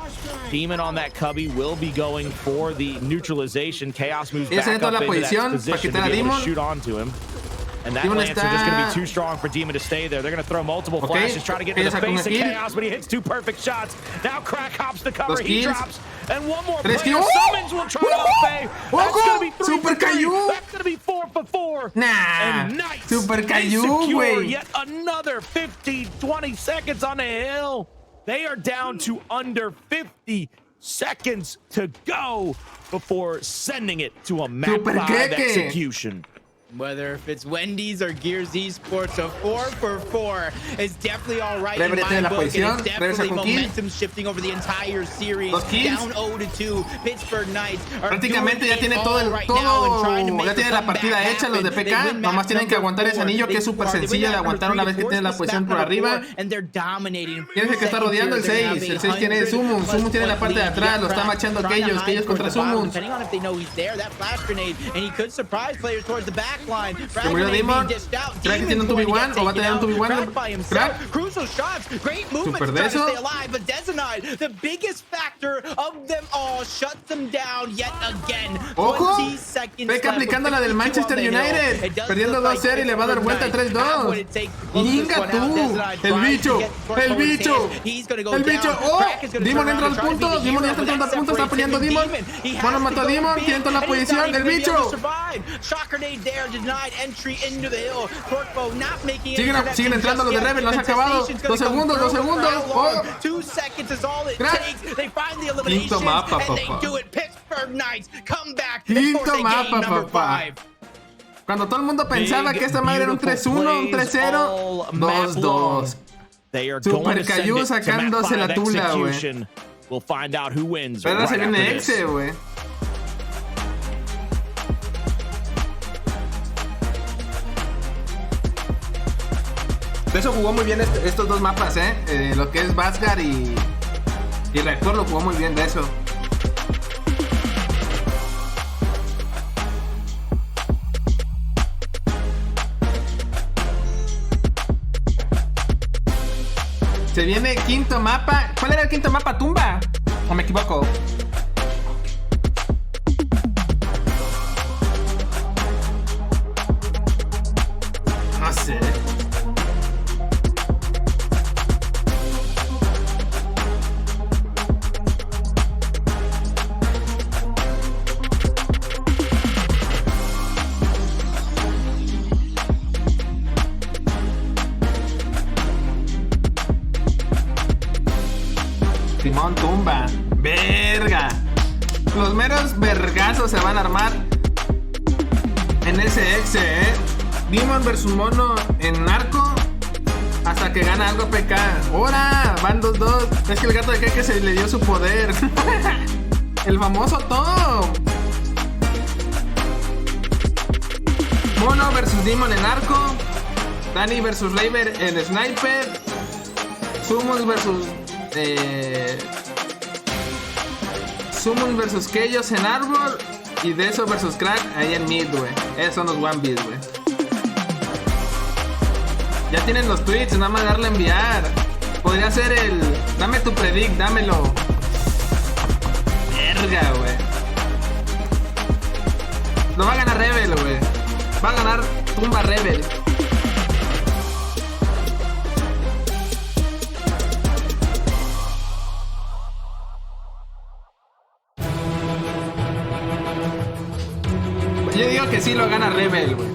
Speaker 5: Demon on that cubby will be going for the neutralization. Chaos moves back up into that position to be able to shoot onto him. And that Lancer just going to be too strong for Demon to stay there. They're going to throw multiple flashes, trying to get to the face of Chaos, but he hits 2 perfect shots. Now Crack hops the cover, he drops, and one more player. Summons will try to off-bay. That's going to be 3 for 3. That's going to be 4 for 4.
Speaker 3: Nah,
Speaker 5: and Knights,
Speaker 3: Super Caillou,
Speaker 5: secure yet another 20 seconds on the hill. They are down to under 50 seconds to go before sending it to a map 5 execution.
Speaker 1: Whether if it's Wendy's or Gears Esports, a 4 for 4 is definitely all right in my book, and it's definitely momentum shifting over the entire series. Down 0-2, Pittsburgh Knights are
Speaker 3: prácticamente ya tiene todo ya tiene la partida hecha los de PK, nomás tienen que aguantar ese anillo que es súper sencillo de aguantar una vez que tienen la posición por arriba. ¿Quién es el que está rodeando? El 6, el 6 tiene el Summon, Summon tiene la parte de atrás, lo está machando aquellos contra Summon. Se murió Demon. Crack tiene un 2v1 o va a tener un 2v1. Crack. Super de eso. Ojo. PK aplicando la del Manchester United. Perdiendo 2-0 y le va a dar vuelta 3-2. Inga tú. El bicho. El bicho. El bicho. Oh. Demon entra al punto. Demon ya está entrando al punto. Está peleando Demon. Bueno, mató a Demon. Tiene toda la posición. El bicho. Siguen entrando los de Rebel, no se ha acabado. 2 segundos, 2 segundos. Oh. Quinto mapa, papá.
Speaker 1: Pittsburgh Knights come back.
Speaker 3: Quinto mapa, papá. Cuando todo el mundo pensaba que esta madre era un 3-1, un 3-0, 2-2. Super Caillou sacándose la tula, güey. Pero ahora se viene Exe, güey. De eso jugó muy bien estos dos mapas, lo que es Vazgar y Reactor lo jugó muy bien de eso. Se viene quinto mapa. ¿Cuál era el quinto mapa? ¿Tumba? ¿O me equivoco? No sé. Simón tumba. Verga. Los meros vergazos se van a armar en ese exe, Demon versus Mono en narco hasta que gana algo PK. ¡Hora! Van 2-2. Es que el gato de que se le dio su poder. El famoso Tom. Mono versus Demon en arco. Dani versus Leiber en sniper. Summons versus Summon versus Keyos en árbol. Y de eso versus Crack ahí en mid, güey. Esos son los one beat, güey. Ya tienen los tweets, nada más darle a enviar. Podría ser el dame tu predict, dámelo. Verga, güey. Lo va a ganar Rebel, güey. Va a ganar Tumba Rebel. Yo digo que sí lo gana Rebel, güey.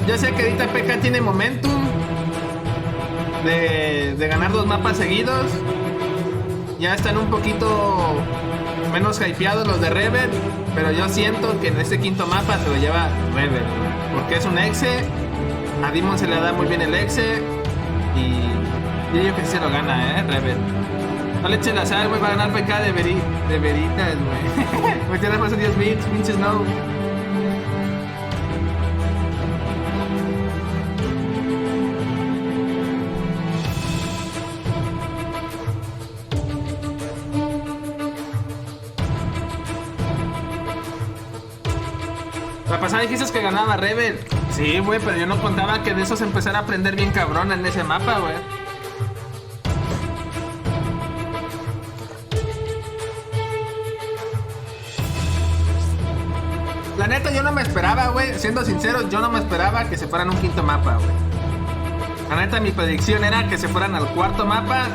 Speaker 3: Yo sé que ahorita PK tiene momentum de ganar 2 mapas seguidos. Ya están un poquito menos hypeados los de Rebel, pero yo siento que en este quinto mapa se lo lleva Rebel, porque es un exe. A Demon se le da muy bien el exe y yo digo que sí se lo gana, Rebel. No le echen la sal, güey, va a ganar PK de veritas, güey. Me tiene más de 10 bits, pinches no. La pasada dijiste que ganaba Rebel. Sí, güey, pero yo no contaba que de esos empezara a aprender bien cabrón en ese mapa, güey. La neta, yo no me esperaba, güey. Siendo sinceros, yo no me esperaba que se fueran un quinto mapa, güey. La neta, mi predicción era que se fueran al cuarto mapa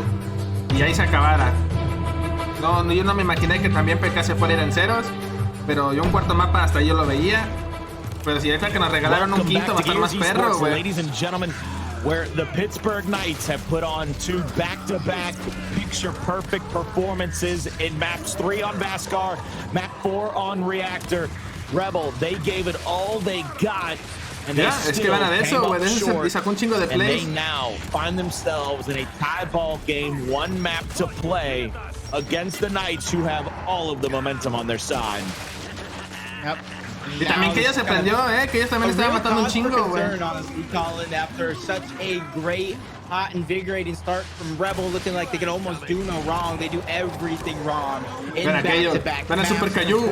Speaker 3: y ahí se acabara. No, yo no me imaginé que también PK se fuera en ceros. Pero yo un cuarto mapa hasta yo lo veía. Pero si ahorita que nos regalaron un quinto va a estar más perro, güey.
Speaker 5: Ladies and gentlemen, where the Pittsburgh Knights have put on 2 back-to-back picture-perfect performances in maps 3 on Vascar, map 4 on Reactor. Rebel, they gave it all they got. And
Speaker 3: yeah, es que van a de eso, güey. De eso se sacó un chingo de plays.
Speaker 5: And they now find themselves in a tie ball game, 1 map to play against the Knights, who have all of the momentum on their side.
Speaker 1: Yep.
Speaker 3: Y también que ella se prendió, que ella también estaba matando un chingo, güey.
Speaker 1: Honestly, Colin, after such a great, hot, invigorating start from Rebel, looking like they can almost do no wrong. They do everything wrong in back-to-back.
Speaker 3: Van a Super Caillou.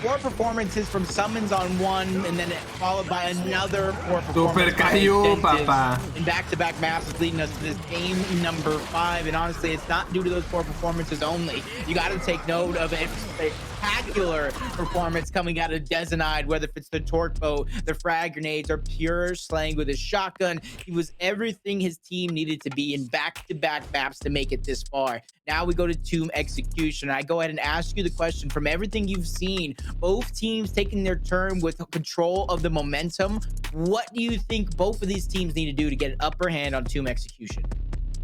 Speaker 1: 4 performances from summons on 1, and then followed by another 4 performances.
Speaker 3: Super Caillou, papa.
Speaker 1: In back-to-back maps, is leading us to this game number 5. And honestly, it's not due to those 4 performances only. You got to take note of a spectacular performance coming out of Dezenide, whether it's the torque bow, the frag grenades, or pure slaying with his shotgun. He was everything his team needed to be in back-to-back maps to make it this far. Now we go to Tomb Execution. I go ahead and ask you the question, from everything you've seen, both teams taking their turn with control of the momentum, what do you think both of these teams need to do to get an upper hand on Tomb Execution?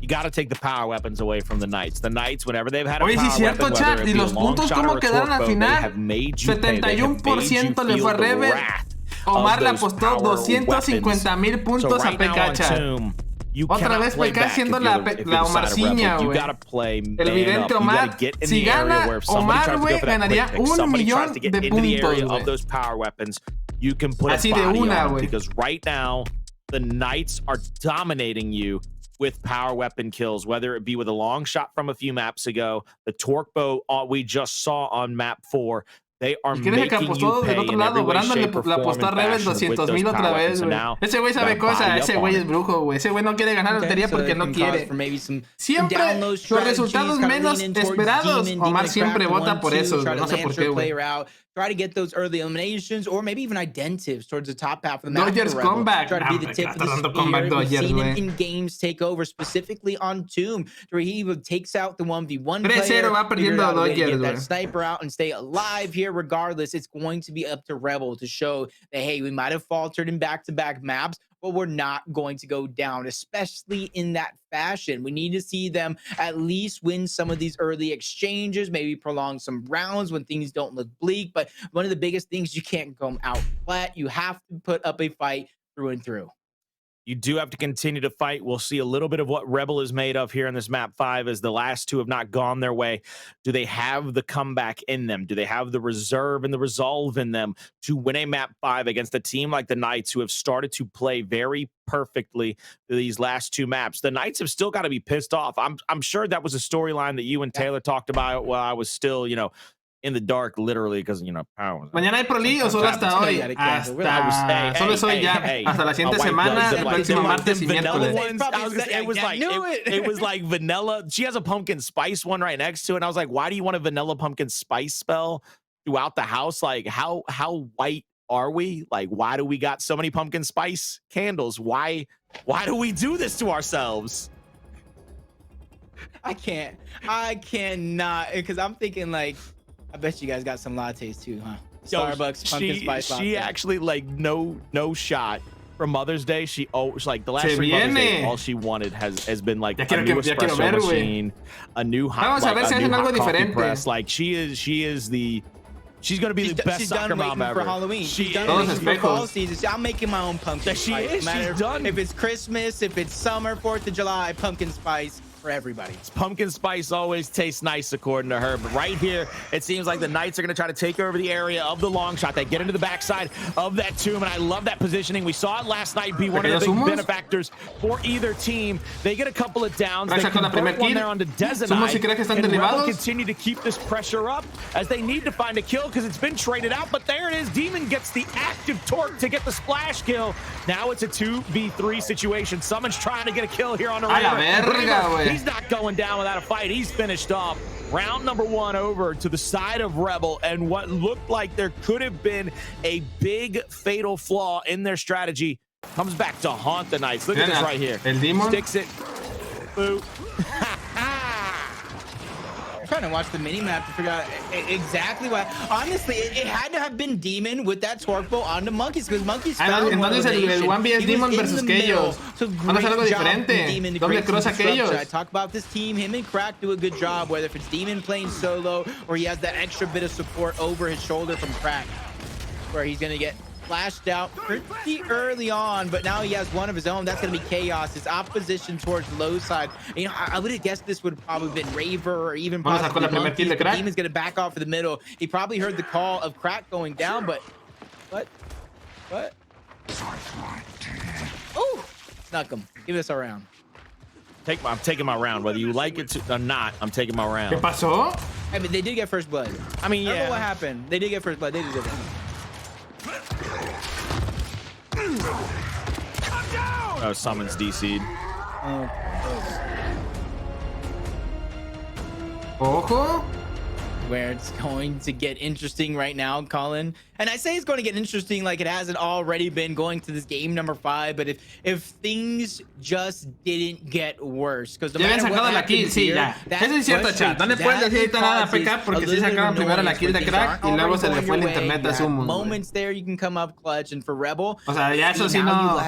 Speaker 5: You got to take the power weapons away from the Knights. The Knights, whenever they've had a
Speaker 3: Oye,
Speaker 5: power
Speaker 3: sí, cierto,
Speaker 5: weapon,
Speaker 3: chat.
Speaker 5: whether it
Speaker 3: Y
Speaker 5: be a
Speaker 3: los
Speaker 5: long
Speaker 3: puntos,
Speaker 5: shot or
Speaker 3: ¿cómo
Speaker 5: a
Speaker 3: quedaron al
Speaker 5: torpedo, they
Speaker 3: final?
Speaker 5: have made you pay. They have made you
Speaker 3: 71% le
Speaker 5: feel
Speaker 3: fue a
Speaker 5: the
Speaker 3: Rever.
Speaker 5: wrath
Speaker 3: Omar
Speaker 5: of
Speaker 3: le
Speaker 5: those
Speaker 3: apostó
Speaker 5: power
Speaker 3: 250,000
Speaker 5: weapons.
Speaker 3: puntos
Speaker 5: So
Speaker 3: a
Speaker 5: right now
Speaker 3: PK,
Speaker 5: on
Speaker 3: chat.
Speaker 5: Tomb, you
Speaker 3: Otra
Speaker 5: cannot
Speaker 3: vez
Speaker 5: play
Speaker 3: PK
Speaker 5: back
Speaker 3: haciendo
Speaker 5: if
Speaker 3: la
Speaker 5: you're a side of
Speaker 3: Omarciña,
Speaker 5: Rebel. You
Speaker 3: güey.
Speaker 5: gotta play
Speaker 3: El
Speaker 5: man
Speaker 3: vidente
Speaker 5: up. You
Speaker 3: Omar,
Speaker 5: gotta get in
Speaker 3: si
Speaker 5: the area
Speaker 3: gana
Speaker 5: where if somebody
Speaker 3: Omar,
Speaker 5: tries to
Speaker 3: güey,
Speaker 5: go for that
Speaker 3: ganaría
Speaker 5: quick pick, somebody tries to get
Speaker 3: $1,000,000 de
Speaker 5: into the
Speaker 3: puntos,
Speaker 5: area
Speaker 3: güey.
Speaker 5: of those power weapons, you can put
Speaker 3: Así
Speaker 5: a
Speaker 3: de
Speaker 5: body
Speaker 3: una,
Speaker 5: on them,
Speaker 3: güey.
Speaker 5: because right now the Knights are dominating you with power weapon kills, whether it be with a long shot from a few maps ago, the torque bow we just saw on map 4. They are
Speaker 3: ¿Y quién es el que
Speaker 5: making
Speaker 3: apostó
Speaker 5: you
Speaker 3: del
Speaker 5: pay
Speaker 3: otro
Speaker 5: in every
Speaker 3: lado?
Speaker 5: way,
Speaker 3: Brandon
Speaker 5: shape, or
Speaker 3: le apostó
Speaker 5: form
Speaker 3: a
Speaker 5: and
Speaker 3: Rebel
Speaker 5: fashion with
Speaker 3: 200,000
Speaker 5: those
Speaker 3: otra
Speaker 5: power
Speaker 3: vez,
Speaker 5: weapons. And
Speaker 3: güey.
Speaker 5: now
Speaker 3: Ese güey
Speaker 5: you
Speaker 3: sabe
Speaker 5: gotta body
Speaker 3: cosas.
Speaker 5: up
Speaker 3: Ese
Speaker 5: on
Speaker 3: güey
Speaker 5: it.
Speaker 3: es brujo, güey. Ese güey no quiere ganar la lotería porque no quiere. Siempre los resultados menos esperados. Omar siempre vota por eso. No sé por qué, güey.
Speaker 1: Try to get those early eliminations, or maybe even identives towards the top half of the map.
Speaker 3: Dodgers comeback.
Speaker 1: Try to be the tip of the spear. We've seen him in games take over, specifically on Tomb, where he takes out the 1v1 player.
Speaker 3: 3-0 va perdiendo Dodgers,
Speaker 1: get that sniper out and stay alive here. Regardless, it's going to be up to Rebel to show that, hey, we might have faltered in back-to-back maps, but we're not going to go down, especially in that fashion. We need to see them at least win some of these early exchanges, maybe prolong some rounds when things don't look bleak. But one of the biggest things, you can't come out flat. You have to put up a fight through and through.
Speaker 5: You do have to continue to fight. We'll see a little bit of what Rebel is made of here in this map 5, as the last two have not gone their way. Do they have the comeback in them? Do they have the reserve and the resolve in them to win a map 5 against a team like the Knights, who have started to play very perfectly these last two maps? The Knights have still got to be pissed off. I'm sure that was a storyline that you and Taylor talked about while I was still, you know, in the dark, literally, because, you know, power.
Speaker 3: Mañana hay Pro League o solo hasta hoy. Hasta solo es hoy ya. Hasta la siguiente semana, el próximo martes y miércoles.
Speaker 5: It was like vanilla. She has a pumpkin spice one right next to it. And I was like, why do you want a vanilla pumpkin spice spell throughout the house? Like, how white are we? Like, why do we got so many pumpkin spice candles? Why do we do this to ourselves?
Speaker 1: I cannot, because I'm thinking, like, I bet you guys got some lattes too, huh? Starbucks pumpkin spice latte.
Speaker 5: She actually, like, no shot for Mother's Day. She's like, the last 3 Mother's Day, all she wanted has been like a new espresso machine, a new hot coffee press. Like, she's gonna be the best soccer mom ever.
Speaker 1: For Halloween.
Speaker 5: She's
Speaker 1: done for fall season. I'm making my own pumpkin spice.
Speaker 5: She's done.
Speaker 1: If it's Christmas, if it's summer, 4th of July, pumpkin spice for everybody.
Speaker 5: Pumpkin spice always tastes nice, according to her. But right here, it seems like the Knights are going to try to take over the area of the long shot. They get into the backside of that tomb, and I love that positioning. We saw it last night be one of the big benefactors for either team. They get a couple of downs. They convert one there onto Dezenite, and Rebel continue to keep this pressure up as they need to find a kill, because it's been traded out. But there it is. Demon gets the active torque to get the splash kill. Now it's a 2v3 situation. Someone's trying to get a kill here on the Reaver. He's not going down without a fight. He's finished off. Round number 1 over to the side of Rebel, and what looked like there could have been a big fatal flaw in their strategy comes back to haunt the Knights. Look at this right here.
Speaker 3: El Demon
Speaker 5: sticks it. Boo.
Speaker 1: I'm trying to watch the mini map to figure out exactly why. Honestly, it had to have been Demon with that torque bow on the Monkeys, because Monkeys found
Speaker 3: entonces el 1v es Demon versus Chaos. Vamos a hacer algo diferente. Doble cross a Chaos.
Speaker 1: I talk about this team. Him and Crack do a good job, whether if it's Demon playing solo or he has that extra bit of support over his shoulder from Crack, where he's going to get flashed out pretty early on, but now he has one of his own. That's going to be Chaos. His opposition towards low side. You know, I would have guessed this would have probably been Raver or even possibly Monkeys. Demon's going to back off for the middle. He probably heard the call of Crack going down, but what? Oh, snuck him. Give us a round.
Speaker 5: I'm taking my round, whether you like it or not. I'm taking my round.
Speaker 3: ¿Qué pasó?
Speaker 1: I mean, they did get first blood.
Speaker 5: I mean,
Speaker 1: yeah. I don't know what happened. They did get first blood. They did it.
Speaker 5: Oh, summons DC'd.
Speaker 3: Ojo.
Speaker 1: Where it's going to get interesting right now, Colin. And I say it's going to get interesting like it hasn't already been going to this game number 5, but if things just didn't get worse, because
Speaker 3: ya habían sacado la kill, sí, ya. Eso es cierto, chat. No le pueden decir ahorita nada a PK porque sí sacaron primero la kill de Crack y luego se le fue el internet a Summon.
Speaker 1: Moments there you can come up clutch, and for Rebel,
Speaker 3: o sea, ya eso sí no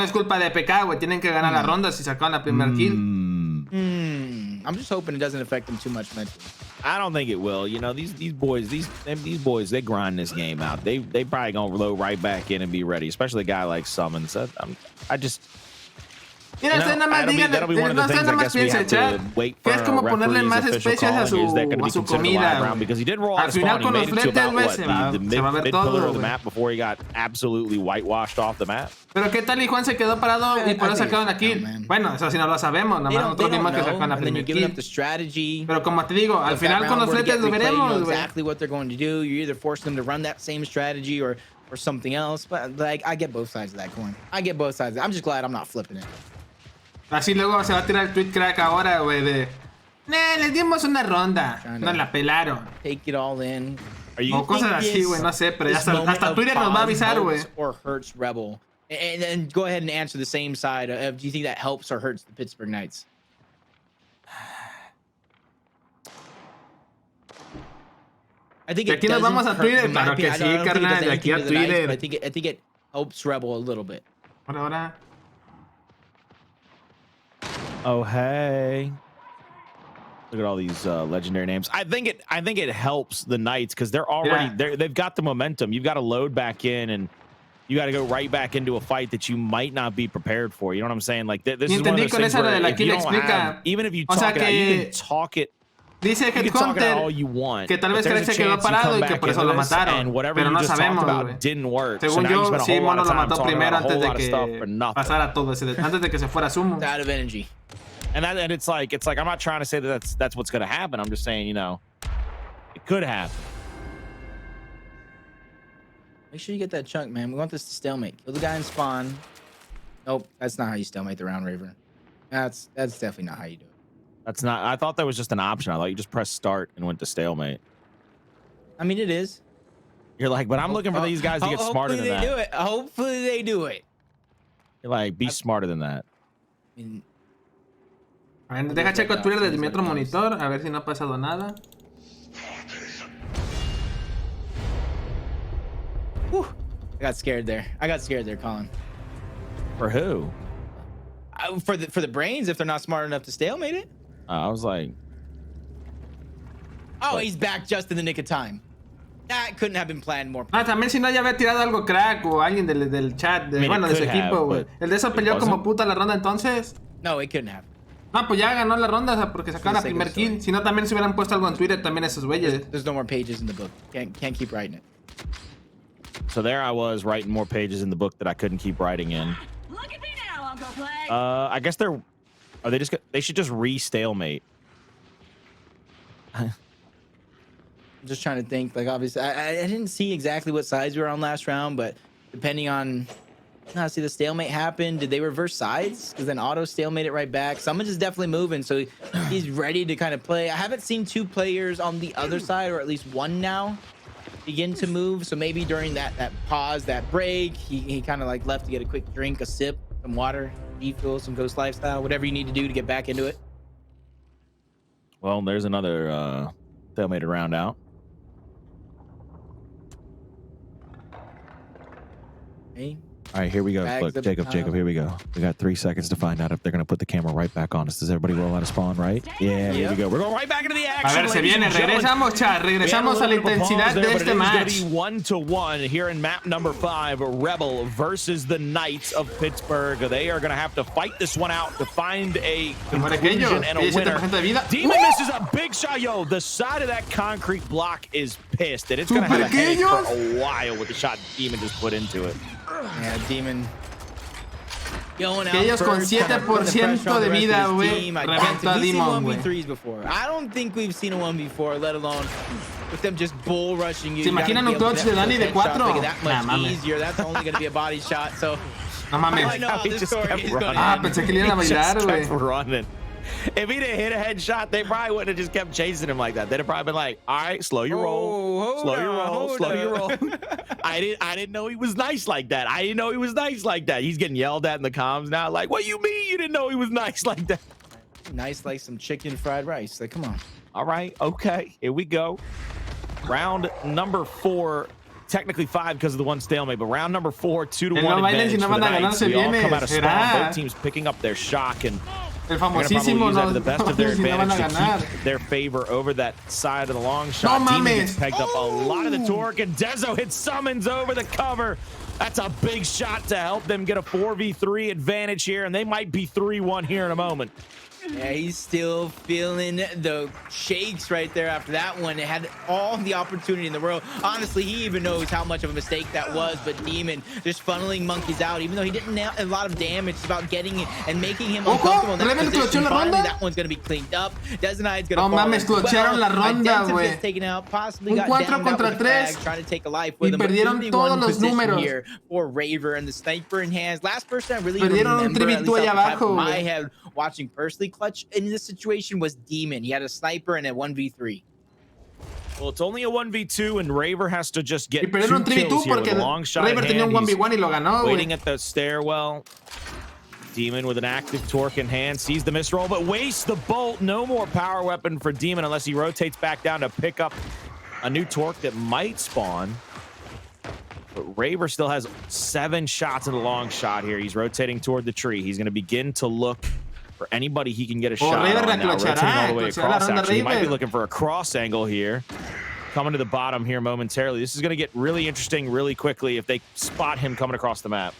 Speaker 3: es culpa de PK, güey. Tienen que ganar la ronda si sacaron la primer kill.
Speaker 1: I'm just hoping it doesn't affect them too much mentally.
Speaker 5: I don't think it will. You know, these boys, they grind this game out. They probably gonna load right back in and be ready, especially a guy like Summons. I just.
Speaker 3: Mira, usted nada más diga, no, usted nada más piensa, chat, que es como ponerle más especias a su comida. Al final con los fletes, güey, se va a ver todo, Pero qué tal y Juan se quedó parado y por eso sacaron aquí. Bueno, eso sí no lo sabemos, nada más nosotros vimos que sacaron la primera kill. Pero como te digo, al final con los fletes lo veremos, güey.
Speaker 1: Exactly what they're going to do. You're either forcing them to run that same strategy or something else. But like, I get both sides of that coin. I get both sides. I'm just glad I'm not flipping it.
Speaker 3: Así luego se va a tirar el tweet crack ahora, güey, de... les dimos una ronda. Nos la pelaron.
Speaker 1: Take it all in.
Speaker 3: O cosas así, güey, no sé, pero ya hasta Twitter nos va a avisar, güey.
Speaker 1: Or hurts Rebel. And go ahead and answer the same side. Do you think that helps or hurts the Pittsburgh Knights? I think
Speaker 3: de aquí nos vamos a Twitter, claro que sí, carnal, de aquí a Twitter.
Speaker 1: I think it helps Rebel a little bit.
Speaker 3: Ahora.
Speaker 5: Oh, hey. Look at all these legendary names. I think it helps the Knights because they're already they've got the momentum. You've got to load back in and you got to go right back into a fight that you might not be prepared for. You know what I'm saying? Like this is one of those things where if you don't have, even if you talk it out, you can talk it.
Speaker 3: Dice Headhunter que tal vez Craig se quedó parado y que por eso lo mataron, pero no sabemos, güey. Según yo, sí, Mono lo mató primero antes de que pasara todo ese, antes de que se fuera Sumo.
Speaker 1: Out of energy.
Speaker 5: And it's like I'm not trying to say that that's what's going to happen. I'm just saying, you know, it could happen.
Speaker 1: Make sure you get that chunk, man. We want this to stalemate. Kill the guy in spawn. Nope, that's not how you stalemate the round, Raver. That's definitely not how you do it.
Speaker 5: That's not. I thought that was just an option. I thought you just press start and went to stalemate.
Speaker 1: I mean, it is.
Speaker 5: You're like, but I'm looking for these guys to get smarter than that.
Speaker 1: Hopefully they do it.
Speaker 5: You're like, be smarter than that.
Speaker 1: I mean,
Speaker 3: a ver, deja checo Twitter desde mi otro monitor, a ver si no ha pasado nada.
Speaker 1: Whew. I got scared there, Colin.
Speaker 5: For who?
Speaker 1: For the brains, if they're not smart enough to stalemate it.
Speaker 5: I was like,
Speaker 1: oh, he's back just in the nick of time. That couldn't have been planned more.
Speaker 3: También si no ya había tirado algo Crack o alguien del chat, bueno, de su equipo, güey. El de eso peleó como puta la ronda entonces.
Speaker 1: No, it couldn't have.
Speaker 3: No, pues ya ganó la ronda, o sea, porque sacaron la primer kill. Si no, también se hubieran puesto algo en Twitter también esos güeyes.
Speaker 1: There's no more pages in the book. Can't keep writing it.
Speaker 5: So there I was writing more pages in the book that I couldn't keep writing in.
Speaker 6: Look at me now, Uncle Clay.
Speaker 5: I guess they should just re-stalemate.
Speaker 1: I'm just trying to think. Like, obviously, I didn't see exactly what sides we were on last round, but depending on, see the stalemate happened. Did they reverse sides? Because then auto stalemate it right back. Someone is definitely moving, so he's ready to kind of play. I haven't seen two players on the other side, or at least one now, begin to move. So maybe during that pause, that break, he kind of like left to get a quick drink, a sip, some water, refuel, some Ghost Lifestyle, whatever you need to do to get back into it.
Speaker 5: Well, there's another stalemated round out.
Speaker 1: Hey.
Speaker 5: All right, here we go. Look, Jacob, here we go. We got 3 seconds to find out if they're going to put the camera right back on us. Does everybody roll out of spawn, right? Yeah, here we go. We're going right back into the action.
Speaker 3: A ver, se viene. Regresamos, chat. Regresamos a la intensidad de este match.
Speaker 5: 1-1 here in map number 5, Rebel versus the Knights of Pittsburgh. They are going to have to fight this one out to find a conclusion and a winner. Demon misses a big shot. Yo, the side of that concrete block is pissed, and it's going to have a headache for a while with the shot Demon just put into it.
Speaker 1: Yeah, Demon. Going out
Speaker 3: ellos con 7% de vida, güey, reventó a Demon,
Speaker 1: güey. I don't think we've seen a 1v4, let alone with them just bull rushing you.
Speaker 3: ¿Se imaginan un clutch de Dani de 4?
Speaker 1: That much easier. That's only going to be a body shot. So,
Speaker 3: no mames. Pensé que le iban a bailar,
Speaker 5: güey. If he didn't hit a headshot, they probably wouldn't have just kept chasing him like that. They'd have probably been like, all right, slow your roll. Slow your roll. I didn't know he was nice like that. He's getting yelled at in the comms now. Like, what you mean you didn't know he was nice like that?
Speaker 1: Nice like some chicken fried rice. Like, come on.
Speaker 5: All right, okay, here we go. Round number 4. Technically 5 because of the one stalemate, but round number 4, 2-1 advantage for the Knights. We all come out of spawn. Both teams picking up their shock, and
Speaker 3: El famosísimo,
Speaker 5: no, the best of their advantage to
Speaker 3: ganar.
Speaker 5: keep their favor over that side of the long shot.
Speaker 3: No
Speaker 5: Demon
Speaker 3: mames.
Speaker 5: gets pegged up a lot of the torque, and Dezo hits Summons over the cover. That's a big shot to help them get a 4v3 advantage here, and they might be 3-1 here in a moment.
Speaker 1: Yeah, he's still feeling the shakes right there after that one. It had all the opportunity in the world. Honestly, he even knows how much of a mistake that was, but Demon just funneling Monkeys out, even though he didn't nail a lot of damage. It's about getting it and making him uncomfortable in that position. Finally, that one's going to be cleaned up. Desnide's going to fall.
Speaker 3: No mames, clochearon la ronda, güey.
Speaker 1: Taken out, possibly
Speaker 3: Un
Speaker 1: got
Speaker 3: 4 contra 3.
Speaker 1: trying to take a life with him.
Speaker 3: Perdieron todos los números.
Speaker 1: Here for Raver and the sniper in hands. Last person I really
Speaker 3: Perdieron un
Speaker 1: remember, at
Speaker 3: 3v2
Speaker 1: least
Speaker 3: allá
Speaker 1: off the top
Speaker 3: abajo,
Speaker 1: of my
Speaker 3: güey.
Speaker 1: head, watching personally clutch in this situation was Demon. He had a sniper and a 1v3.
Speaker 5: Well, it's only a 1v2, and Raver has to just get 2
Speaker 3: perdieron
Speaker 5: kills
Speaker 3: 3v2
Speaker 5: here with
Speaker 3: porque
Speaker 5: a long shot
Speaker 3: Raver tenía un 1v1 y lo ganó,
Speaker 5: waiting
Speaker 3: güey.
Speaker 5: at the stairwell. Demon with an active torque in hand, sees the misroll, but wastes the bolt. No more power weapon for Demon unless he rotates back down to pick up a new torque that might spawn. But Raver still has 7 shots in a long shot here. He's rotating toward the tree. He's going to begin to look for anybody he can get a shot
Speaker 3: Raver
Speaker 5: on now. Rotating all the way across, actually. He might be
Speaker 3: Raver.
Speaker 5: looking for a cross angle here. Coming to the bottom here momentarily. This is going to get really interesting really quickly if they spot him coming across the map.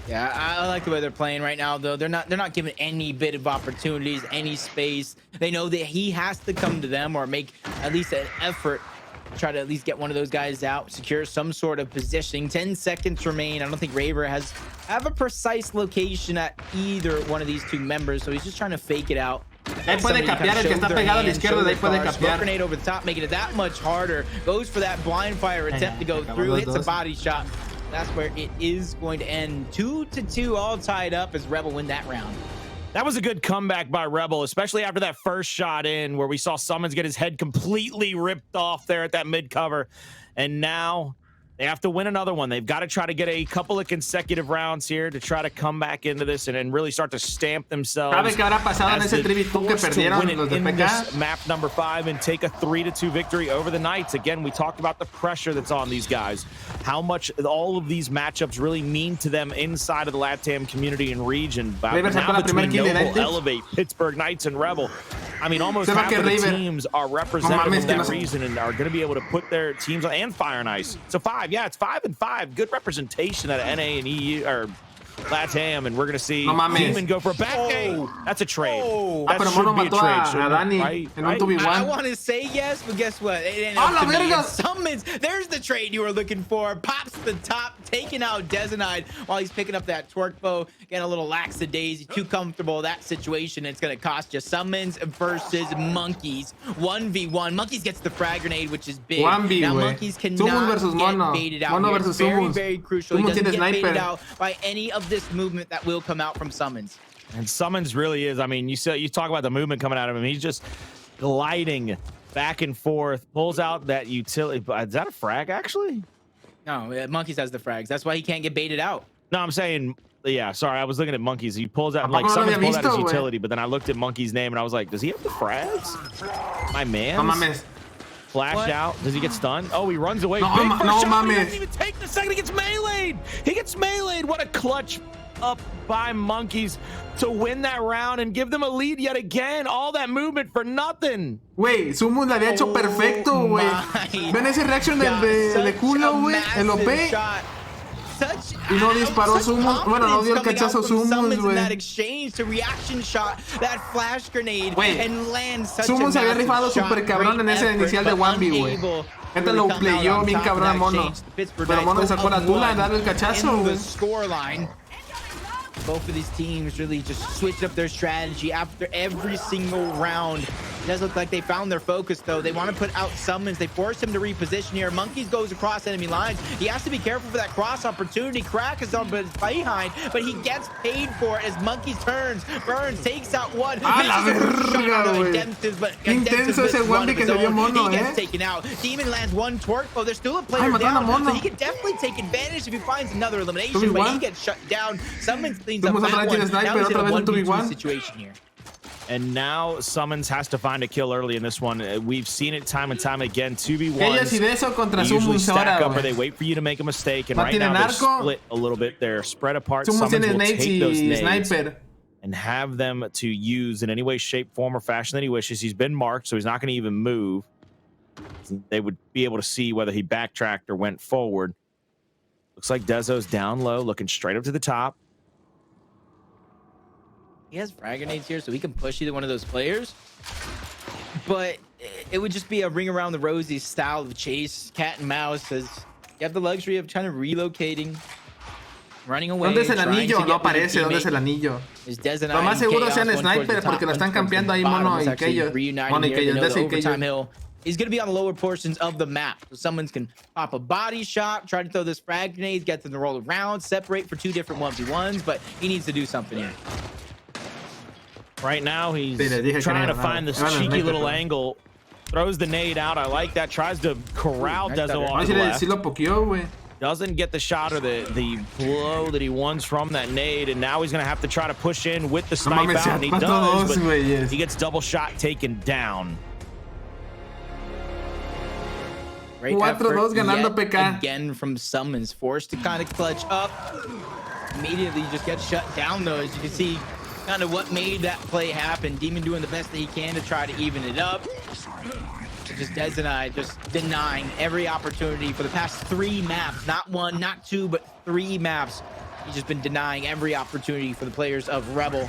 Speaker 1: Yeah, I like the way they're playing right now, though. They're not giving any bit of opportunities, any space. They know that he has to come to them or make at least an effort to try to at least get one of those guys out, secure some sort of positioning. 10 seconds remain. I don't think Raver have a precise location at either one of these two members, so he's just trying to fake it out.
Speaker 3: Ahí puede capear, el que está pegado a la izquierda, de ahí puede capear.
Speaker 1: Grenade over the top, making it that much harder. Goes for that blind fire attempt to go through, hits a body shot. That's where it is going to end. 2-2, all tied up as Rebel win that round.
Speaker 5: That was a good comeback by Rebel, especially after that first shot in where we saw Summons get his head completely ripped off there at that mid cover. And now they have to win another one. They've got to try to get a couple of consecutive rounds here to try to come back into this and really start to stamp themselves.
Speaker 3: ¿Sabe qué habrá pasado en ese 3v2 que perdieron los de PK?
Speaker 5: Map number 5 and take a 3-2 victory over the Knights. Again, we talked about the pressure that's on these guys. How much all of these matchups really mean to them inside of the LATAM community and region. Now between Noble, Elevate, Pittsburgh Knights, and Rebel. I mean, almost half of the teams are represented in that region and are going to be able to put their teams on, and Fire and Ice. So 5, yeah, it's 5 and 5. Good representation out of NA and EU or LATAM, and we're going to see Demon go for a back gate. That's a trade. That should be a trade.
Speaker 3: Right?
Speaker 1: I want to say yes, but guess what? It ended up to be Summons. There's the trade you were looking for. Pops the top, taking out Desnide while he's picking up that torque bow. Getting a little lackadaisy, too comfortable in that situation. It's going to cost you. Summons versus Monkeys. 1v1. Monkeys gets the frag grenade, which is big.
Speaker 3: 1v,
Speaker 1: now Monkeys cannot get baited out.
Speaker 3: Mono
Speaker 1: Here.
Speaker 3: versus
Speaker 1: Very,
Speaker 3: Summons.
Speaker 1: very crucial. He doesn't get
Speaker 3: sniper.
Speaker 1: baited out by any of this movement that will come out from Summons.
Speaker 5: And Summons really is. I mean, you talk about the movement coming out of him. He's just gliding back and forth, pulls out that utility. Is that a frag, actually?
Speaker 1: No, Monkeys has the frags. That's why he can't get baited out.
Speaker 5: No, I'm saying, yeah, sorry. I was looking at Monkeys. He pulls out, like, Summons pulled out his utility, but then I looked at Monkey's name, and I was like, does he have the frags? My man. Flashed out. Does he get stunned? Oh, he runs away.
Speaker 3: No,
Speaker 5: Big first shot. He
Speaker 3: mames.
Speaker 5: doesn't even take the second. He gets meleeed. He gets meleeed. What a clutch up by Monkeys to win that round and give them a lead yet again. All that movement for nothing.
Speaker 3: Güey, Summons la había hecho perfecto, güey. ¿Ven ese reaction de culo, güey? El OP. Y no disparó Summons. Bueno, no dio el cachazo Summons, güey.
Speaker 1: That exchange to reaction shot, that flash grenade, and land such
Speaker 3: Summons había rifado super cabrón en ese inicial de 1v, güey. Este lo playó bien cabrón a Mono. Pero Mono le sacó la tula de darle el cachazo, güey.
Speaker 1: Both of these teams really just switched up their strategy after every single round. It does look like they found their focus, though. They want to put out Summons. They force him to reposition here. Monkeys goes across enemy lines. He has to be careful for that cross opportunity. Crack is on behind, but he gets paid for it as Monkeys turns. Burns takes out one.
Speaker 3: Intenso ese one que se dio Mono,
Speaker 1: He gets taken out. Demon lands one torque. Oh, there's still a player down, so he can definitely take advantage if he finds another elimination, but he gets shut down. Summons cleans up that one. Now he's in a 1v2 situation here.
Speaker 5: And now Summons has to find a kill early in this one. We've seen it time and time again. 2v1s. They usually stack up or they wait for you to make a mistake. And right now they're split a little bit. They're spread apart. Summons will take those nades. and have them to use in any way, shape, form, or fashion that he wishes. He's been marked, so he's not going to even move. They would be able to see whether he backtracked or went forward. Looks like Dezo's down low, looking straight up to the top.
Speaker 1: He has frag grenades here, so he can push either one of those players. But it would just be a ring around the rosy style of chase, cat and mouse, as you have the luxury of kind of relocating, running away.
Speaker 3: ¿Dónde es el anillo? No aparece. ¿Dónde es el anillo? Lo más seguro sean sniper porque lo están campeando ahí Mono y Keyo. Mono y Keyo, Dezo y Keyo.
Speaker 1: He's going to be on the lower portions of the map. So someone can pop a body shot, try to throw this frag grenade, get them to roll around, separate for 2 different 1v1s, but he needs to do something here.
Speaker 5: Right now, he's trying to find this cheeky little angle. Throws the nade out. I like that. Tries to corral Dezo on the left. Doesn't get the shot or the blow that he wants from that nade, and now he's going to have to try to push in with the snipe out, and he does, but he gets double shot taken down.
Speaker 1: Great effort yet again from Summons, forced to kind of clutch up. Immediately just gets shut down though, as you can see kind of what made that play happen. Demon doing the best that he can to try to even it up. Just Dez and I just denying every opportunity for the past 3 maps. Not 1, not 2, but 3 maps. He's just been denying every opportunity for the players of Rebel.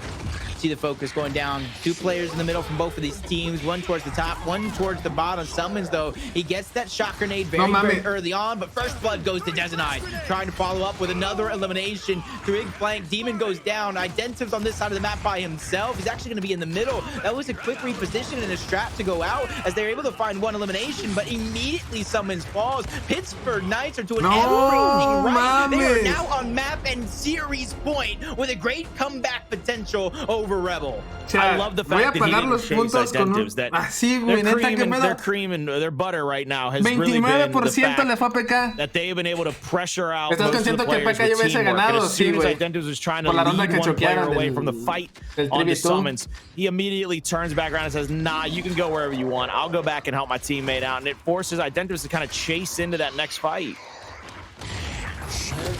Speaker 1: See the focus going down. 2 players in the middle from both of these teams. 1 towards the top, 1 towards the bottom. Summons, though, he gets that shot grenade very early on, but first blood goes to Dezenai. Trying to follow up with another elimination. Big flank. Demon goes down. Identiv's on this side of the map by himself. He's actually going to be in the middle. That was a quick reposition and a strap to go out as they're able to find 1 elimination, but immediately Summons falls. Pittsburgh Knights are doing everything right. They are now on map and series point with a great comeback potential over Rebel.
Speaker 5: I love the fact that he didn't chase Identives. Their cream and their butter right now has really been the fact that they've been able to pressure out most of the players with teamwork. And as soon as Identives was trying to lead 1 player away from the fight on the Summons, he immediately turns back around and says, nah, you can go wherever you want. I'll go back and help my teammate out. And it forces Identives to kind of chase into that next fight.
Speaker 1: You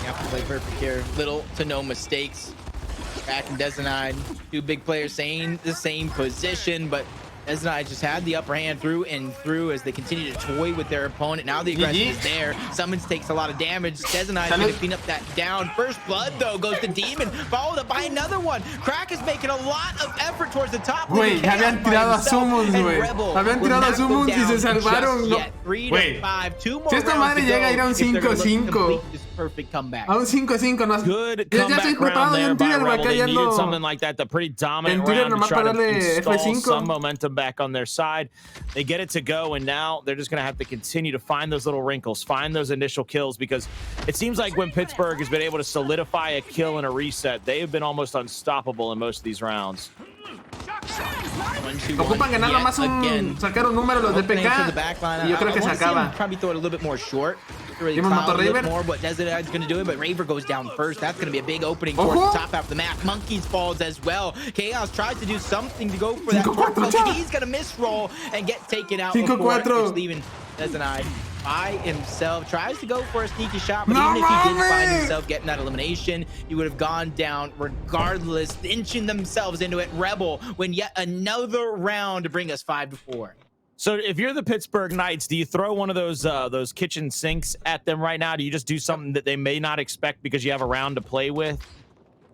Speaker 1: have to play perfect here. Little to no mistakes. Back in Dezenai, 2 big players saying the same position, but Dezenai just had the upper hand through and through as they continue to toy with their opponent. Now the aggression is there. Summons takes a lot of damage. Dezenai is going to clean up that down. First blood, though, goes to Demon, followed up by another one. Crack is making a lot of effort towards the top.
Speaker 3: Güey, ya habían tirado a Summons, güey. Habían tirado a Summons y se salvaron. Güey, si esta madre llega a ir a un 5-5.
Speaker 1: Perfect comeback.
Speaker 3: A un 5-5, no.
Speaker 5: Good comeback round there by Rebel. They needed something like that, the pretty dominant round to try to install some momentum back on their side. They get it to go, and now they're just going to have to continue to find those little wrinkles, find those initial kills, because it seems like when Pittsburgh has been able to solidify a kill and a reset, they have been almost unstoppable in most of these rounds.
Speaker 3: Ocupan ganar nomás sacar un número los de PK y yo creo que se acaba.
Speaker 1: Probably throw it a little bit more short. Really more what Dezenai's going to do it, but Raver goes down first. That's going to be a big opening towards the top half of the map. Monkeys falls as well. Chaos tries to do something to go for that. He's going to miss roll and get taken out before leaving Dezenai by himself. Tries to go for a sneaky shot, but even if he didn't find himself getting that elimination, he would have gone down regardless, inching themselves into it. Rebel win yet another round to bring us 5-4.
Speaker 5: So if you're the Pittsburgh Knights, do you throw one of those kitchen sinks at them right now? Do you just do something that they may not expect because you have a round to play with?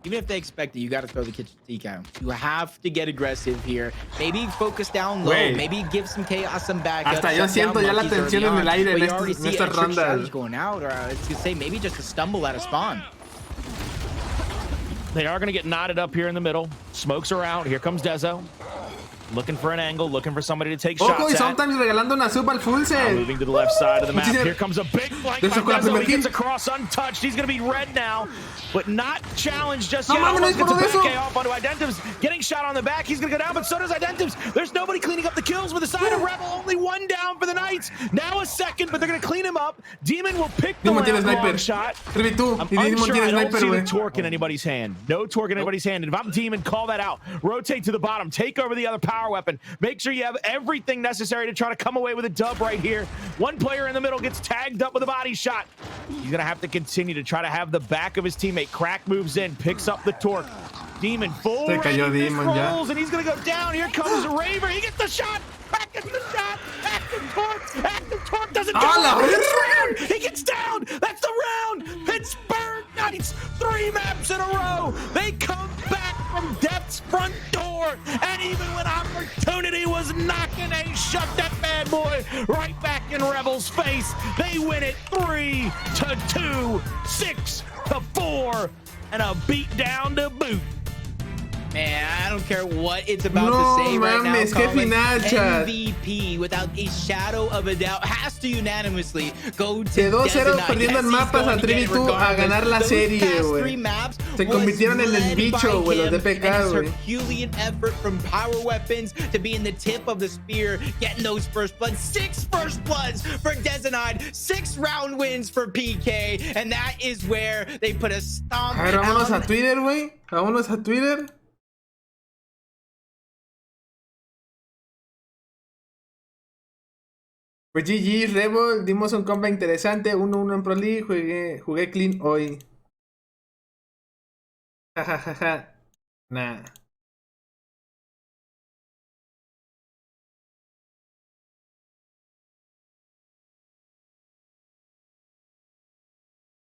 Speaker 1: Even if they expect it, you got to throw the kitchen sink out. You have to get aggressive here. Maybe focus down low. Maybe give some Chaos some backup.
Speaker 3: Hasta yo siento ya la tensión en el aire en estas rondas.
Speaker 1: Going out, or I was gonna say maybe just a stumble at a spawn.
Speaker 5: They are going to get knotted up here in the middle. Smokes are out. Here comes Dezo. Looking for an angle, looking for somebody to take shots
Speaker 3: y sometimes regalando una sub al full set.
Speaker 5: Moving to the left side of the map. Here comes a big flank by Dezo. He gets across untouched. He's going to be red now, but not challenged just yet. Almost gets a back off onto Identives. Getting shot on the back. He's going to go down, but so does Identives. There's nobody cleaning up the kills with the side of Rebel. Only 1 down for the Knights. Now a second, but they're going to clean him up. Demon will pick the long shot. I'm unsure. I don't see the torque in anybody's hand. No torque in anybody's hand. And if I'm Demon, call that out. Rotate to the bottom. Take over the other power weapon. Make sure you have everything necessary to try to come away with a dub right here. 1 player in the middle gets tagged up with a body shot. He's going to have to continue to try to have the back of his teammate. Crack moves in, picks up the torque. Demon full.
Speaker 3: Se cayó Demon ya.
Speaker 5: And he's gonna go down. Here comes Raver. He gets the shot. Back gets the shot. Active Torque doesn't go. He gets down. That's the round. Pittsburgh Knights, 3 maps in a row. They come back from death's front door. And even when opportunity was knocking, they shut that bad boy right back in Rebels' face. They win it 3-2, 6-4, and a beat down to boot.
Speaker 1: Man, I don't care what it's about to say right now. MVP, without a shadow of a doubt, has to unanimously go to
Speaker 3: de 2-0 perdiendo en mapas a Trivitu a ganar la serie, güey. Se convirtieron en el bicho, güey, los de PK, güey.
Speaker 1: Herculean effort from power weapons to be in the tip of the spear, getting those first bloods. 6 first bloods for Dezenide, 6 round wins for PK, and that is where they put a stomp.
Speaker 3: A ver, vámonos a Twitter, güey. Vámonos a Twitter. Pues GG, Rebel, dimos un compa interesante, 1-1 en Pro League, jugué clean hoy. Jajajaja. Nah.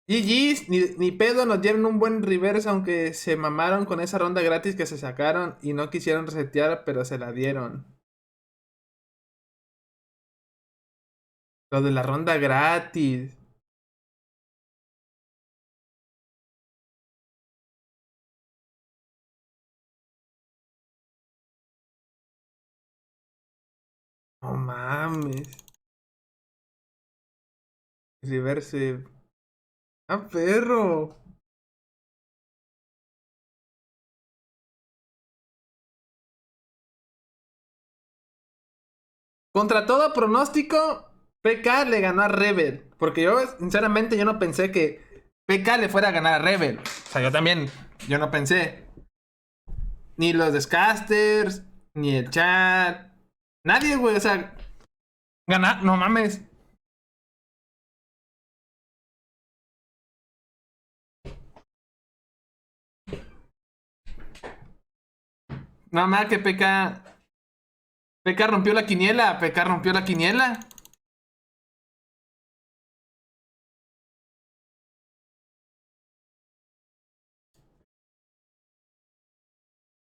Speaker 3: GG's, ni pedo, nos dieron un buen reverse, aunque se mamaron con esa ronda gratis que se sacaron y no quisieron resetear, pero se la dieron. Lo de la ronda gratis. No mames. Reverse. Ah, perro. Contra todo pronóstico, PK le ganó a Rebel. Porque yo, sinceramente, yo no pensé que PK le fuera a ganar a Rebel. O sea, yo no pensé. Ni los Descasters, ni el chat. Nadie, güey, o sea, ganar, no mames. Nada más que PK rompió la quiniela. PK rompió la quiniela.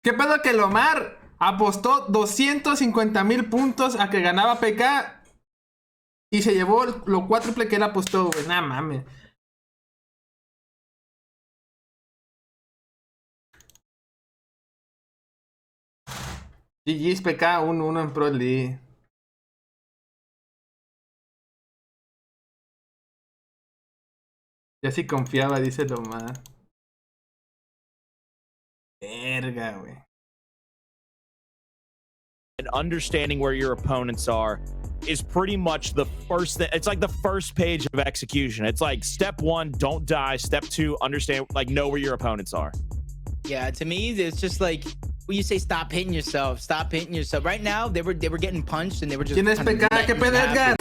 Speaker 3: ¿Qué pedo que Lomar apostó 250,000 puntos a que ganaba PK y se llevó lo cuádruple que él apostó, güey? Nah, mames. GG's PK 1-1 en Pro League. Ya sí confiaba, dice Lomar. Verga, güey.
Speaker 5: And understanding where your opponents are is pretty much the first thing. It's like the first page of execution. It's like step 1, don't die. Step 2, understand, like, know where your opponents are.
Speaker 1: Yeah, to me, it's just like when you say stop hitting yourself. Stop hitting yourself. Right now, they were getting punched and they were just.
Speaker 3: ¿Quién es PK? ¿Qué pedo, Edgar?